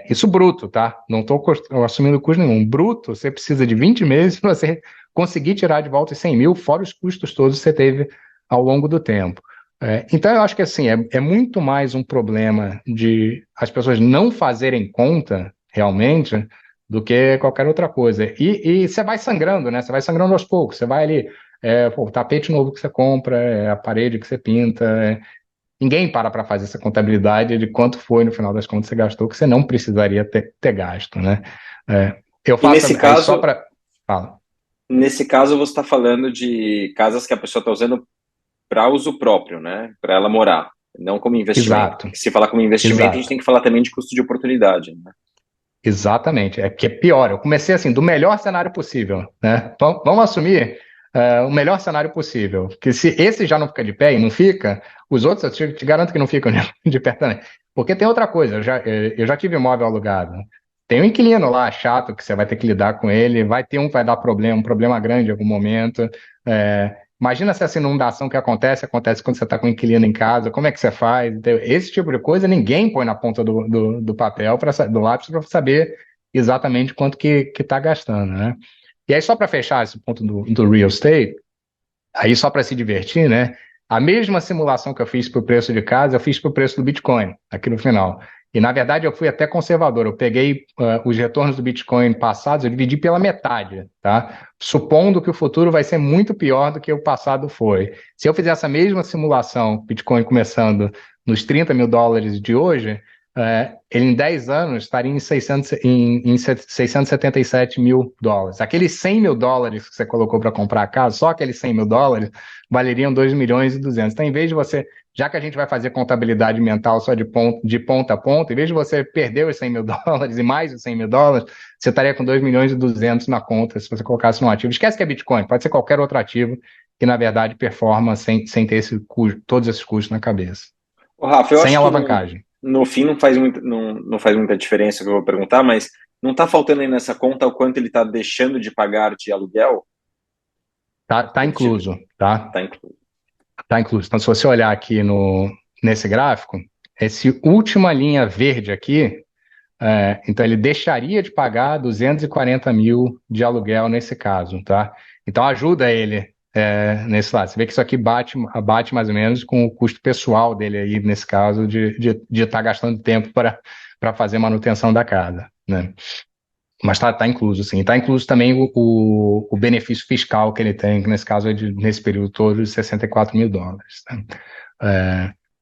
Isso bruto, tá? Não estou assumindo custo nenhum. Bruto, você precisa de 20 meses para você conseguir tirar de volta os 100 mil, fora os custos todos que você teve ao longo do tempo. Então, eu acho que assim, é muito mais um problema de as pessoas não fazerem conta, realmente, do que qualquer outra coisa. E você vai sangrando, né? Você vai sangrando aos poucos. Você vai ali, o tapete novo que você compra, a parede que você pinta. Ninguém para fazer essa contabilidade de quanto foi, no final das contas, você gastou, que você não precisaria ter gasto, né? Eu E faço nesse aí caso, só para... Fala. nesse caso você está falando de casas que a pessoa está usando para uso próprio, né? Para ela morar, não como investimento. Exato, Se falar como investimento, a gente exato. tem que falar também de custo de oportunidade, né? Exatamente, é que é pior. Eu comecei assim, do melhor cenário possível, né? Vamos assumir o melhor cenário possível. Que se esse já não fica de pé e não fica, os outros eu te garanto que não ficam de pé também. Porque tem outra coisa, eu já tive imóvel alugado. Tem um inquilino lá chato que você vai ter que lidar com ele, vai ter um que vai dar problema, um problema grande em algum momento. Imagina se essa inundação que acontece quando você está com o inquilino em casa, como é que você faz? Então, esse tipo de coisa ninguém põe na ponta do papel, do lápis, para saber exatamente quanto que está gastando, né? E aí, só para fechar esse ponto do real estate, aí só para se divertir, né? A mesma simulação que eu fiz para o preço de casa, eu fiz para o preço do Bitcoin, aqui no final. E, na verdade, eu fui até conservador. Eu peguei os retornos do Bitcoin passados, eu dividi pela metade, tá? Supondo que o futuro vai ser muito pior do que o passado foi. Se eu fizer essa mesma simulação, Bitcoin começando nos 30 mil dólares de hoje, ele em 10 anos estaria em 677 mil dólares. Aqueles 100 mil dólares que você colocou para comprar a casa, só aqueles 100 mil dólares, valeriam 2 milhões e 200. Então, em vez de você, já que a gente vai fazer contabilidade mental só de ponta a ponta, em vez de você perder os 100 mil dólares e mais os 100 mil dólares, você estaria com 2 milhões e 200 na conta se você colocasse no ativo. Esquece que é Bitcoin, pode ser qualquer outro ativo que, na verdade, performa sem ter todos esses custos na cabeça. Ô, Rafa, eu Sem acho que alavancagem. no fim não faz muita diferença o que eu vou perguntar, mas não está faltando aí nessa conta o quanto ele está deixando de pagar de aluguel? Tá incluso, tá? Está incluído. Tá incluso. Então, se você olhar aqui nesse gráfico, essa última linha verde aqui, então ele deixaria de pagar 240 mil de aluguel nesse caso, tá? Então ajuda ele nesse lado. Você vê que isso aqui bate mais ou menos com o custo pessoal dele aí, nesse caso, de estar gastando tempo para fazer manutenção da casa, né? Mas tá incluso, sim. Está incluso também o benefício fiscal que ele tem, que nesse caso é nesse período todo de 64 mil dólares. Tá?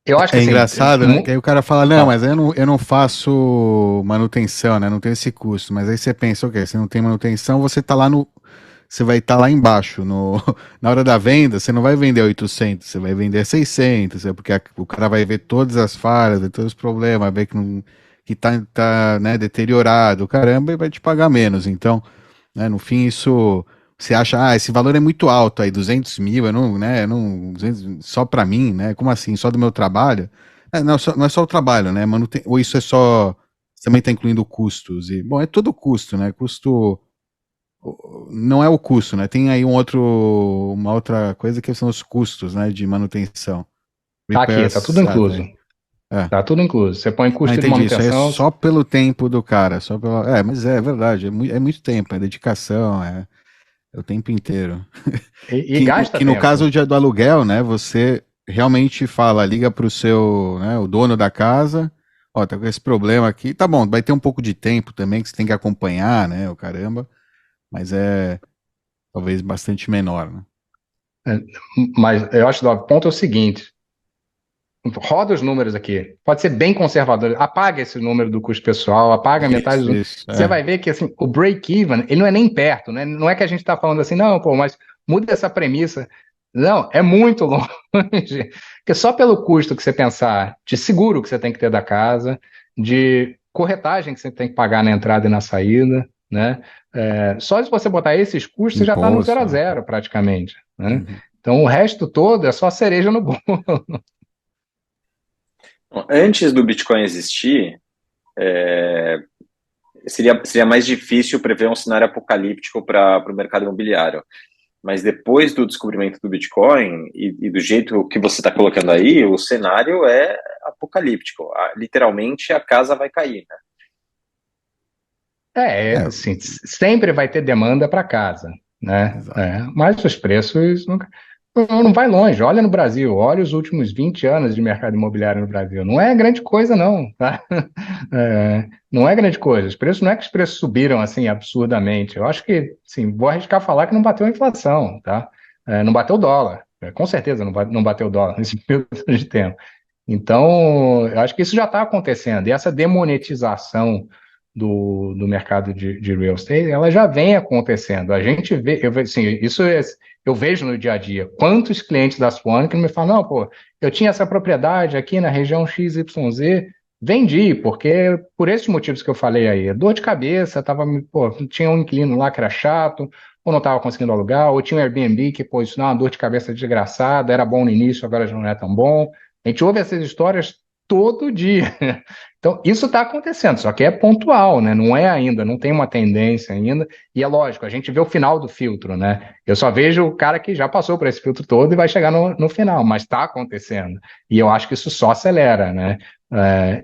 Eu acho que assim, engraçado, né? Que aí o cara fala, não, mas eu não faço manutenção, né? Não tenho esse custo. Mas aí você pensa, ok, você não tem manutenção, você vai estar lá embaixo. Na hora da venda, você não vai vender 800, você vai vender 600, porque o cara vai ver todas as falhas, ver todos os problemas, vai ver que tá né, deteriorado, caramba, e vai te pagar menos. Então, né, no fim, isso... Você acha, esse valor é muito alto aí, 200 mil, eu não 200, só para mim, né? Como assim? Só do meu trabalho? Não é só o trabalho, né? Ou isso é só... Também está incluindo custos. Bom, é todo custo, né? Custo... Não é o custo, né? Tem aí uma outra coisa que são os custos, né? De manutenção. Tá aqui, tá tudo incluso. Tá tudo incluso. Você põe custo de entendi. manutenção. Isso aí é só pelo tempo do cara. Mas é verdade. É muito tempo. É dedicação. É o tempo inteiro. E gasta que no tempo. caso do aluguel, né? Você realmente liga para o seu, né? O dono da casa. Ó, tá com esse problema aqui. Tá bom, vai ter um pouco de tempo também que você tem que acompanhar, né? O caramba. Mas é talvez bastante menor, né? Mas eu acho que o ponto é o seguinte. Roda os números aqui. Pode ser bem conservador. Apaga esse número do custo pessoal, apaga metade do... Você vai ver que assim, o break-even, ele não é nem perto, né? Não é que a gente está falando assim, não, pô, mas muda essa premissa. Não, é muito longe. Porque só pelo custo que você pensar de seguro que você tem que ter da casa, de corretagem que você tem que pagar na entrada e na saída, né? Só se você botar esses custos, você já está no zero Imposto, a né? zero praticamente, né? Uhum. Então o resto todo é só cereja no bolo. Bom, antes do Bitcoin existir, seria mais difícil prever um cenário apocalíptico para o mercado imobiliário. Mas depois do descobrimento do Bitcoin e do jeito que você está colocando aí, o cenário é apocalíptico. Literalmente a casa vai cair, né? É, Assim, sempre vai ter demanda para casa, né? exato. Mas os preços não vai longe. Olha no Brasil, olha os últimos 20 anos de mercado imobiliário no Brasil. Não é grande coisa, não, tá? Não é grande coisa. Os preços, não é que os preços subiram assim absurdamente. Eu acho que, sim, vou arriscar falar que não bateu a inflação, tá? Não bateu o dólar. Com certeza não bateu o dólar nesse período de tempo. Então, eu acho que isso já está acontecendo. E essa demonetização do mercado de real estate, ela já vem acontecendo. A gente vê, assim, eu vejo no dia a dia. Quantos clientes da Swan que me falam, não, pô, eu tinha essa propriedade aqui na região XYZ, vendi, porque por esses motivos que eu falei aí, dor de cabeça, pô, tinha um inquilino lá que era chato, ou não estava conseguindo alugar, ou tinha um Airbnb que, pô, isso não é uma dor de cabeça desgraçada, era bom no início, agora já não é tão bom. A gente ouve essas histórias todo dia. Então, isso está acontecendo, só que é pontual, né? Não é ainda, não tem uma tendência ainda. E é lógico, a gente vê o final do filtro, né? Eu só vejo o cara que já passou por esse filtro todo e vai chegar no final, mas está acontecendo. E eu acho que isso só acelera, né?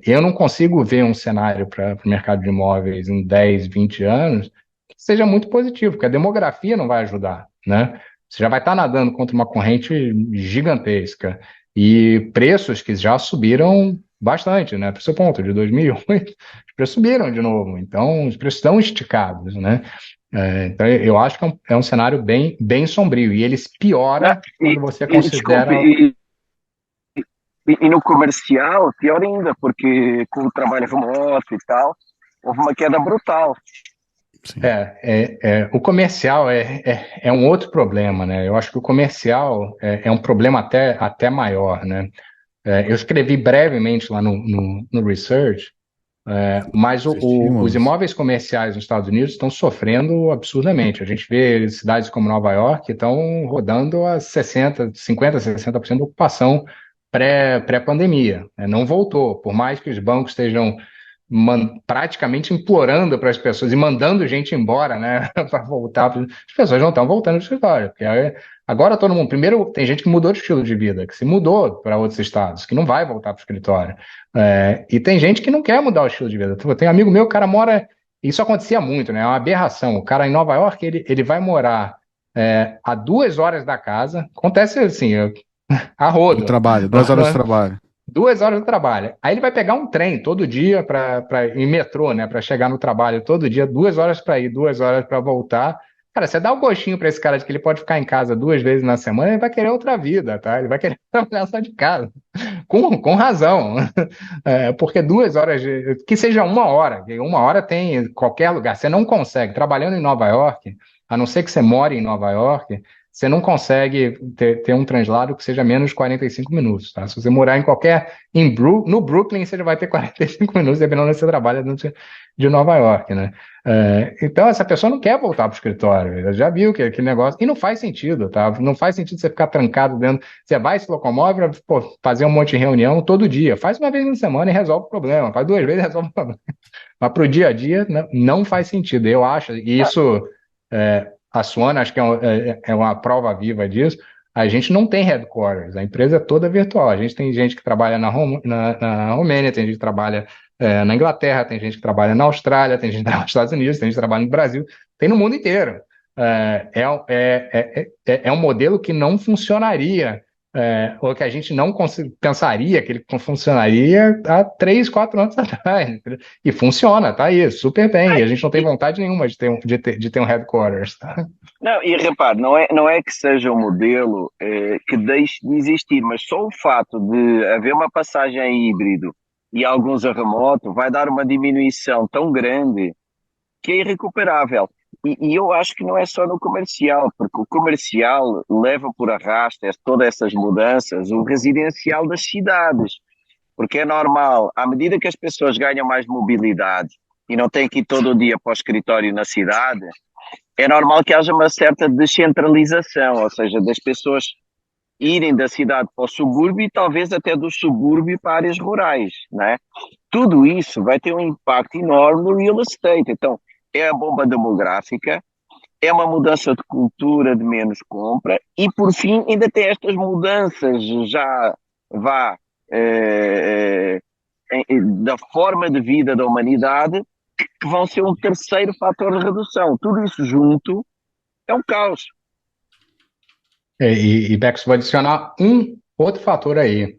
Eu não consigo ver um cenário para o mercado de imóveis em 10, 20 anos que seja muito positivo, porque a demografia não vai ajudar, né? Você já vai estar nadando contra uma corrente gigantesca. E preços que já subiram bastante, né? Para o seu ponto, de 2008, os preços subiram de novo. Então, os preços estão esticados, né? Então, eu acho que é um cenário bem, bem sombrio. E ele Não, piora quando você desculpe, considera. e no comercial, pior ainda, porque com o trabalho remoto e tal, houve uma queda brutal. Sim. O comercial é um outro problema, né? Eu acho que o comercial é um problema até maior, né? Eu escrevi brevemente lá no Research. Mas Os os estímulos. imóveis comerciais nos Estados Unidos estão sofrendo absurdamente. A gente vê cidades como Nova York que estão rodando a 50, 60% de ocupação pré-pandemia, né? Não voltou, por mais que os bancos estejam praticamente implorando para as pessoas e mandando gente embora, né, para voltar. As pessoas não estão voltando ao escritório, porque agora todo mundo. Primeiro, tem gente que mudou de estilo de vida, que se mudou para outros estados, que não vai voltar para o escritório. E tem gente que não quer mudar o estilo de vida. Tem um amigo meu, o cara mora. Isso acontecia muito, né? É uma aberração. O cara em Nova York, ele vai morar a 2 horas da casa. Acontece assim, a Do rodo. trabalho, 2 horas de trabalho. 2 horas de trabalho. Aí ele vai pegar um trem todo dia em metrô, né? Para chegar no trabalho todo dia, 2 horas para ir, 2 horas para voltar. Cara, você dá o gostinho para esse cara de que ele pode ficar em casa 2 vezes na semana, ele vai querer outra vida, tá? Ele vai querer trabalhar só de casa. Com razão. Porque 2 horas, que seja 1 hora, que 1 hora tem em qualquer lugar. Você não consegue, trabalhando em Nova York, a não ser que você more em Nova York, você não consegue ter um translado que seja menos de 45 minutos, tá? Se você morar no Brooklyn, você já vai ter 45 minutos, dependendo onde você trabalha dentro de Nova York, né? Então, essa pessoa não quer voltar para o escritório, ela já viu que aquele negócio, e não faz sentido, tá? Não faz sentido você ficar trancado dentro, você vai se locomover para fazer um monte de reunião todo dia, faz uma vez na semana e resolve o problema, faz 2 vezes e resolve o problema. Mas para o dia a dia, não faz sentido, eu acho, e isso a Swan, acho que é uma prova viva disso. A gente não tem headquarters, a empresa é toda virtual. A gente tem gente que trabalha na Romênia, tem gente que trabalha na Inglaterra, tem gente que trabalha na Austrália, tem gente que trabalha nos Estados Unidos, tem gente que trabalha no Brasil, tem no mundo inteiro. É um modelo que não funcionaria, ou que a gente não pensaria que ele funcionaria há 3, 4 anos atrás. Entendeu? E funciona, tá aí, super bem. E a gente não tem vontade nenhuma de ter um headquarters. Tá? Não, e repare, não é que seja um modelo que deixe de existir, mas só o fato de haver uma passagem em híbrido e alguns a remoto vai dar uma diminuição tão grande que é irrecuperável. E eu acho que não é só no comercial, porque o comercial leva por arrasto todas essas mudanças, o residencial das cidades, porque é normal, à medida que as pessoas ganham mais mobilidade e não têm que ir todo o dia para o escritório na cidade, é normal que haja uma certa descentralização, ou seja, das pessoas irem da cidade para o subúrbio e talvez até do subúrbio para áreas rurais, né? Tudo isso vai ter um impacto enorme no real estate. Então, é a bomba demográfica, é uma mudança de cultura de menos compra e, por fim, ainda tem estas mudanças já vá da forma de vida da humanidade que vão ser um terceiro fator de redução. Tudo isso junto é um caos. Bex, vou adicionar um outro fator aí,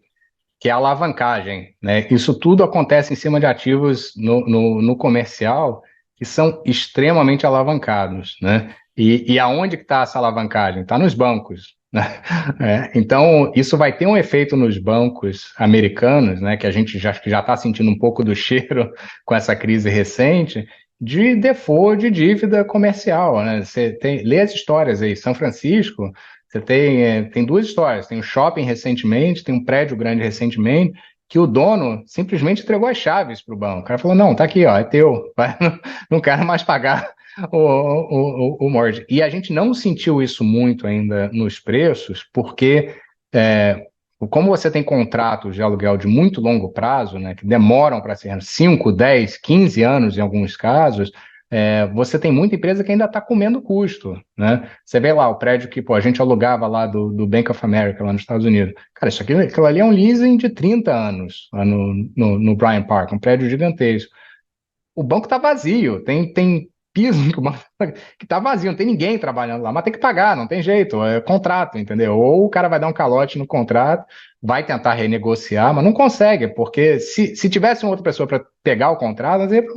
que é a alavancagem, né? Isso tudo acontece em cima de ativos no comercial que são extremamente alavancados, né? E aonde que está essa alavancagem? Está nos bancos, né? Então, isso vai ter um efeito nos bancos americanos, né? Que a gente já está sentindo um pouco do cheiro com essa crise recente, de default de dívida comercial, né? Lê as histórias aí, São Francisco. Você tem duas histórias. Tem um shopping recentemente, tem um prédio grande recentemente, que o dono simplesmente entregou as chaves para o banco. O cara falou: não, tá aqui, ó, é teu, vai, não quero mais pagar o mortgage. E a gente não sentiu isso muito ainda nos preços, porque como você tem contratos de aluguel de muito longo prazo, né, que demoram para ser 5, 10, 15 anos em alguns casos, você tem muita empresa que ainda está comendo custo, né? Você vê lá o prédio que a gente alugava lá do Bank of America, lá nos Estados Unidos. Cara, aquilo ali é um leasing de 30 anos lá no Bryant Park, um prédio gigantesco. O banco está vazio, tem piso que está vazio, não tem ninguém trabalhando lá, mas tem que pagar, não tem jeito, é contrato, entendeu? Ou o cara vai dar um calote no contrato, vai tentar renegociar, mas não consegue, porque se tivesse uma outra pessoa para pegar o contrato, às vezes,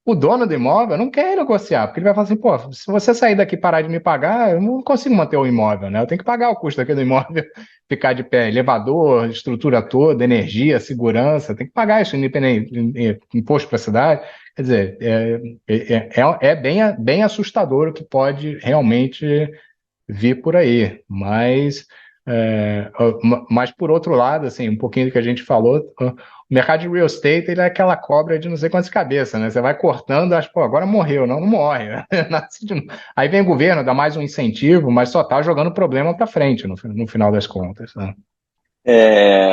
o dono do imóvel não quer negociar, porque ele vai falar assim: pô, se você sair daqui e parar de me pagar, eu não consigo manter o imóvel, né? Eu tenho que pagar o custo daquele imóvel, ficar de pé, elevador, estrutura toda, energia, segurança, tem que pagar isso, independente, imposto para a cidade. Quer dizer, bem assustador o que pode realmente vir por aí, mas por outro lado, assim, um pouquinho do que a gente falou, o mercado de real estate, ele é aquela cobra de não sei quantas cabeças, né? Você vai cortando, acha, pô, agora morreu. Não morre. Nasce de novo. Aí vem o governo, dá mais um incentivo, mas só tá jogando problema para frente, no final das contas, né?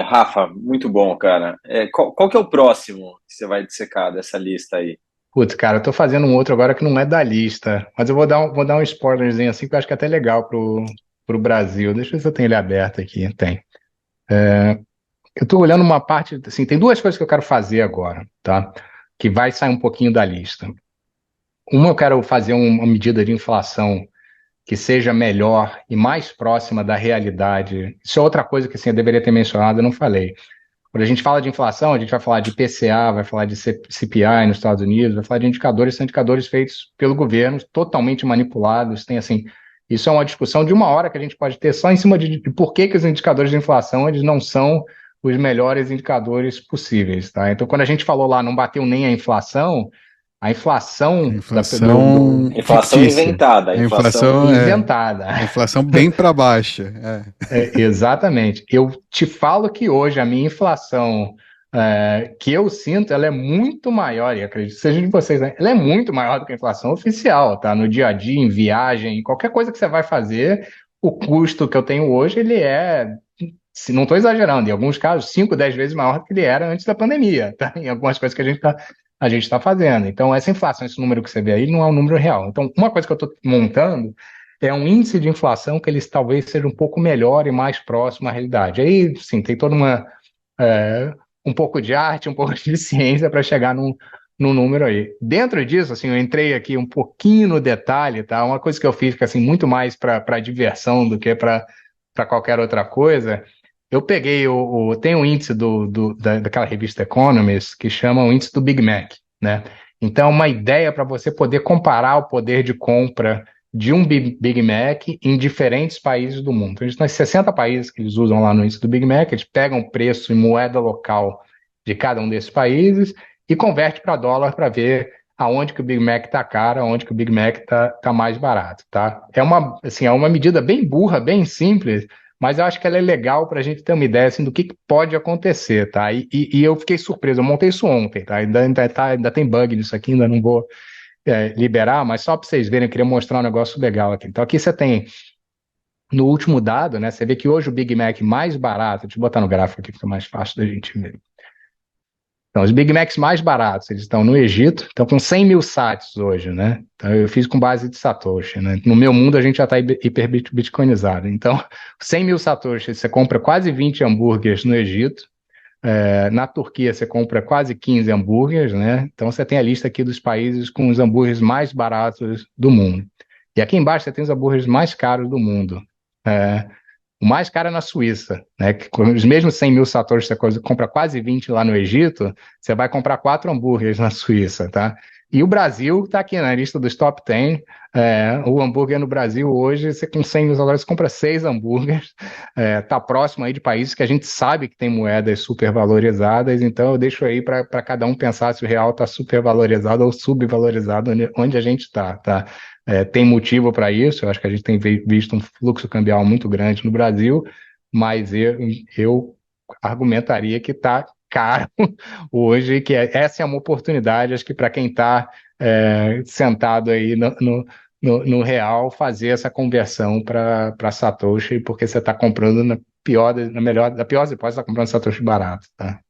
Rafa, muito bom, cara. Qual que é o próximo que você vai dissecar dessa lista aí? Putz, cara, eu tô fazendo um outro agora que não é da lista, mas eu vou dar um spoilerzinho assim, que eu acho que é até legal pro Brasil. Deixa eu ver se eu tenho ele aberto aqui. Tem. Eu tô olhando uma parte, assim, tem duas coisas que eu quero fazer agora, tá? Que vai sair um pouquinho da lista. Uma, eu quero fazer uma medida de inflação que seja melhor e mais próxima da realidade. Isso é outra coisa que, assim, eu deveria ter mencionado, eu não falei. Quando a gente fala de inflação, a gente vai falar de PCA, vai falar de CPI nos Estados Unidos, vai falar de indicadores, são indicadores feitos pelo governo, totalmente manipulados. Tem assim, isso é uma discussão de uma hora que a gente pode ter só em cima de por que os indicadores de inflação eles não são os melhores indicadores possíveis, tá? Então, quando a gente falou lá, não bateu nem a inflação Inflação Inflação fictícia. inventada. A inflação inventada. A inflação bem para baixo. Exatamente. Eu te falo que hoje a minha inflação que eu sinto, ela é muito maior, e acredito que seja de vocês, né? Ela é muito maior do que a inflação oficial, tá? No dia a dia, em viagem, em qualquer coisa que você vai fazer, o custo que eu tenho hoje, ele se não estou exagerando, em alguns casos, 5, 10 vezes maior do que ele era antes da pandemia, tá? Em algumas coisas que a gente tá fazendo. Então, essa inflação, esse número que você vê aí, não é um número real. Então, uma coisa que eu estou montando é um índice de inflação que eles talvez seja um pouco melhor e mais próximo à realidade. Aí, sim, tem toda um pouco de arte, um pouco de ciência para chegar num número aí. Dentro disso, assim, eu entrei aqui um pouquinho no detalhe, tá? Uma coisa que eu fiz, assim, muito mais para diversão do que para qualquer outra coisa. Eu peguei tem um índice daquela revista Economist que chama o índice do Big Mac, né? Então, uma ideia para você poder comparar o poder de compra de um Big Mac em diferentes países do mundo. Então, a gente tem 60 países que eles usam lá no índice do Big Mac, eles pegam o preço em moeda local de cada um desses países e converte para dólar para ver aonde que o Big Mac tá caro, aonde que o Big Mac tá mais barato, tá? Assim, é uma medida bem burra, bem simples, mas eu acho que ela é legal para a gente ter uma ideia assim, do que pode acontecer, tá? E eu fiquei surpreso, eu montei isso ontem, tá? Ainda tem bug nisso aqui, ainda não vou liberar, mas só para vocês verem, eu queria mostrar um negócio legal aqui. Então aqui você tem, no último dado, né? Você vê que hoje o Big Mac mais barato, deixa eu botar no gráfico aqui, fica mais fácil da gente ver. Então, os Big Macs mais baratos, eles estão no Egito, estão com 100 mil sats hoje, né? Então, eu fiz com base de Satoshi, né? No meu mundo, a gente já está hiper bitcoinizado. Então, 100 mil Satoshi, você compra quase 20 hambúrgueres no Egito. Na Turquia, você compra quase 15 hambúrgueres, né? Então, você tem a lista aqui dos países com os hambúrgueres mais baratos do mundo. E aqui embaixo, você tem os hambúrgueres mais caros do mundo. É, o mais caro é na Suíça, né? Que com os mesmos 100 mil satoshis, você compra quase 20 lá no Egito, você vai comprar 4 hambúrgueres na Suíça, tá? E o Brasil está aqui na lista dos top 10. O hambúrguer no Brasil hoje, você com 100 mil satoshis, você compra 6 hambúrgueres. Está próximo aí de países que a gente sabe que tem moedas supervalorizadas, então eu deixo aí para cada um pensar se o real está supervalorizado ou subvalorizado onde a gente está, tá? Tem motivo para isso, eu acho que a gente tem visto um fluxo cambial muito grande no Brasil, mas eu argumentaria que está caro hoje, que essa é uma oportunidade, acho que para quem está sentado aí no real, fazer essa conversão para Satoshi, porque você está comprando na melhor, da pior das hipóteses, está comprando Satoshi barato, tá?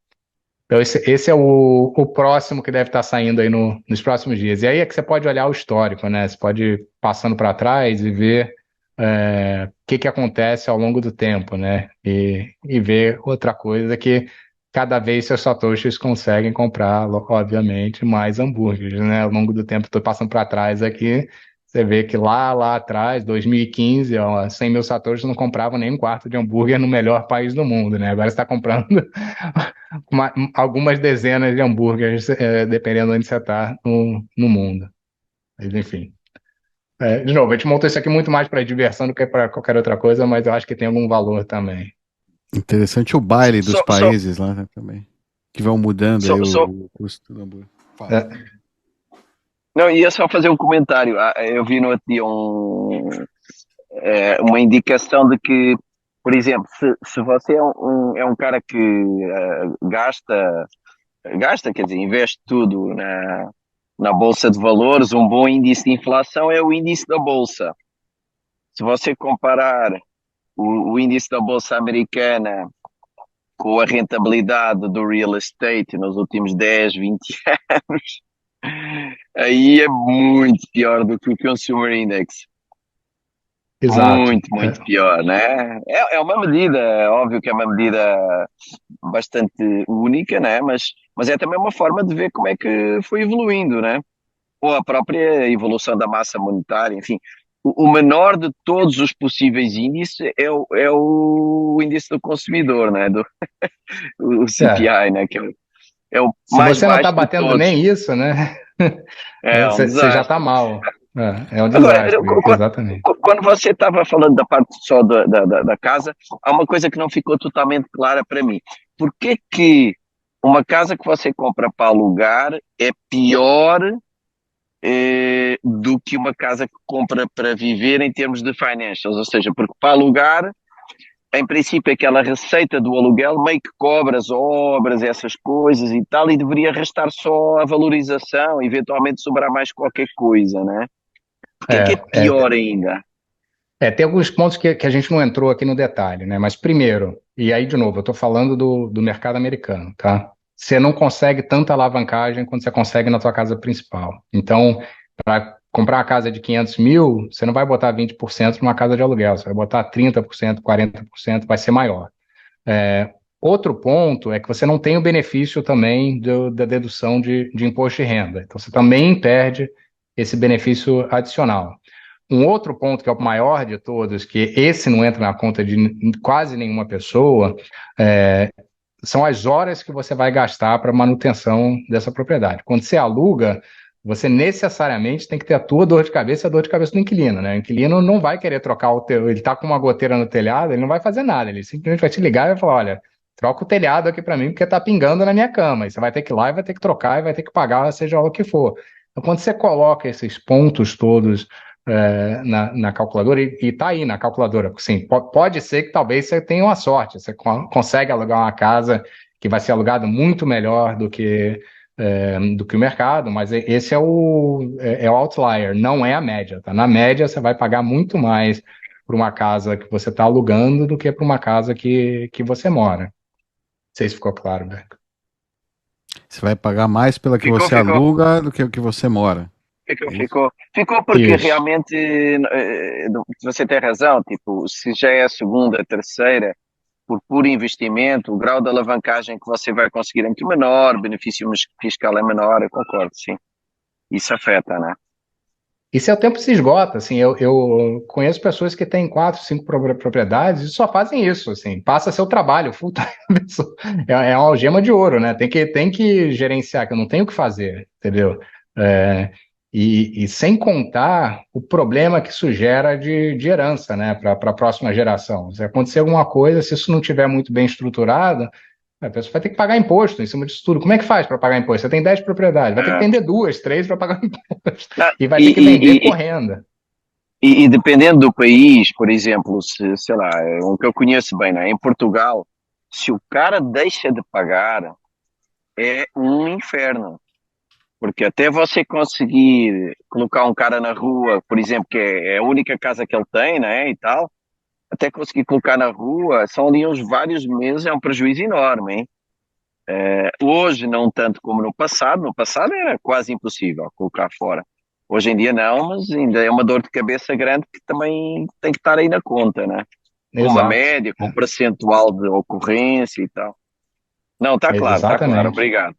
Então, esse é o próximo que deve estar saindo aí nos próximos dias. E aí é que você pode olhar o histórico, né? Você pode ir passando para trás e ver o que acontece ao longo do tempo, né? E ver outra coisa que cada vez seus satoshis conseguem comprar, obviamente, mais hambúrgueres, né? Ao longo do tempo, estou passando para trás aqui, você vê que lá atrás, 2015, 100 mil satoshis não compravam nem um quarto de hambúrguer no melhor país do mundo, né? Agora você está comprando algumas dezenas de hambúrgueres, dependendo de onde você está no mundo. Mas, enfim. De novo, a gente montou isso aqui muito mais para diversão do que para qualquer outra coisa, mas eu acho que tem algum valor também. Interessante o baile dos países lá, né, também. Que vão mudando aí o custo do hambúrguer. Não, ia só fazer um comentário. Eu vi no outro dia uma indicação de que, por exemplo, se você é um cara que gasta, quer dizer, investe tudo na Bolsa de Valores, um bom índice de inflação é o índice da Bolsa. Se você comparar o índice da Bolsa americana com a rentabilidade do real estate nos últimos 10, 20 anos, aí é muito pior do que o Consumer Index. Exato. Muito pior, né? É uma medida, óbvio que é uma medida bastante única, né? Mas é também uma forma de ver como é que foi evoluindo, né? Ou a própria evolução da massa monetária, enfim. O menor de todos os possíveis índices é o índice do consumidor, né? O CPI, né? Que é o Se mais você não está baixo de batendo todos. nem isso, né? Um você já está mal. É um desastre, exatamente. Quando você estava falando da parte só da casa, há uma coisa que não ficou totalmente clara para mim. Por que uma casa que você compra para alugar é pior do que uma casa que compra para viver em termos de financials? Ou seja, porque para alugar, em princípio, aquela receita do aluguel meio que cobra as obras, essas coisas e tal, e deveria restar só a valorização, eventualmente sobrar mais qualquer coisa, né? Porque é pior ainda? Tem alguns pontos que a gente não entrou aqui no detalhe, né? Mas primeiro, e aí de novo, eu estou falando do mercado americano, tá? Você não consegue tanta alavancagem quanto você consegue na tua casa principal. Então, para comprar uma casa de 500 mil, você não vai botar 20% numa casa de aluguel, você vai botar 30%, 40%, vai ser maior. Outro ponto é que você não tem o benefício também da dedução de imposto de renda. Então, você também perde esse benefício adicional. Um outro ponto que é o maior de todos, que esse não entra na conta de quase nenhuma pessoa, são as horas que você vai gastar para manutenção dessa propriedade. Quando você aluga, você necessariamente tem que ter a tua dor de cabeça e a dor de cabeça do inquilino, né? O inquilino não vai querer trocar ele está com uma goteira no telhado, ele não vai fazer nada, ele simplesmente vai te ligar e vai falar, olha, troca o telhado aqui para mim porque está pingando na minha cama, e você vai ter que ir lá e vai ter que trocar e vai ter que pagar, seja lá o que for. Então, quando você coloca esses pontos todos na calculadora, e está aí na calculadora, porque sim, pode ser que talvez você tenha uma sorte, você consegue alugar uma casa que vai ser alugada muito melhor do que o mercado, mas esse é o outlier, não é a média, tá? Na média, você vai pagar muito mais por uma casa que você está alugando do que por uma casa que você mora. Não sei se ficou claro, Beco. Você vai pagar mais pela que você aluga do que o que você mora. Ficou porque Isso. realmente você tem razão, tipo, se já é a segunda, a terceira, por puro investimento, o grau de alavancagem que você vai conseguir é muito menor, o benefício fiscal é menor, eu concordo, sim. Isso afeta, né? E seu tempo se esgota, assim, eu conheço pessoas que têm 4, 5 propriedades e só fazem isso, assim, passa seu trabalho full time, é uma algema de ouro, né? Tem que gerenciar, que eu não tenho o que fazer, entendeu? E sem contar o problema que isso gera de herança, né, para a próxima geração. Se acontecer alguma coisa, se isso não estiver muito bem estruturado, a pessoa vai ter que pagar imposto em cima disso tudo. Como é que faz para pagar imposto? Você tem 10 propriedades, vai ter que vender 2, 3 para pagar imposto. E vai ter que vender correndo. E dependendo do país, por exemplo, sei lá, um que eu conheço bem, né? Em Portugal, se o cara deixa de pagar, é um inferno. Porque até você conseguir colocar um cara na rua, por exemplo, que é a única casa que ele tem, né, e tal, até conseguir colocar na rua, são ali uns vários meses, é um prejuízo enorme, hein? Hoje, não tanto como no passado era quase impossível colocar fora. Hoje em dia não, mas ainda é uma dor de cabeça grande que também tem que estar aí na conta, né? Com uma Exato. média, com um percentual de ocorrência e tal. Não, está claro, Exatamente. obrigado. O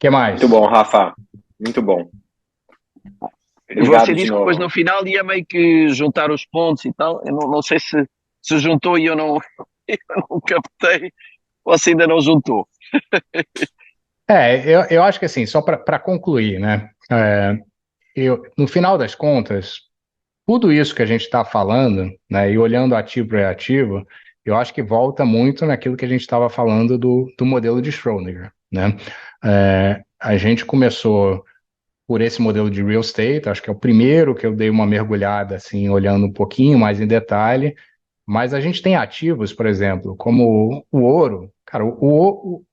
que mais? Muito bom, Rafa. Muito bom. E você Obrigado de disse que depois novo. no final ia meio que juntar os pontos e tal. Eu não sei se juntou e eu não, eu não captei, ou se ainda não juntou. Eu acho que assim, só para concluir, né? No final das contas, tudo isso que a gente está falando, né, e olhando ativo e ativo, eu acho que volta muito naquilo que a gente estava falando do modelo de Schrödinger, né? A gente começou por esse modelo de real estate, acho que é o primeiro que eu dei uma mergulhada, assim, olhando um pouquinho mais em detalhe, mas a gente tem ativos, por exemplo, como o ouro. Cara, o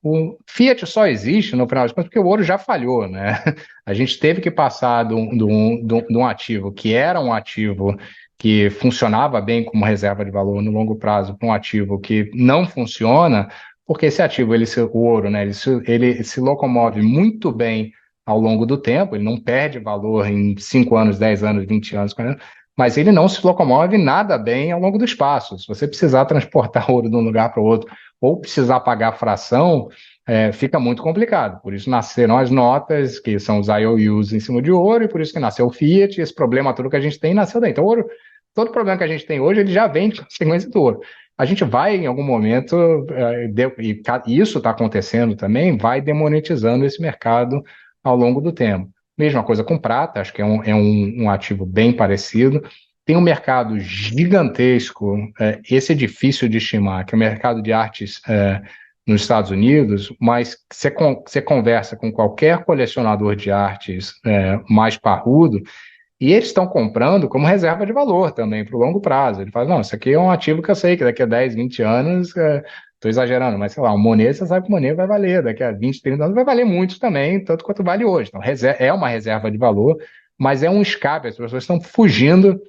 Fiat só existe, no final das contas, porque o ouro já falhou, né? A gente teve que passar de um ativo que era um ativo que funcionava bem como reserva de valor no longo prazo para um ativo que não funciona, porque esse ativo, o ouro, né, ele se locomove muito bem ao longo do tempo, ele não perde valor em 5 anos, 10 anos, 20 anos, 40 anos, mas ele não se locomove nada bem ao longo do espaço. Se você precisar transportar ouro de um lugar para o outro ou precisar pagar fração, fica muito complicado. Por isso nasceram as notas, que são os IOUs em cima de ouro, e por isso que nasceu o Fiat, esse problema todo que a gente tem nasceu daí. Então, ouro, todo problema que a gente tem hoje, ele já vem de consequência do ouro. A gente vai, em algum momento, e isso está acontecendo também, vai demonetizando esse mercado ao longo do tempo. Mesma coisa com prata, acho que é um ativo bem parecido. Tem um mercado gigantesco, esse é difícil de estimar, que é o mercado de artes nos Estados Unidos, mas você conversa com qualquer colecionador de artes mais parrudo, e eles estão comprando como reserva de valor também, para o longo prazo. Ele fala, não, isso aqui é um ativo que eu sei que daqui a 10, 20 anos, estou exagerando, mas sei lá, o Monet, você sabe que o Monet vai valer, daqui a 20, 30 anos vai valer muito também, tanto quanto vale hoje. Então, é uma reserva de valor, mas é um escape, as pessoas estão fugindo,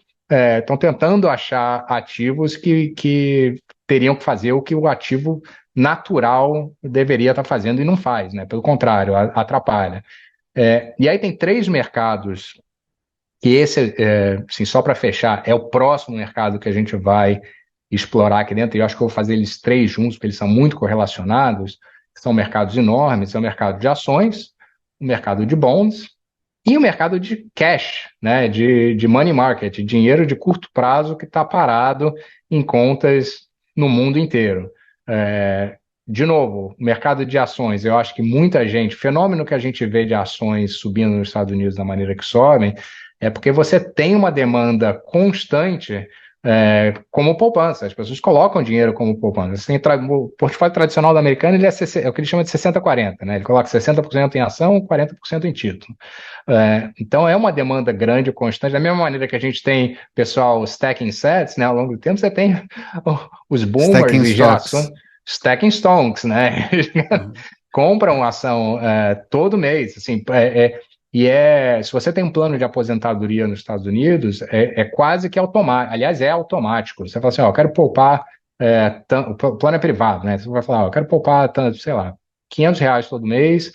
estão tentando achar ativos que teriam que fazer o que o ativo natural deveria estar fazendo e não faz, né? Pelo contrário, atrapalha. E aí tem 3 mercados que esse, assim, só para fechar, é o próximo mercado que a gente vai explorar aqui dentro, e eu acho que eu vou fazer eles 3 juntos, porque eles são muito correlacionados, são mercados enormes, é o mercado de ações, o mercado de bonds e o mercado de cash, né, de money market, dinheiro de curto prazo que está parado em contas no mundo inteiro. De novo, o mercado de ações, eu acho que muita gente, o fenômeno que a gente vê de ações subindo nos Estados Unidos da maneira que sobem, é porque você tem uma demanda constante como poupança. As pessoas colocam dinheiro como poupança. Assim, o portfólio tradicional do americano ele é o que ele chama de 60-40, né? Ele coloca 60% em ação, 40% em título. Então é uma demanda grande, constante. Da mesma maneira que a gente tem pessoal stacking sets, né? Ao longo do tempo você tem os boomers Stacking e gerações stocks. stacking stocks, né? Compram ação todo mês, assim, se você tem um plano de aposentadoria nos Estados Unidos, quase que automático. Aliás, é automático. Você fala assim, ó, eu quero poupar, o plano é privado, né? Você vai falar, ó, eu quero poupar, sei lá, R$ 500 todo mês,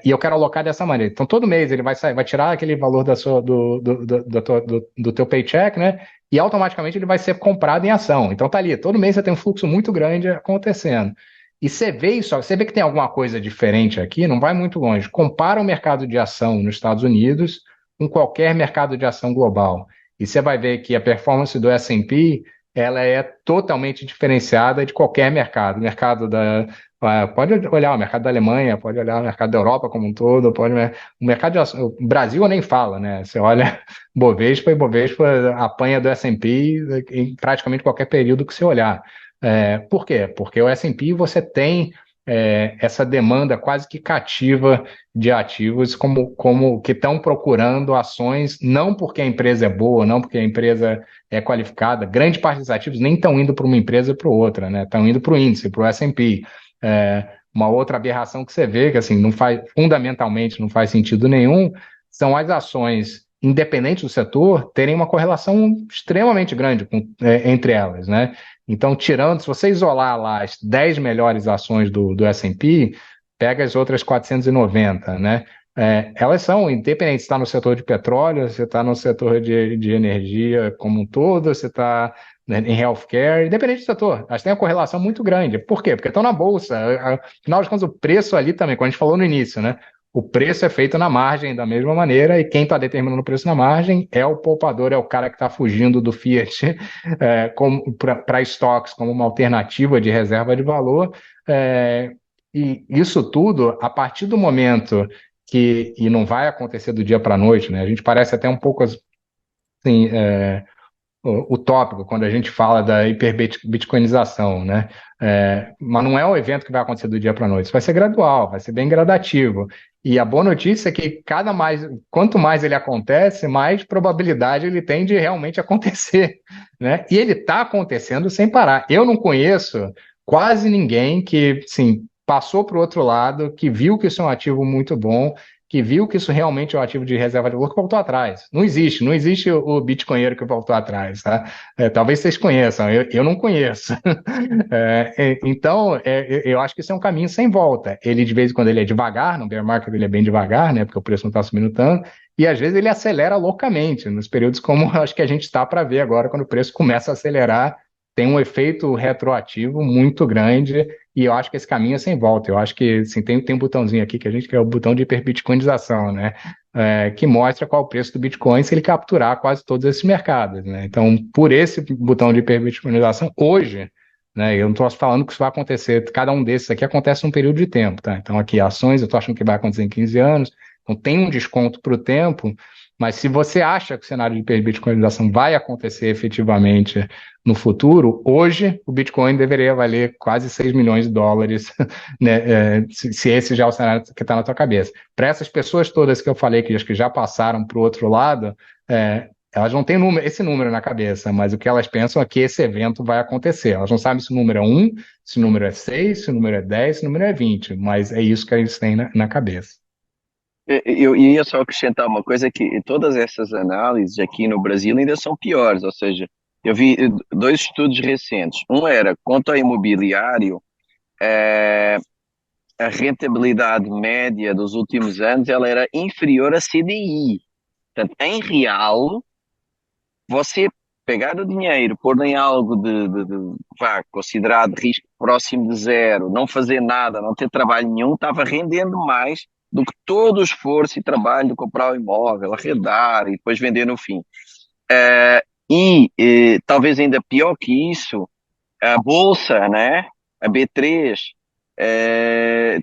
e eu quero alocar dessa maneira. Então, todo mês ele vai tirar aquele valor do teu paycheck, né? E automaticamente ele vai ser comprado em ação. Então, tá ali, todo mês você tem um fluxo muito grande acontecendo. E você vê isso, você vê que tem alguma coisa diferente aqui, não vai muito longe. Compara o mercado de ação nos Estados Unidos com qualquer mercado de ação global. E você vai ver que a performance do S&P, ela é totalmente diferenciada de qualquer mercado. Pode olhar o mercado da Alemanha, pode olhar o mercado da Europa como um todo, o mercado de ação, o Brasil nem fala, né? Você olha Bovespa e Bovespa apanha do S&P em praticamente qualquer período que você olhar. Por quê? Porque o S&P você tem essa demanda quase que cativa de ativos como que estão procurando ações, não porque a empresa é boa, não porque a empresa é qualificada. Grande parte dos ativos nem estão indo para uma empresa e para outra, né? Estão indo para o índice, para o S&P. Uma outra aberração que você vê, que assim, fundamentalmente não faz sentido nenhum, são as ações, independente do setor, terem uma correlação extremamente grande entre elas, né? Então, se você isolar lá as 10 melhores ações do S&P, pega as outras 490, né? Elas são independentes, se está no setor de petróleo, se está no setor de energia como um todo, se está em healthcare, independente do setor, elas têm uma correlação muito grande. Por quê? Porque estão na bolsa. Afinal de contas, o preço ali também, como a gente falou no início, né? O preço é feito na margem da mesma maneira, e quem está determinando o preço na margem é o poupador, é o cara que está fugindo do Fiat para estoques como uma alternativa de reserva de valor. E isso tudo, a partir do momento e não vai acontecer do dia para a noite, né? A gente parece até um pouco assim, utópico quando a gente fala da hiperbitcoinização, né? Mas não é um evento que vai acontecer do dia para a noite, isso vai ser gradual, vai ser bem gradativo. E a boa notícia é que quanto mais ele acontece, mais probabilidade ele tem de realmente acontecer, né? E ele está acontecendo sem parar. Eu não conheço quase ninguém que, sim, passou para o outro lado, que viu que isso é um ativo muito bom, que viu que isso realmente é um ativo de reserva de valor, que voltou atrás. Não existe o bitcoinheiro que voltou atrás, tá? Talvez vocês conheçam, eu não conheço. Então, eu acho que isso é um caminho sem volta. Ele, de vez em quando, ele é devagar, no bear market ele é bem devagar, né? Porque o preço não está subindo tanto, e às vezes ele acelera loucamente, nos períodos como acho que a gente está para ver agora, quando o preço começa a acelerar, tem um efeito retroativo muito grande, e eu acho que esse caminho é sem volta. Eu acho que assim, tem um botãozinho aqui que a gente quer o botão de hiperbitcoinização, né? Que mostra qual é o preço do Bitcoin se ele capturar quase todos esses mercados, né? Então, por esse botão de hiperbitcoinização, hoje, né? Eu não estou falando que isso vai acontecer, cada um desses aqui acontece num período de tempo, tá? Então, aqui ações, eu estou achando que vai acontecer em 15 anos, então tem um desconto para o tempo, mas se você acha que o cenário de hiperbitcoinização vai acontecer efetivamente no futuro, hoje o Bitcoin deveria valer quase 6 milhões de dólares, né, se esse já é o cenário que está na tua cabeça. Para essas pessoas todas que eu falei, que acho que já passaram para o outro lado, elas não têm esse número na cabeça, mas o que elas pensam é que esse evento vai acontecer. Elas não sabem se o número é 1, se o número é 6, se o número é 10, se o número é 20, mas é isso que eles têm na cabeça. Eu ia só acrescentar uma coisa, que todas essas análises aqui no Brasil ainda são piores, ou seja, eu vi dois estudos recentes. Um era quanto ao imobiliário, a rentabilidade média dos últimos anos ela era inferior a CDI. Portanto, em real, você pegar o dinheiro, pôr em algo considerado risco próximo de zero, não fazer nada, não ter trabalho nenhum, estava rendendo mais do que todo o esforço e trabalho de comprar o imóvel, arrendar e depois vender no fim. Talvez ainda pior que isso, a Bolsa, né? A B3,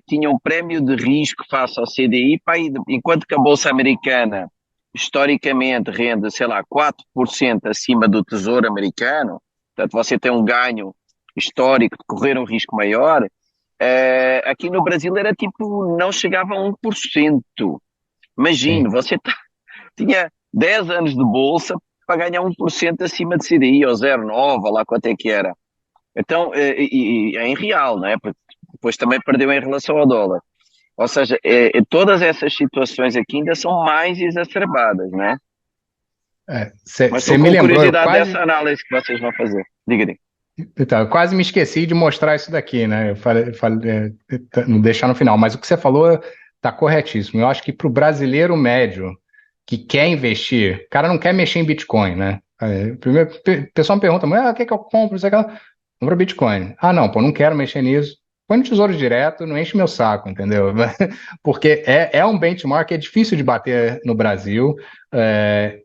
tinha um prémio de risco face ao CDI, enquanto que a Bolsa Americana historicamente rende, sei lá, 4% acima do Tesouro Americano, portanto você tem um ganho histórico de correr um risco maior, aqui no Brasil era tipo, não chegava a 1%. Imagine, Sim. tinha 10 anos de bolsa para ganhar 1% acima de CDI, ou 0,9, ou lá quanto é que era. Então, e em real, não é? Porque depois também perdeu em relação ao dólar. Ou seja, todas essas situações aqui ainda são mais exacerbadas, não é? Mas Você estou me com lembrou, eu curiosidade quase, dessa análise que vocês vão fazer. Diga. então, eu quase me esqueci de mostrar isso daqui, né? Não deixar no final, mas o que você falou está corretíssimo. Eu acho que para o brasileiro médio que quer investir, o cara não quer mexer em Bitcoin, né? Primeiro, o pessoal me pergunta, mas o que é que eu compro? Isso, aquela... Compra Bitcoin. Ah, não, pô, não quero mexer nisso. Põe no Tesouro Direto, não enche meu saco, entendeu? Porque é um benchmark que é difícil de bater no Brasil.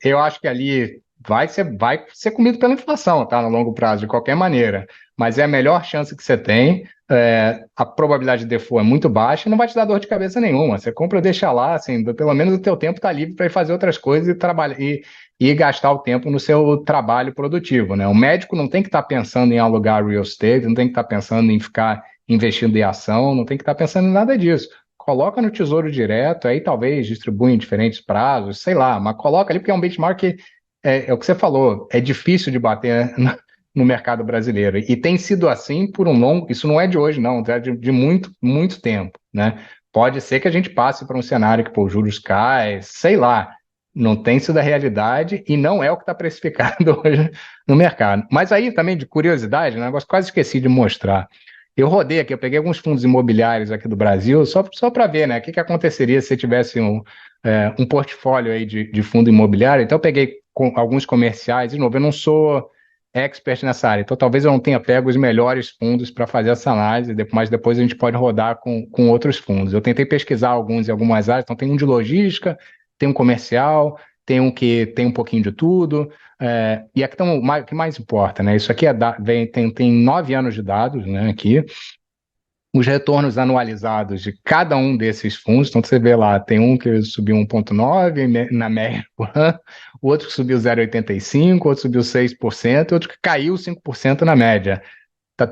Eu acho que ali vai ser comido pela inflação, tá? No longo prazo, de qualquer maneira. Mas é a melhor chance que você tem. A probabilidade de default é muito baixa e não vai te dar dor de cabeça nenhuma. Você compra, deixa lá, assim, pelo menos o teu tempo está livre para ir fazer outras coisas e trabalhar e gastar o tempo no seu trabalho produtivo, né? O médico não tem que estar pensando em alugar real estate, não tem que estar pensando em ficar investindo em ação, não tem que estar pensando em nada disso. Coloca no Tesouro Direto, aí talvez distribui em diferentes prazos, sei lá, mas coloca ali porque é um benchmark que é o que você falou, é difícil de bater no mercado brasileiro. E tem sido assim por um longo, isso não é de hoje, não, é de muito, muito tempo, né? Pode ser que a gente passe para um cenário que, pô, os juros caem, sei lá, não tem sido a realidade e não é o que está precificado hoje no mercado. Mas aí também, de curiosidade, um negócio que quase esqueci de mostrar. Eu rodei aqui, eu peguei alguns fundos imobiliários aqui do Brasil, só para ver, né, o que aconteceria se você tivesse um portfólio aí de fundo imobiliário. Então, eu peguei alguns comerciais, de novo, eu não sou expert nessa área, então talvez eu não tenha pego os melhores fundos para fazer essa análise, mas depois a gente pode rodar com outros fundos. Eu tentei pesquisar alguns em algumas áreas, então tem um de logística, tem um comercial, tem um que tem um pouquinho de tudo, e aqui então, o que mais importa, né? Isso aqui tem 9 anos de dados, né, aqui, os retornos anualizados de cada um desses fundos. Então, você vê lá, tem um que subiu 1,9 na média por ano, o outro que subiu 0,85, outro subiu 6%, outro que caiu 5% na média.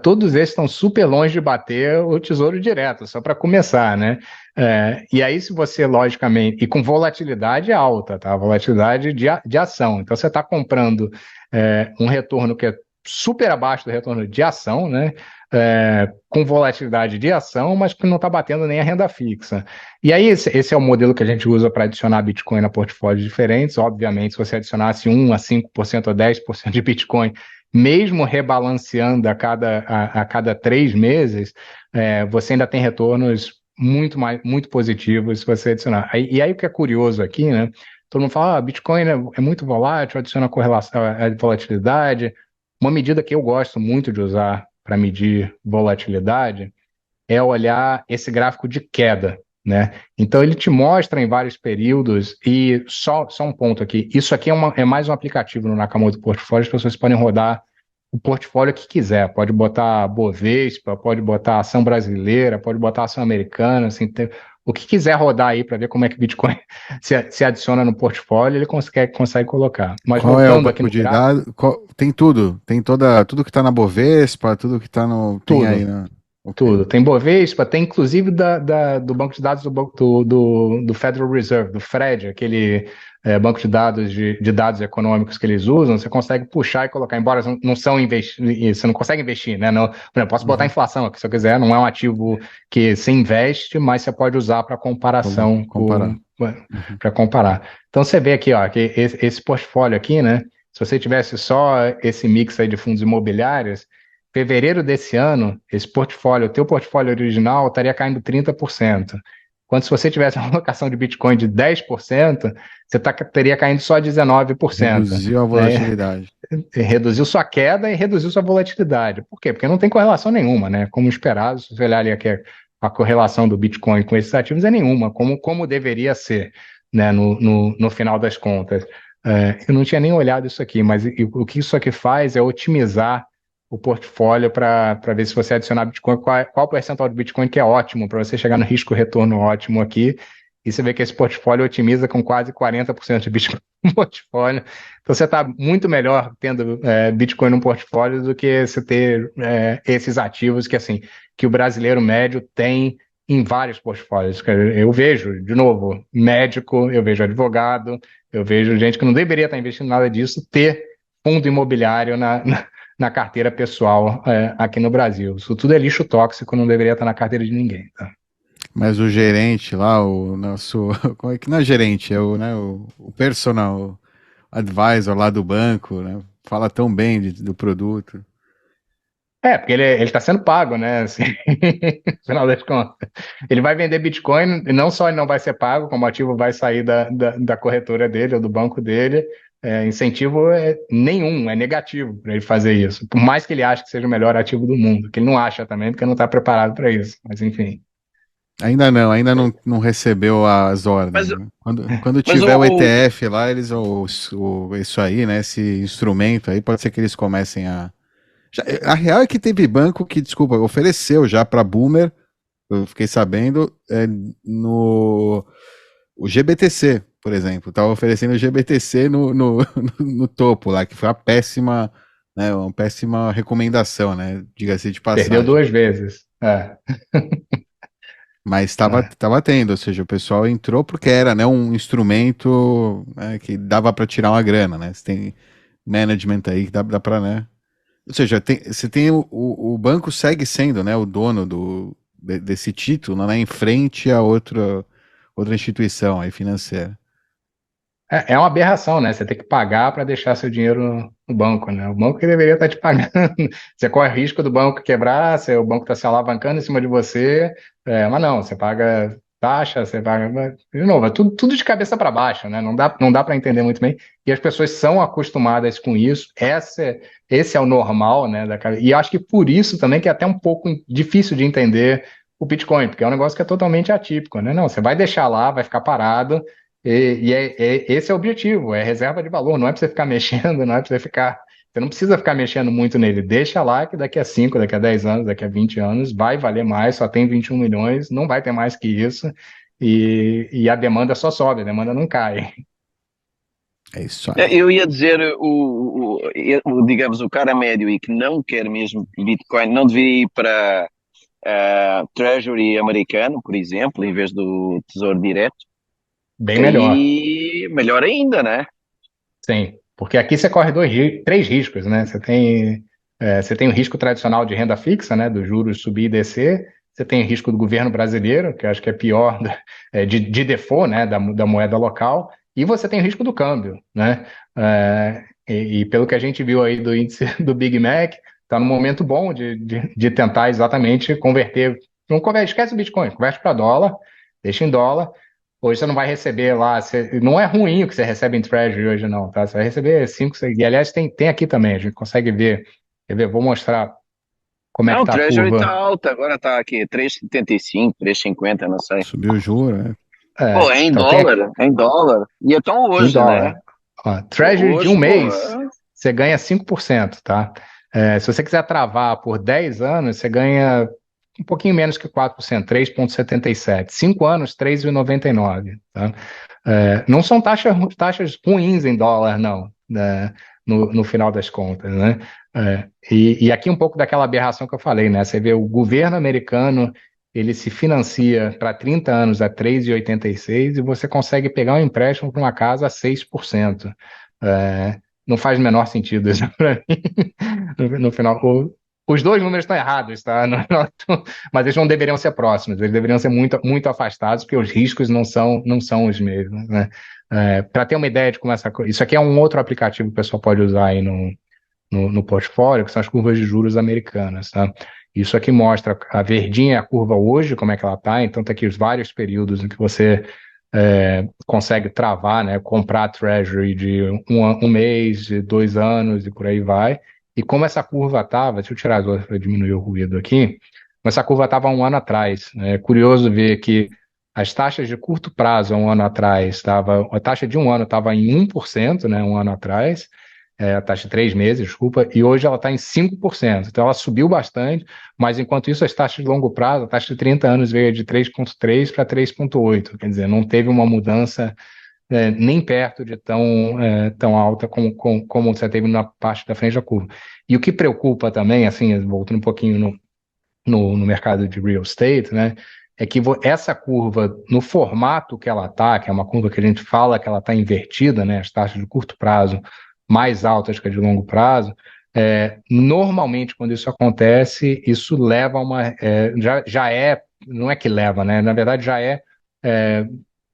Todos esses estão super longe de bater o Tesouro Direto, só para começar, né? E aí, se você, logicamente, e com volatilidade alta, tá? Volatilidade de ação. Então, você está comprando um retorno que é super abaixo do retorno de ação, né? Com volatilidade de ação, mas que não está batendo nem a renda fixa. E aí, esse é o modelo que a gente usa para adicionar Bitcoin a portfólios diferentes. Obviamente, se você adicionasse 1 a 5% ou 10% de Bitcoin, mesmo rebalanceando a cada 3 meses, você ainda tem retornos muito positivos se você adicionar. E aí o que é curioso aqui, né? Todo mundo fala, Bitcoin é muito volátil, adiciona correlação, a volatilidade. Uma medida que eu gosto muito de usar para medir volatilidade é olhar esse gráfico de queda, né? Então ele te mostra em vários períodos, e só um ponto aqui, isso aqui é mais um aplicativo no Nakamoto Portfólio, as pessoas podem rodar o portfólio que quiser, pode botar Bovespa, pode botar ação brasileira, pode botar ação americana, assim, o que quiser rodar aí para ver como é que o Bitcoin se adiciona no portfólio, ele consegue colocar. Mas Qual é o voltando aqui banco no de gráfico, dados? Tem tudo que está na Bovespa, tudo que está no. Tem aí, tudo. né? Ok. Tudo. Tem Bovespa, tem inclusive do banco de dados do Federal Reserve, do FRED, aquele banco de dados de dados econômicos que eles usam. Você consegue puxar e colocar, embora não são você não consegue investir, né? Não, por exemplo, posso botar Uhum. inflação aqui se eu quiser, não é um ativo que se investe, mas você pode usar para comparação, Comparar. para comparar. Então você vê aqui, ó, que esse portfólio aqui, né? Se você tivesse só esse mix aí de fundos imobiliários, fevereiro desse ano, o teu portfólio original estaria caindo 30%. Quando se você tivesse uma alocação de Bitcoin de 10%, você teria caindo só 19%. Reduziu a Né? volatilidade. Reduziu sua queda e reduziu sua volatilidade. Por quê? Porque não tem correlação nenhuma, né? Como esperado, se você olhar ali aqui a correlação do Bitcoin com esses ativos é nenhuma, como deveria ser, né? No final das contas. Eu não tinha nem olhado isso aqui, mas o que isso aqui faz é otimizar o portfólio para ver se você adicionar Bitcoin, qual o percentual de Bitcoin que é ótimo, para você chegar no risco-retorno ótimo aqui. e você vê que esse portfólio otimiza com quase 40% de Bitcoin no portfólio. Então você está muito melhor tendo Bitcoin no portfólio do que você ter esses ativos que, assim, que o brasileiro médio tem em vários portfólios. Eu vejo, de novo, médico, eu vejo advogado, eu vejo gente que não deveria estar investindo em nada disso, ter fundo imobiliário na carteira pessoal aqui no Brasil. Isso tudo é lixo tóxico, não deveria estar na carteira de ninguém, tá? Mas o gerente lá, o nosso. Como é que não é gerente? É o personal advisor lá do banco, né? Fala tão bem do produto. Porque ele está sendo pago, né? Assim, no final das contas. Ele vai vender Bitcoin, e não só ele não vai ser pago, como o ativo vai sair da corretora dele ou do banco dele. Incentivo nenhum, é negativo para ele fazer isso. Por mais que ele ache que seja o melhor ativo do mundo, que ele não acha também, porque não está preparado para isso. Mas enfim. Ainda não recebeu as ordens. Né? Quando mas tiver o ETF lá, eles isso aí, né? Esse instrumento aí, pode ser que eles comecem a. A real é que teve banco que, desculpa, ofereceu já para Boomer, eu fiquei sabendo, no o GBTC, por exemplo, estava oferecendo o GBTC no topo lá, que foi uma péssima recomendação, né? Diga-se de passagem. Perdeu 2 vezes. Mas estava tendo, ou seja, o pessoal entrou porque era, né, um instrumento, né, que dava para tirar uma grana, né? Você tem management aí que dá para, né? Ou seja, você tem o banco segue sendo, né, o dono desse título, né, em frente a outra instituição aí financeira. É uma aberração, né? Você tem que pagar para deixar seu dinheiro no banco, né? O banco que deveria estar te pagando. Você corre risco do banco quebrar, o banco está se alavancando em cima de você, mas não, você paga taxa, você paga. De novo, é tudo de cabeça para baixo, né? Não dá para entender muito bem. E as pessoas são acostumadas com isso. Esse é o normal, né? E acho que por isso também que é até um pouco difícil de entender o Bitcoin, porque é um negócio que é totalmente atípico, né? Não, você vai deixar lá, vai ficar parado. Esse é o objetivo, é reserva de valor, não é para você ficar mexendo, não é para você ficar. Você não precisa ficar mexendo muito nele. Deixa lá que daqui a 5, daqui a 10 anos, daqui a 20 anos, vai valer mais, só tem 21 milhões, não vai ter mais que isso, e a demanda só sobe, a demanda não cai. É isso aí. Eu ia dizer, digamos, o cara médio e que não quer mesmo Bitcoin, não deveria ir para Treasury americano, por exemplo, em vez do Tesouro Direto. Bem melhor. E melhor ainda, né? Sim, porque aqui você corre 3 riscos, né? Você tem o risco tradicional de renda fixa, né? Dos juros subir e descer. Você tem o risco do governo brasileiro, que eu acho que é pior, de default, né? Da moeda local. E você tem o risco do câmbio, né? E pelo que a gente viu aí do índice do Big Mac, está num momento bom de tentar exatamente converter. Não converte, esquece o Bitcoin, converte para dólar, deixa em dólar. Hoje você não vai receber lá, não é ruim o que você recebe em Treasury hoje não, tá? Você vai receber 5, 6, e aliás tem aqui também, a gente consegue ver, quer ver, vou mostrar como é que Não, o tá a Treasury curva. está alta, agora está aqui 3,75, 3,50, não sei. Subiu o juro, né? Pô, é em Então dólar, é em dólar. E então em hoje, né? dólar. Ó, Treasury de Hoje, um pô, mês, você ganha 5%, tá? Se você quiser travar por 10 anos, você ganha um pouquinho menos que 4%, 3,77. 5 anos, 3,99, tá? Não são taxas ruins em dólar, não, né, no final das contas, né? E aqui um pouco daquela aberração que eu falei, né? Você vê o governo americano, ele se financia para 30 anos a 3,86 e você consegue pegar um empréstimo para uma casa a 6%. Não faz o menor sentido isso para mim. No final, os 2 números estão errados, tá? Mas eles não deveriam ser próximos, eles deveriam ser muito, muito afastados, porque os riscos não são os mesmos, né? Para ter uma ideia de como isso aqui é um outro aplicativo que o pessoal pode usar aí no portfólio, que são as curvas de juros americanas, tá? Isso aqui mostra a verdinha, a curva hoje, como é que ela está, então tá aqui os vários períodos em que você consegue travar, né? Comprar Treasury de um mês, de 2 anos e por aí vai. E como essa curva estava, deixa eu tirar as outras para diminuir o ruído aqui, mas essa curva estava 1 ano atrás. É curioso ver que as taxas de curto prazo, 1 ano atrás, a taxa de 1 ano estava em 1%, né, 1 ano atrás, a taxa de 3 meses, desculpa, e hoje ela está em 5%. Então ela subiu bastante, mas enquanto isso as taxas de longo prazo, a taxa de 30 anos veio de 3,3 para 3,8, quer dizer, não teve uma mudança nem perto de tão alta como você teve na parte da frente da curva. E o que preocupa também, assim, voltando um pouquinho no mercado de real estate, né, é que essa curva, no formato que ela está, que é uma curva que a gente fala que ela está invertida, né, as taxas de curto prazo mais altas que a de longo prazo, normalmente quando isso acontece, isso leva a uma... não é que leva, né, na verdade já é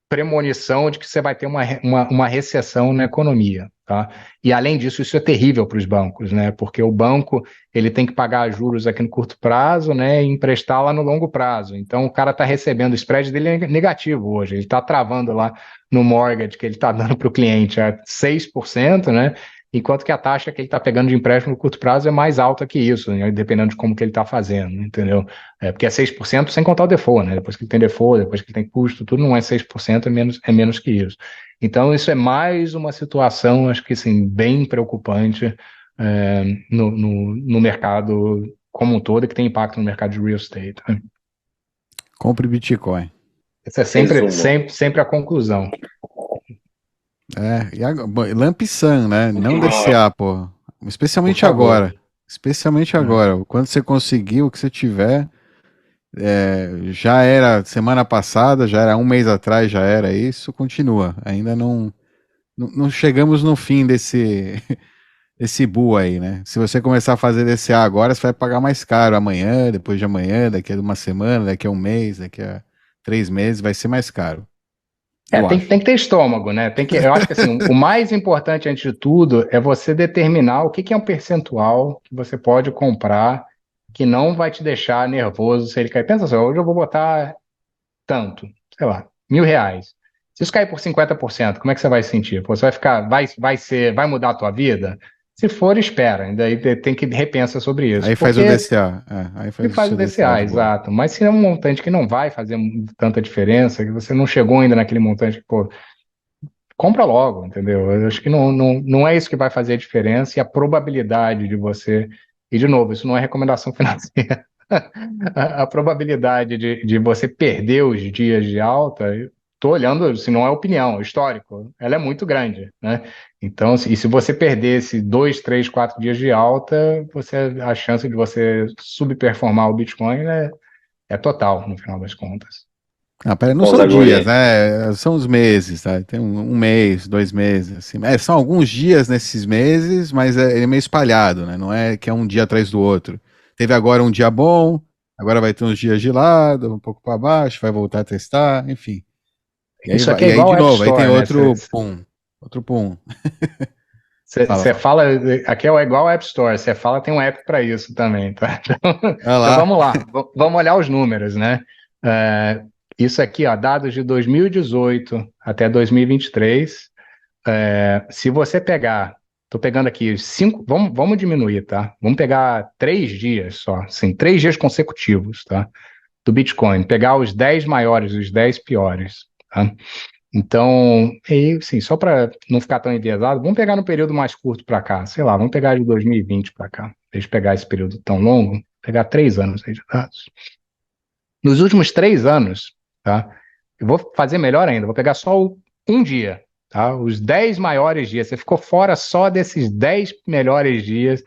premonição de que você vai ter uma recessão na economia, tá? E além disso, isso é terrível para os bancos, né? Porque o banco ele tem que pagar juros aqui no curto prazo, né? E emprestar lá no longo prazo. Então o cara está recebendo o spread dele negativo hoje. Ele está travando lá no mortgage que ele está dando para o cliente a 6%, né? Enquanto que a taxa que ele está pegando de empréstimo no curto prazo é mais alta que isso, né? Dependendo de como que ele está fazendo, entendeu? Porque é 6% sem contar o default, né? Depois que ele tem default, depois que ele tem custo, tudo não é 6%, é menos que isso. Então, isso é mais uma situação, acho que assim, bem preocupante no mercado como um todo, e que tem impacto no mercado de real estate, né? Compre Bitcoin. Essa é sempre, Resumo. sempre a conclusão. E agora, Lamp Sun, né? Não DCA, pô. Especialmente Por favor. agora. Especialmente agora. Quando você conseguir o que você tiver, já era semana passada, já era um mês atrás, já era isso, continua. Ainda não chegamos no fim desse bull aí, né? Se você começar a fazer DCA agora, você vai pagar mais caro amanhã, depois de amanhã, daqui a uma semana, daqui a um mês, daqui a 3 meses, vai ser mais caro. Tem que ter estômago, né? Eu acho que assim, o mais importante antes de tudo é você determinar o que é um percentual que você pode comprar que não vai te deixar nervoso se ele cair. Pensa só, hoje eu vou botar tanto, sei lá, R$ 1.000. Se isso cair por 50%, como é que você vai se sentir? Pô, você vai ficar, vai mudar a tua vida? Se for, espera, daí tem que repensar sobre isso. Aí faz o DCA. Aí E faz o seu DCA DCA, de boa. exato. Mas se é um montante que não vai fazer tanta diferença, que você não chegou ainda naquele montante, pô, compra logo, entendeu? Eu acho que não é isso que vai fazer a diferença e a probabilidade de você. E, de novo, isso não é recomendação financeira. A probabilidade de você perder os dias de alta, estou olhando, se não é opinião, é histórico, ela é muito grande, né? Então, se você perder esses 2, 3, 4 dias de alta, a chance de você subperformar o Bitcoin é total, no final das contas. Pera, não Bom, são Zaguri, dias, né? São os meses, tá? Tem um mês, 2 meses, assim. São alguns dias nesses meses, mas ele é meio espalhado, né? Não é que é um dia atrás do outro. Teve agora um dia bom, agora vai ter uns dias de lado, um pouco para baixo, vai voltar a testar, enfim. Isso aqui é E aí igual de App novo, aí tem Store, né? outro pum. Você fala, aqui é igual App Store, você fala, tem um app para isso também, tá? Olha Então lá. vamos lá, vamos olhar os números, né? Isso aqui, ó, dados de 2018 até 2023. Se você pegar, tô pegando aqui 5, vamos diminuir, tá? Vamos pegar 3 dias só, assim, 3 dias consecutivos, tá? Do Bitcoin, pegar os 10 maiores, os 10 piores, tá? Então, assim, só para não ficar tão enviesado, vamos pegar no período mais curto para cá, sei lá, vamos pegar de 2020 para cá, deixa eu pegar esse período tão longo, pegar 3 anos aí de dados. Nos últimos 3 anos, tá? Eu vou fazer melhor ainda, vou pegar só um dia, tá? Os 10 maiores dias, você ficou fora só desses 10 melhores dias.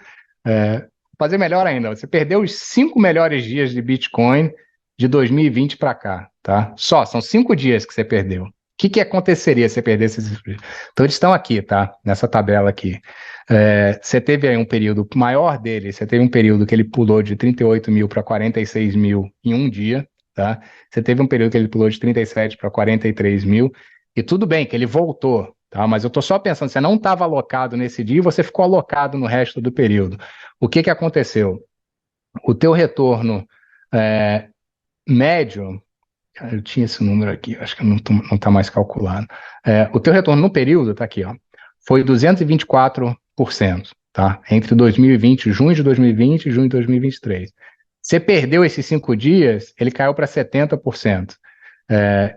Fazer melhor ainda, você perdeu os 5 melhores dias de Bitcoin de 2020 para cá, tá? São 5 dias que você perdeu. O que aconteceria se você perdesse esses dias? Então, eles estão aqui, tá? Nessa tabela aqui. Você teve aí um período maior dele, você teve um período que ele pulou de 38 mil para 46 mil em um dia, tá? Você teve um período que ele pulou de 37 para 43 mil, e tudo bem que ele voltou, tá? Mas eu estou só pensando, você não estava alocado nesse dia e você ficou alocado no resto do período. O que aconteceu? O teu retorno médio, eu tinha esse número aqui, acho que não está mais calculado. O teu retorno no período, está aqui, ó, foi 224%, tá? Entre 2020, junho de 2020 e junho de 2023. Você perdeu esses 5 dias, ele caiu para 70%.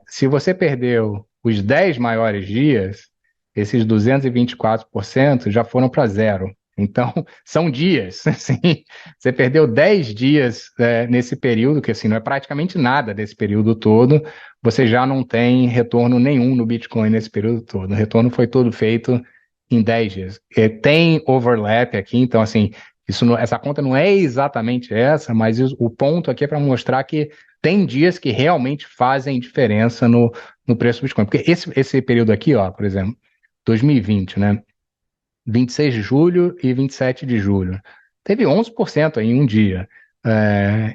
Se você perdeu os 10 maiores dias, esses 224% já foram para zero. Então, são dias, assim, você perdeu 10 dias nesse período, que assim, não é praticamente nada desse período todo, você já não tem retorno nenhum no Bitcoin nesse período todo. O retorno foi todo feito em 10 dias. Tem overlap aqui, então assim, essa conta não é exatamente essa, mas o ponto aqui é para mostrar que tem dias que realmente fazem diferença no preço do Bitcoin. Porque esse período aqui, ó, por exemplo, 2020, né? 26 de julho e 27 de julho. Teve 11% em um dia.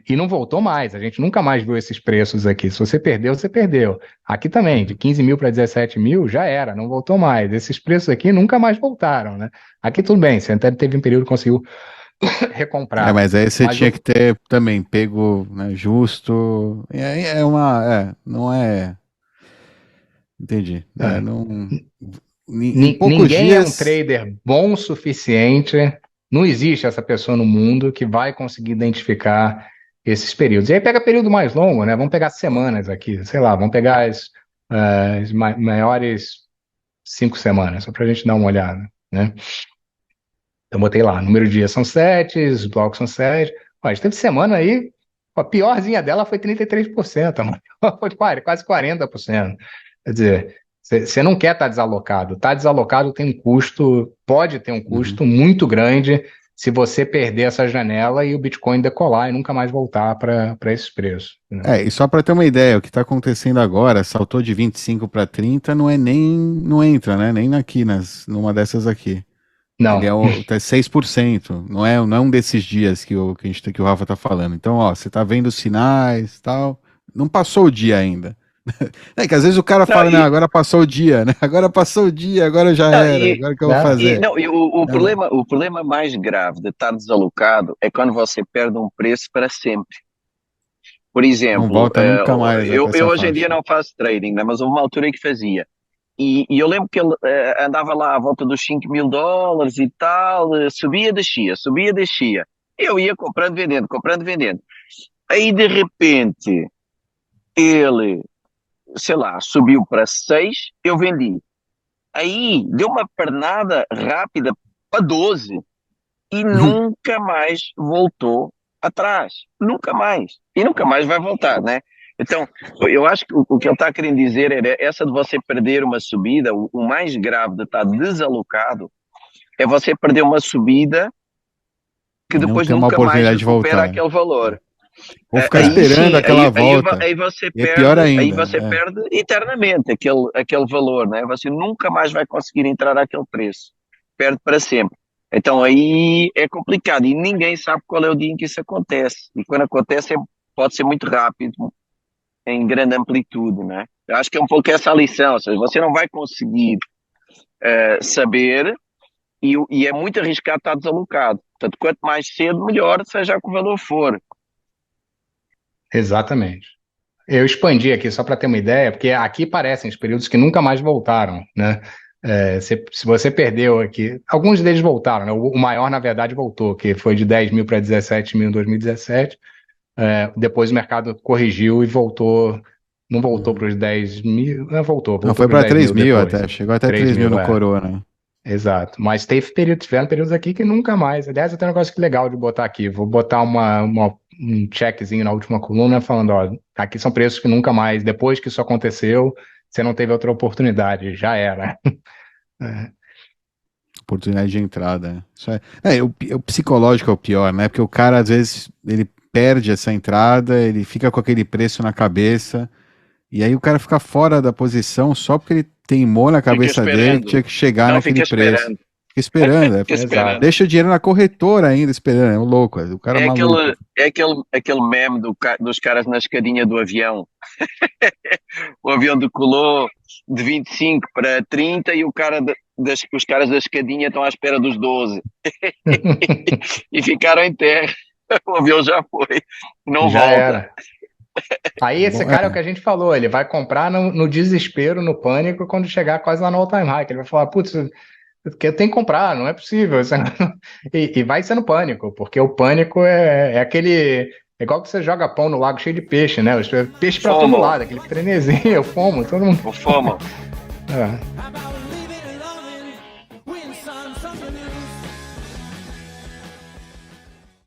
E não voltou mais. A gente nunca mais viu esses preços aqui. Se você perdeu, você perdeu. Aqui também, de 15 mil para 17 mil, já era, não voltou mais. Esses preços aqui nunca mais voltaram, né? Aqui tudo bem, você até teve um período que conseguiu recomprar. Mas aí você tinha que ter também pego, né, justo. E aí não é. Entendi. Em poucos Ninguém dias... é um trader bom o suficiente, não existe essa pessoa no mundo que vai conseguir identificar esses períodos. E aí pega período mais longo, né? Vamos pegar semanas aqui, sei lá, vamos pegar as maiores 5 semanas, só para a gente dar uma olhada, né? Então botei lá, número de dias são 7, os blocos são 7. Ó, a gente teve semana aí, a piorzinha dela foi 33%, mano. Foi quase 40%. Quer dizer, você não quer estar desalocado. Estar desalocado tem um custo, pode ter um custo muito grande se você perder essa janela e o Bitcoin decolar e nunca mais voltar para esses preços, né? E só para ter uma ideia, o que está acontecendo agora, saltou de 25 para 30, não entra, né? Nem aqui, numa dessas aqui. Não. Ele é 6%, não é um desses dias que o Rafa está falando. Então, ó, você está vendo os sinais, tal, não passou o dia ainda. É que às vezes o cara fala, não, agora passou o dia, né? Agora passou o dia, agora já era, agora o que eu vou fazer? O problema mais grave de estar desalocado é quando você perde um preço para sempre. Por exemplo, não volta nunca mais, eu hoje em dia não faço trading, né, mas houve uma altura em que fazia. E eu lembro que ele andava lá à volta dos $5.000 e tal, subia, descia, subia, descia. Eu ia comprando, vendendo, comprando, vendendo. Aí, de repente, ele, sei lá, subiu para 6, eu vendi. Aí, deu uma pernada rápida para 12 e nunca mais voltou atrás. Nunca mais. E nunca mais vai voltar, né? Então, eu acho que o que ele está querendo dizer é essa de você perder uma subida, o mais grave de estar desalocado é você perder uma subida que depois nunca mais recupera aquele valor. Ou ficar esperando aquela volta. Aí você perde, é pior ainda, aí você perde eternamente aquele valor, né? Você nunca mais vai conseguir entrar naquele preço. Perde para sempre. Então aí é complicado e ninguém sabe qual é o dia em que isso acontece. E quando acontece pode ser muito rápido, em grande amplitude, né? Eu acho que é um pouco essa a lição, ou seja, você não vai conseguir saber e é muito arriscado estar desalocado. Portanto, quanto mais cedo, melhor, seja o valor for. Exatamente. Eu expandi aqui só para ter uma ideia, porque aqui parecem os períodos que nunca mais voltaram, né? Se você perdeu aqui, alguns deles voltaram, né? O maior, na verdade, voltou, que foi de 10 mil para 17 mil em 2017. Depois o mercado corrigiu e voltou, não voltou para os 10 mil, voltou não, foi para 3 mil até, chegou até 3 mil no Corona. Exato, mas tiveram períodos aqui que nunca mais. Aliás, tem um negócio que legal de botar aqui, vou botar um checkzinho na última coluna falando, ó, aqui são preços que nunca mais, depois que isso aconteceu, você não teve outra oportunidade, já era. Oportunidade de entrada. Isso o psicológico é o pior, né? Porque o cara, às vezes, ele perde essa entrada, ele fica com aquele preço na cabeça, e aí o cara fica fora da posição só porque ele teimou na cabeça dele que tinha que chegar naquele preço. Fica esperando, esperando. Deixa o dinheiro na corretora ainda esperando, é um louco, o cara é maluco. Aquele meme dos caras na escadinha do avião. O avião decolou de 25 para 30 e os caras da escadinha estão à espera dos 12. E ficaram em terra. O avião já foi, não já volta. Era. Aí esse cara é o que a gente falou, ele vai comprar no desespero, no pânico, quando chegar quase lá no all-time high, que ele vai falar, putz, eu tenho que comprar, não é possível. E vai ser no pânico, porque o pânico é aquele... É igual que você joga pão no lago cheio de peixe, né? Peixe pra todo lado, aquele frenesinho, o FOMO, todo mundo... O FOMO.